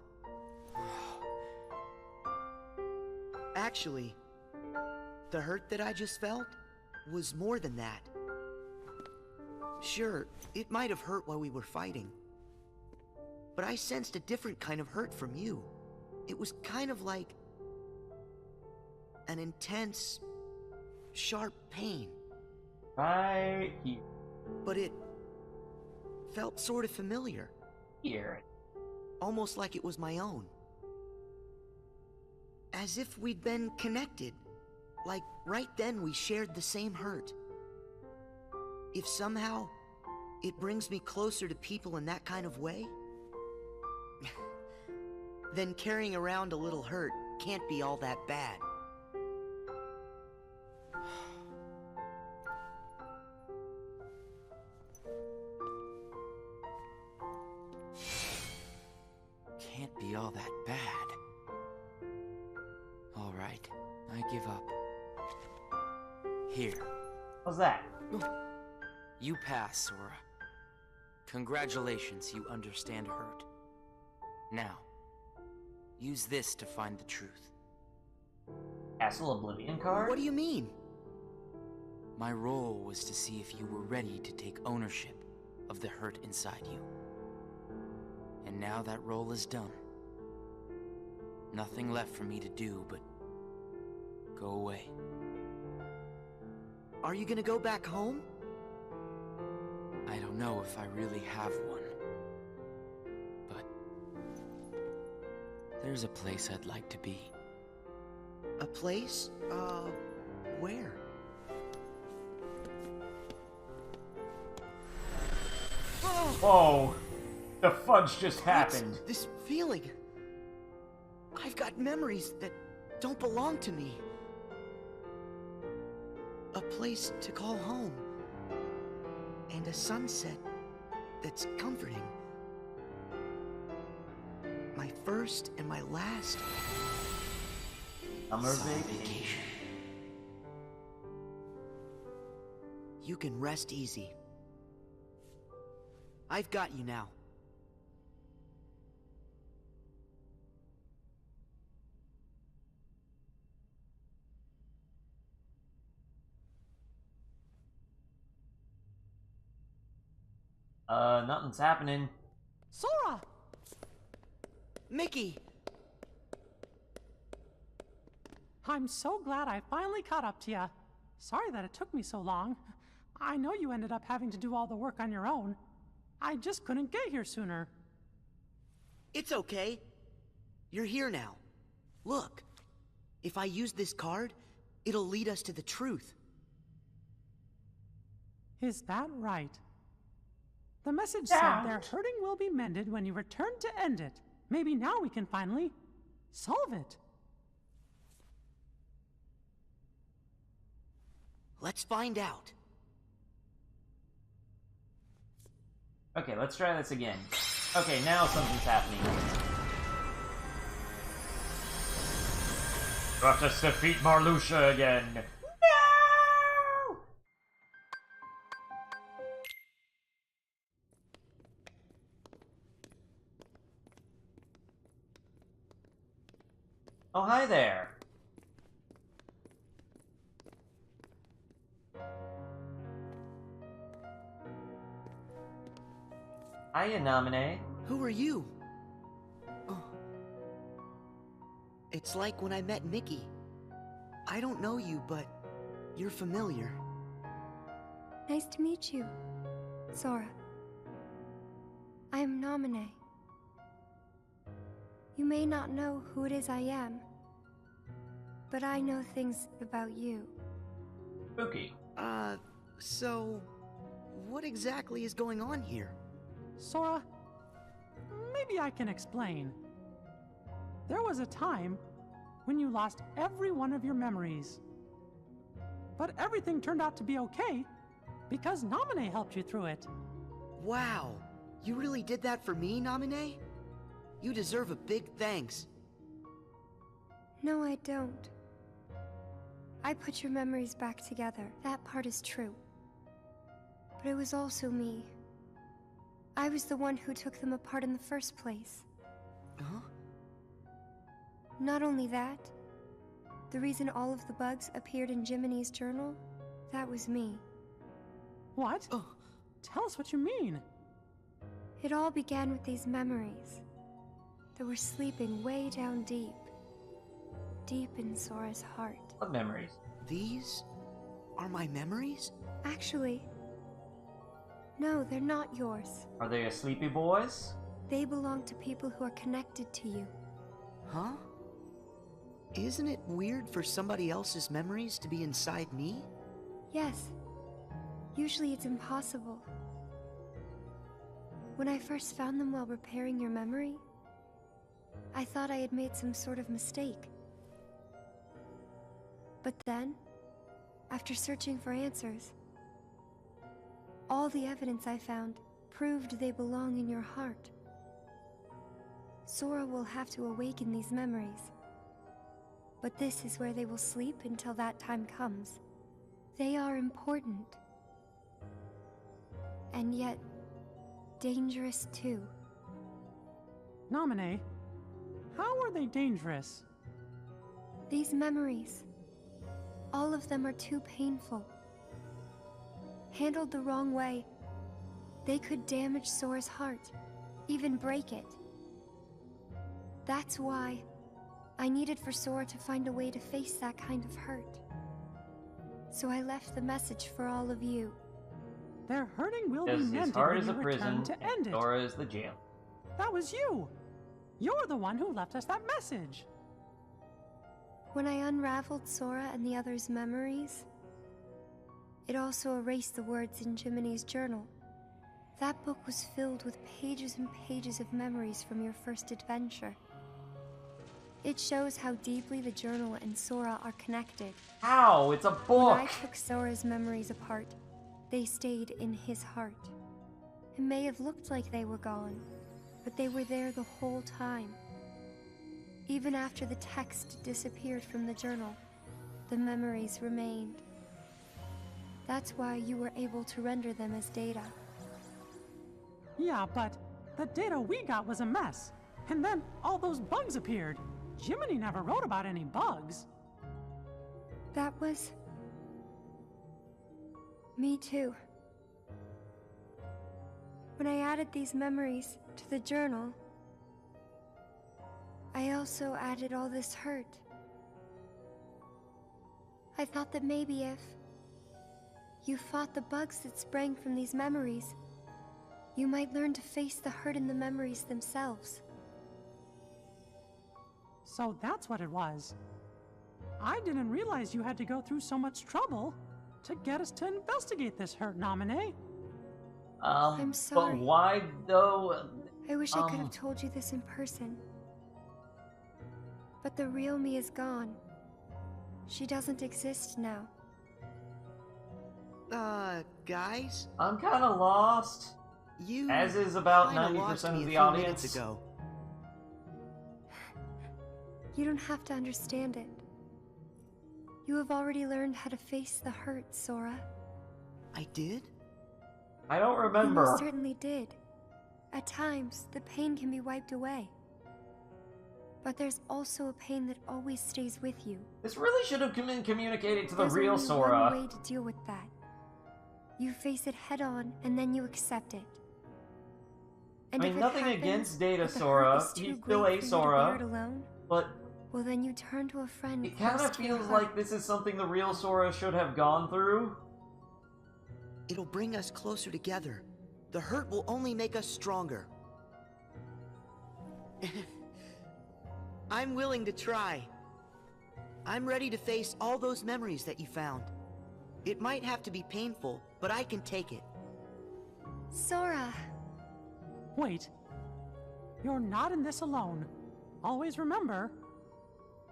Actually, the hurt that I just felt was more than that. Sure, it might have hurt while we were fighting, but I sensed a different kind of hurt from you. It was kind of like an intense, sharp pain. Right here. But it felt sort of familiar. Here. almost like it was my own. As if we'd been connected. Like, right then we shared the same hurt. If somehow it brings me closer to people in that kind of way, then carrying around a little hurt can't be all that bad. Can't be all that bad. All right, I give up. Here. What's that? You pass, Sora. Congratulations, you understand hurt. Now, use this to find the truth. Castle Oblivion card? What do you mean? My role was to see if you were ready to take ownership of the hurt inside you. And now that role is done. Nothing left for me to do but go away. Are you gonna go back home? I don't know if I really have one. But there's a place I'd like to be. A place? Where? Whoa! The fudge just happened. What's this feeling? I've got memories that don't belong to me. A place to call home. And a sunset that's comforting. My first and my last summer vacation. You can rest easy. I've got you now. Nothing's happening. Sora! Mickey! I'm so glad I finally caught up to you. Sorry that it took me so long. I know you ended up having to do all the work on your own. I just couldn't get here sooner. It's okay. You're here now. Look. If I use this card, it'll lead us to the truth. Is that right? The message said their hurting will be mended when you return to end it. Maybe now we can finally solve it. Let's find out. Okay, let's try this again. Okay, now something's happening. Let us defeat Marluxia again. No! Oh, hi there. Hiya, Naminé. Who are you? Oh. It's like when I met Mickey. I don't know you, but you're familiar. Nice to meet you, Sora. I am Naminé. You may not know who it is I am, but I know things about you. Spooky. So what exactly is going on here? Sora, maybe I can explain. There was a time when you lost every one of your memories. But everything turned out to be okay because Naminé helped you through it. Wow, you really did that for me, Naminé? You deserve a big thanks. No, I don't. I put your memories back together. That part is true. But it was also me. I was the one who took them apart in the first place. Huh? Not only that, the reason all of the bugs appeared in Jiminy's journal, that was me. What? Oh. Tell us what you mean. It all began with these memories that were sleeping way down deep. Deep in Sora's heart. What memories? These are my memories? Actually, no, they're not yours. Are they a sleepy boys? They belong to people who are connected to you. Huh? Isn't it weird for somebody else's memories to be inside me? Yes. Usually it's impossible. When I first found them while repairing your memory, I thought I had made some sort of mistake. But then, after searching for answers, all the evidence I found proved they belong in your heart. Sora will have to awaken these memories. But this is where they will sleep until that time comes. They are important. And yet, dangerous too. Naminé, how are they dangerous? These memories, all of them are too painful. Handled the wrong way, they could damage Sora's heart, even break it. That's why I needed for Sora to find a way to face that kind of hurt. So I left the message for all of you. Their hurting will be His mended heart when is you a prison, return to end it. Sora is the jail. That was you. You're the one who left us that message. When I unraveled Sora and the others' memories, it also erased the words in Jiminy's journal. That book was filled with pages and pages of memories from your first adventure. It shows how deeply the journal and Sora are connected. How? It's a book! When I took Sora's memories apart, they stayed in his heart. It may have looked like they were gone, but they were there the whole time. Even after the text disappeared from the journal, the memories remained. That's why you were able to render them as data. Yeah, but the data we got was a mess. And then all those bugs appeared. Jiminy never wrote about any bugs. That was... me too. When I added these memories to the journal, I also added all this hurt. I thought that maybe if you fought the bugs that sprang from these memories, you might learn to face the hurt in the memories themselves. So that's what it was. I didn't realize you had to go through so much trouble to get us to investigate this hurt, Naminé. I'm sorry. But why, though? I wish I could have told you this in person. But the real me is gone. She doesn't exist now. Guys? I'm kind of lost. You As is about kinda 90% lost me of a the few audience. minutes ago. You don't have to understand it. You have already learned how to face the hurt, Sora. I did? I don't You remember. most certainly did. At times, the pain can be wiped away. But there's also a pain that always stays with you. This really should have been communicated to the There's real only Sora. one way to deal with that. You face it head on, and then you accept it. And I mean, if it nothing happens against Data that the Sora. hurt is too He's still great a for you to Sora. bear it alone, But well, then you turn to a friend. it kind close of to your feels heart. like this is something the real Sora should have gone through. It'll bring us closer together. The hurt will only make us stronger. I'm willing to try. I'm ready to face all those memories that you found. It might have to be painful, but I can take it. Sora! Wait. You're not in this alone. Always remember,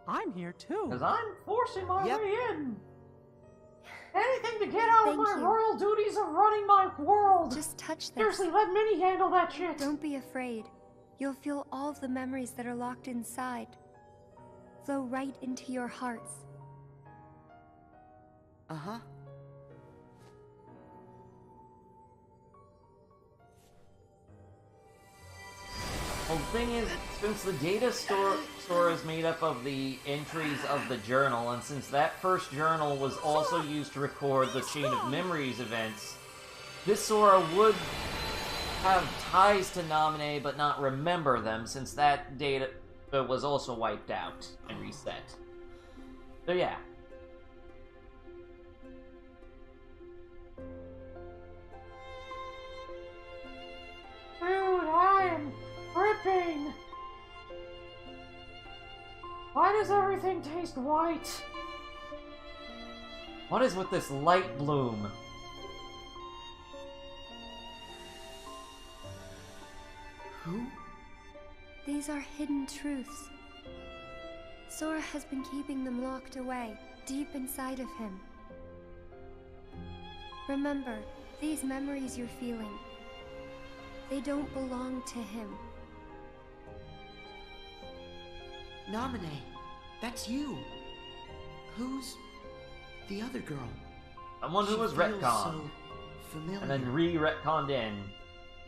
I'm here too. Because I'm forcing my Yep. way in. Anything to get out of Thank my you. royal duties of running my world. Just touch this. Seriously, let Minnie handle that shit. Don't be afraid. You'll feel all of the memories that are locked inside flow right into your hearts. Uh-huh. Well, the thing is, since the data store is made up of the entries of the journal, and since that first journal was also used to record the Chain of Memories events, this Sora would have ties to Naminé but not remember them, since that data was also wiped out and reset. So yeah. Dude, does everything taste white? What is with this light bloom? Who? These are hidden truths. Sora has been keeping them locked away, deep inside of him. Remember, these memories you're feeling, they don't belong to him. Naminé, that's you. Who's the other girl? Someone who was She feels retconned. so familiar. And then re-retconned in.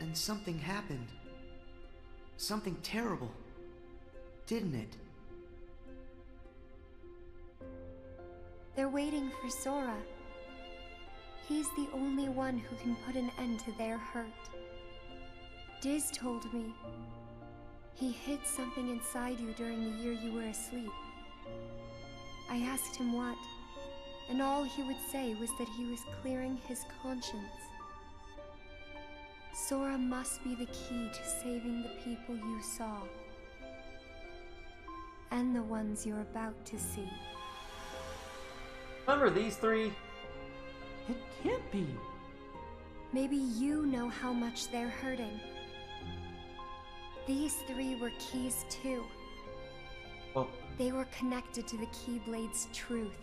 And something happened. Something terrible. Didn't it? They're waiting for Sora. He's the only one who can put an end to their hurt. Diz told me he hid something inside you during the year you were asleep. I asked him what, and all he would say was that he was clearing his conscience. Sora must be the key to saving the people you saw. And the ones you're about to see. Remember these three? It can't be. Maybe you know how much they're hurting. These three were keys too. Well, they were connected to the Keyblade's truth.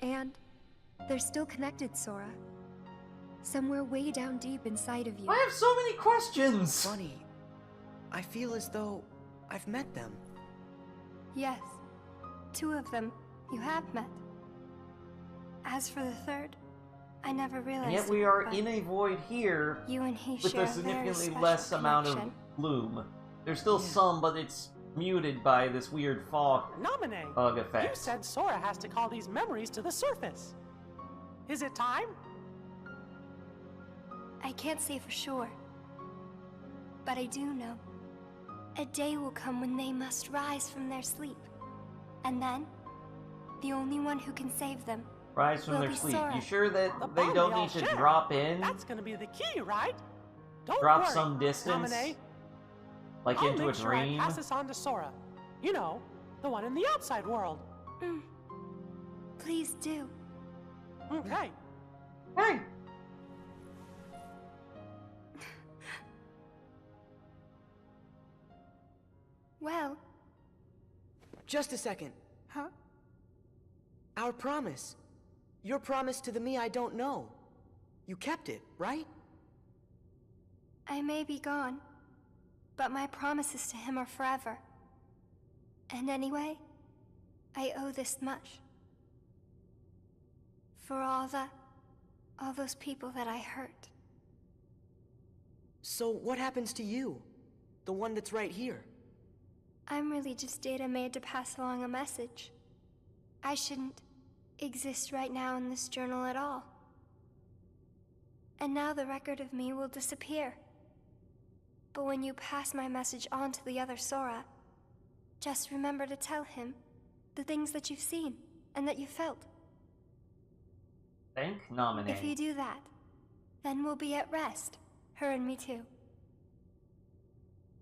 And they're still connected, Sora. Somewhere way down deep inside of you. I have so many questions! Funny. I feel as though I've met them. Yes. 2 of them you have met. As for the third, I never realized. And yet we are in a void here you and he with share a a very significantly special less amount of connection. bloom. There's still some, but it's muted by this weird fog Naminé, bug effect. you said Sora has to call these memories to the surface. Is it time? I can't say for sure. But I do know. A day will come when they must rise from their sleep. And then, the only one who can save them Rise from will their be sleep. Sora. You sure that The they bond don't we all need to share. drop in? That's gonna be the key, right? Don't Drop worry, some distance? Naminé. Like I'll into make a sure I dream? pass this on to Sora. You know, the one in the outside world. Please do. Okay. Hey! Well, Just a second. huh? Our promise. Your promise to the me I don't know. You kept it, right? I may be gone, but my promises to him are forever. And anyway, I owe this much. For all those people that I hurt. So what happens to you? The one that's right here? I'm really just data made to pass along a message. I shouldn't exist right now in this journal at all. And now the record of me will disappear. But when you pass my message on to the other Sora, just remember to tell him the things that you've seen and that you felt. Thank Naminé. If you do that, then we'll be at rest. Her and me too.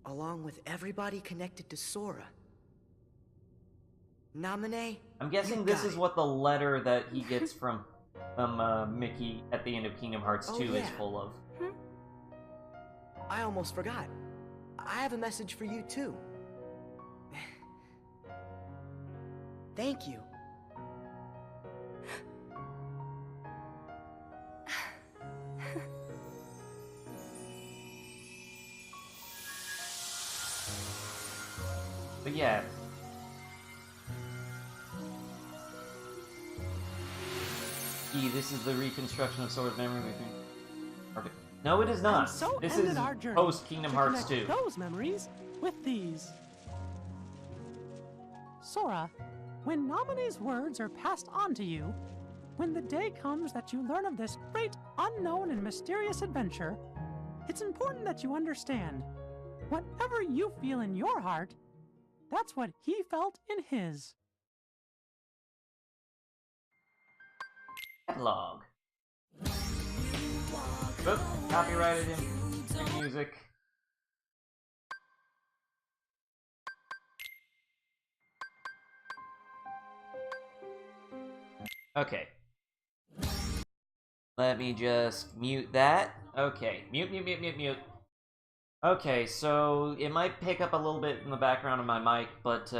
Along with everybody connected to Sora. Naminé? I'm guessing you this got is it. what the letter that he gets from Mickey at the end of Kingdom Hearts 2 is yeah. full of. I almost forgot. I have a message for you too. Thank you. But yeah. This is the reconstruction of Sora's memory. Perfect. No, it is not. And so This ended is our journey post Kingdom to Hearts connect 2. those memories with these. Sora, when Naminé's words are passed on to you, when the day comes that you learn of this great, unknown, and mysterious adventure, it's important that you understand. Whatever you feel in your heart, that's what he felt in his. Catalog. Oop, copyrighted music. Okay. Let me just mute that. Okay, mute. Okay, so it might pick up a little bit in the background of my mic, but,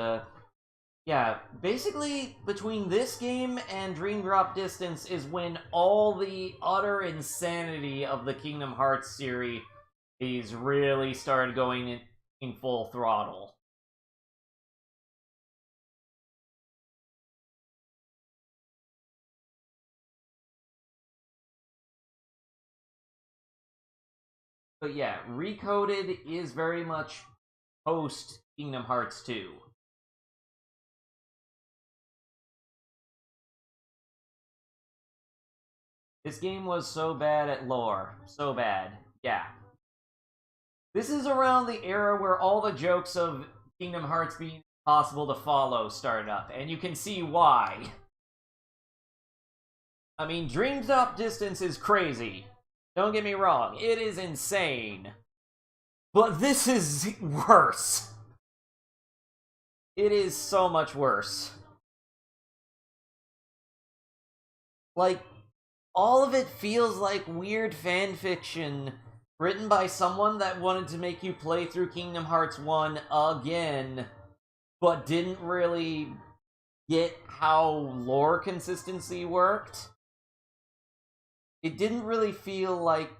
yeah, basically, between this game and Dream Drop Distance is when all the utter insanity of the Kingdom Hearts series really started going in full throttle. But yeah, Recoded is very much post Kingdom Hearts 2. This game was so bad at lore. So bad. Yeah. This is around the era where all the jokes of Kingdom Hearts being impossible to follow started up, and you can see why. I mean, Dream Drop Distance is crazy. Don't get me wrong, it is insane. But this is worse. It is so much worse. Like, all of it feels like weird fanfiction written by someone that wanted to make you play through Kingdom Hearts 1 again, but didn't really get how lore consistency worked. It didn't really feel like...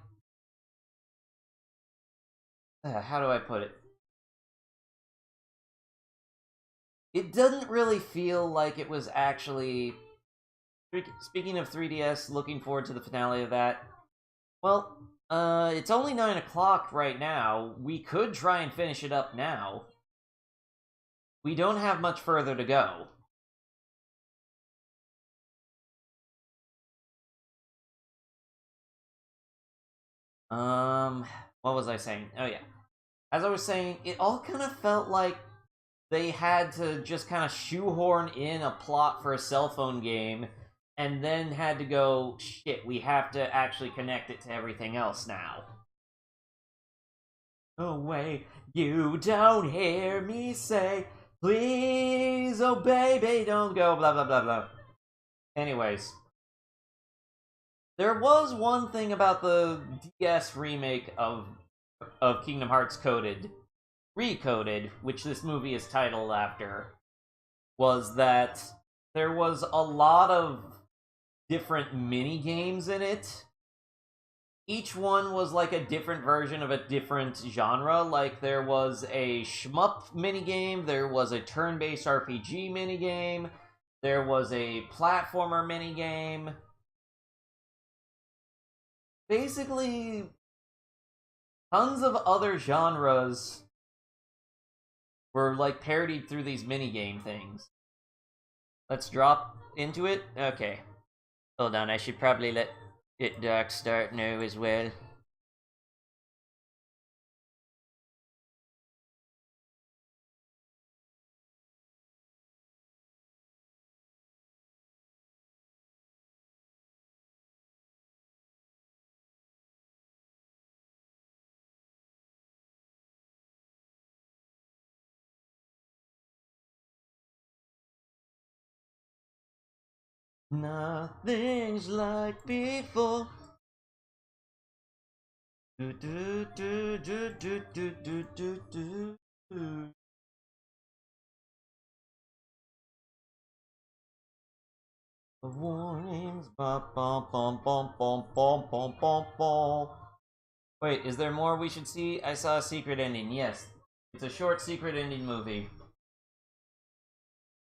how do I put it? It doesn't really feel like it was actually... Speaking of 3DS, looking forward to the finale of that. Well, it's only 9 o'clock right now. We could try and finish it up now. We don't have much further to go. What was I saying? Oh yeah. As I was saying, it all kind of felt like they had to just kind of shoehorn in a plot for a cell phone game, and then had to go, shit, we have to actually connect it to everything else now. Oh wait, you don't hear me say, please, oh baby, don't go, blah blah blah blah. Anyways. There was one thing about the DS remake of Kingdom Hearts Recoded, which this movie is titled after, was that there was a lot of different mini games in it. Each one was like a different version of a different genre. Like, there was a shmup minigame, there was a turn-based RPG minigame, there was a platformer minigame. Basically, tons of other genres were, like, parodied through these minigame things. Let's drop into it? Okay. Hold on, I should probably let it dark start now as well. Nothing's like before. Do, do, do, do, do, do, do, do, do. Warnings. Bum, bum, bum, bum, bum, bum, bum, bum, bum. Wait, is there more we should see? I saw a secret ending. Yes. It's a short secret ending movie.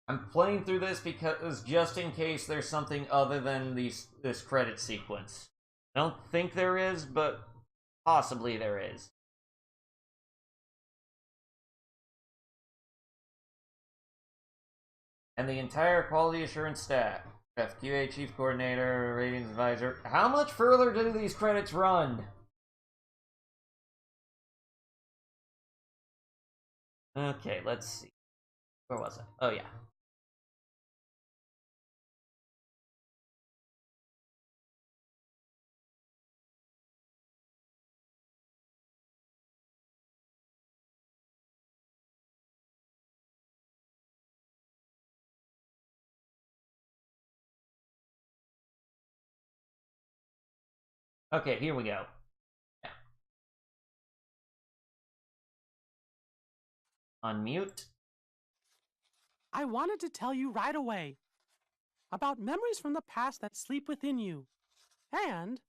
I'm playing through this because just in case there's something other than this credit sequence. I don't think there is, but possibly there is. And the entire quality assurance staff. FQA chief coordinator, ratings advisor. How much further do these credits run? Okay, let's see. Where was I? Oh yeah. Okay, here we go. Yeah. Unmute. I wanted to tell you right away about memories from the past that sleep within you, and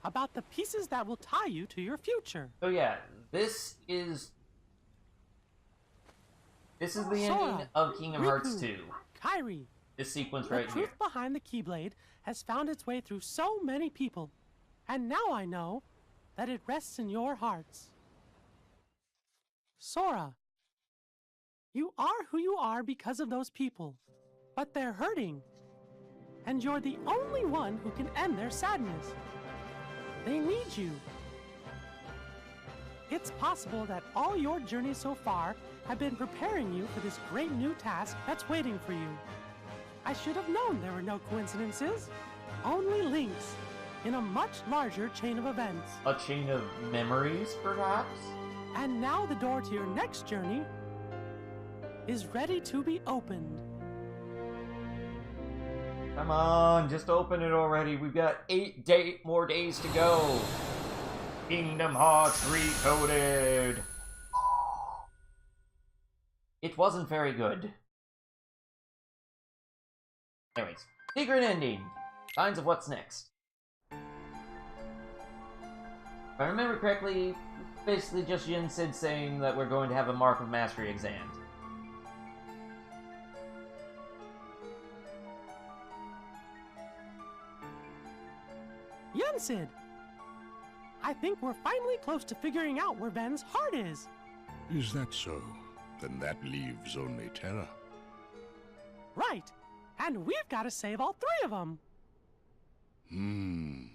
about the pieces that will tie you to your future. So yeah, this is the ending Sora, of Kingdom Hearts Riku, 2. Kairi. This sequence right The here. truth behind the Keyblade has found its way through so many people, and now I know that it rests in your hearts. Sora, you are who you are because of those people, but they're hurting, and you're the only one who can end their sadness. They need you. It's possible that all your journeys so far have been preparing you for this great new task that's waiting for you. I should have known there were no coincidences, only links in a much larger chain of events. A chain of memories, perhaps? And now the door to your next journey is ready to be opened. Come on, just open it already. We've got 8 more days to go. Kingdom Hearts Recoded. It wasn't very good. Anyways, secret ending. Signs of what's next. If I remember correctly, basically just Yin Sid saying that we're going to have a Mark of Mastery exam. Sid, I think we're finally close to figuring out where Ven's heart is. Is that so? Then that leaves only Terra. Right. And we've got to save all 3 of them.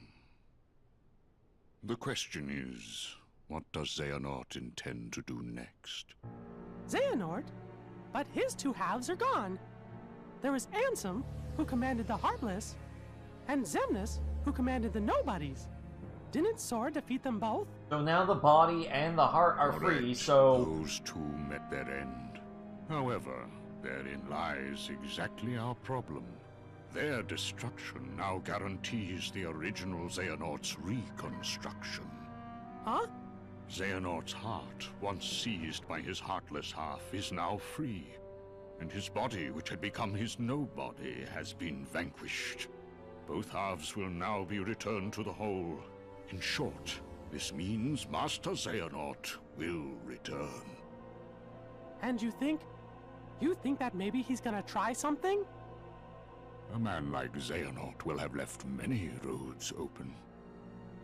The question is, what does Xehanort intend to do next? Xehanort? But his 2 halves are gone. There was Ansem, who commanded the Heartless, and Xemnas, who commanded the Nobodies. Didn't Sora defeat them both? So now the body and the heart are free, so... Those 2 met their end. However, therein lies exactly our problem. Their destruction now guarantees the original Xehanort's reconstruction. Huh? Xehanort's heart, once seized by his heartless half, is now free. And his body, which had become his nobody, has been vanquished. Both halves will now be returned to the whole. In short, this means Master Xehanort will return. And you think that maybe he's gonna try something? A man like Xehanort will have left many roads open.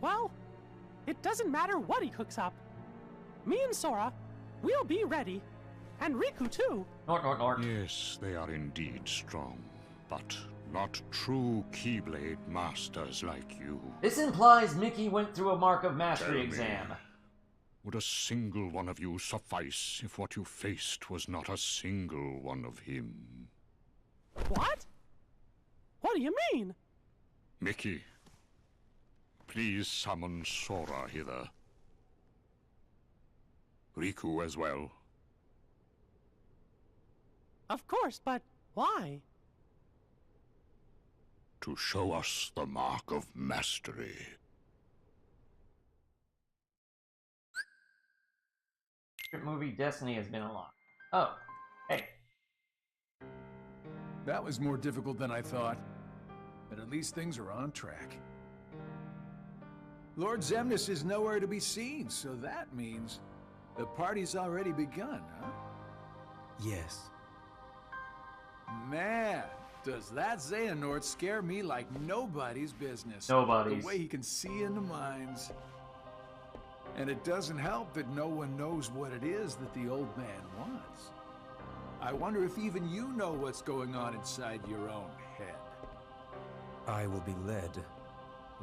Well, it doesn't matter what he cooks up. Me and Sora, we'll be ready. And Riku too. Nort. Yes, they are indeed strong, but not true Keyblade masters like you. This implies Mickey went through a Mark of Mastery exam. Would a single one of you suffice if what you faced was not a single one of him? What? What do you mean? Mickey, please summon Sora hither. Riku as well. Of course, but why? To show us the Mark of Mastery. Movie Destiny has been unlocked. Oh, hey. That was more difficult than I thought. But at least things are on track. Lord Xemnas is nowhere to be seen, so that means the party's already begun, huh? Yes. Man, does that Xehanort scare me like nobody's business. Nobody's. The way he can see into minds. And it doesn't help that no one knows what it is that the old man wants. I wonder if even you know what's going on inside your own head. I will be led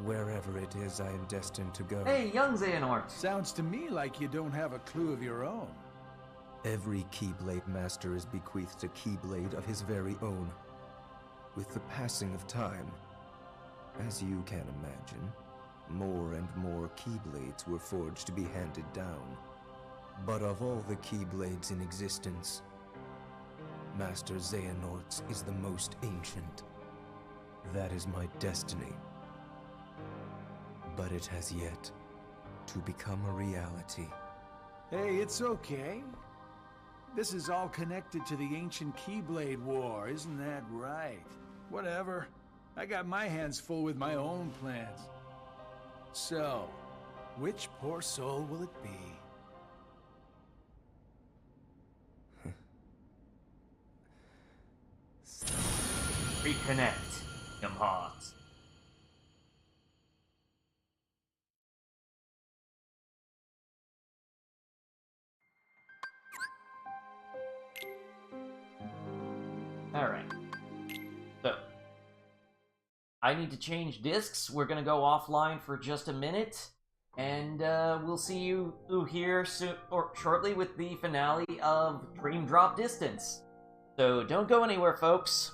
wherever it is I am destined to go. Hey, young Xehanort. Sounds to me like you don't have a clue of your own. Every Keyblade Master is bequeathed a Keyblade of his very own. With the passing of time, as you can imagine, more and more Keyblades were forged to be handed down. But of all the Keyblades in existence, Master Xehanort's is the most ancient. That is my destiny. But it has yet to become a reality. Hey, it's okay. This is all connected to the ancient Keyblade War, isn't that right? Whatever. I got my hands full with my own plans. So, which poor soul will it be? Reconnect, Kingdom Hearts. Alright. So, I need to change discs. We're gonna go offline for just a minute, and we'll see you here soon, or shortly with the finale of Dream Drop Distance. So don't go anywhere, folks.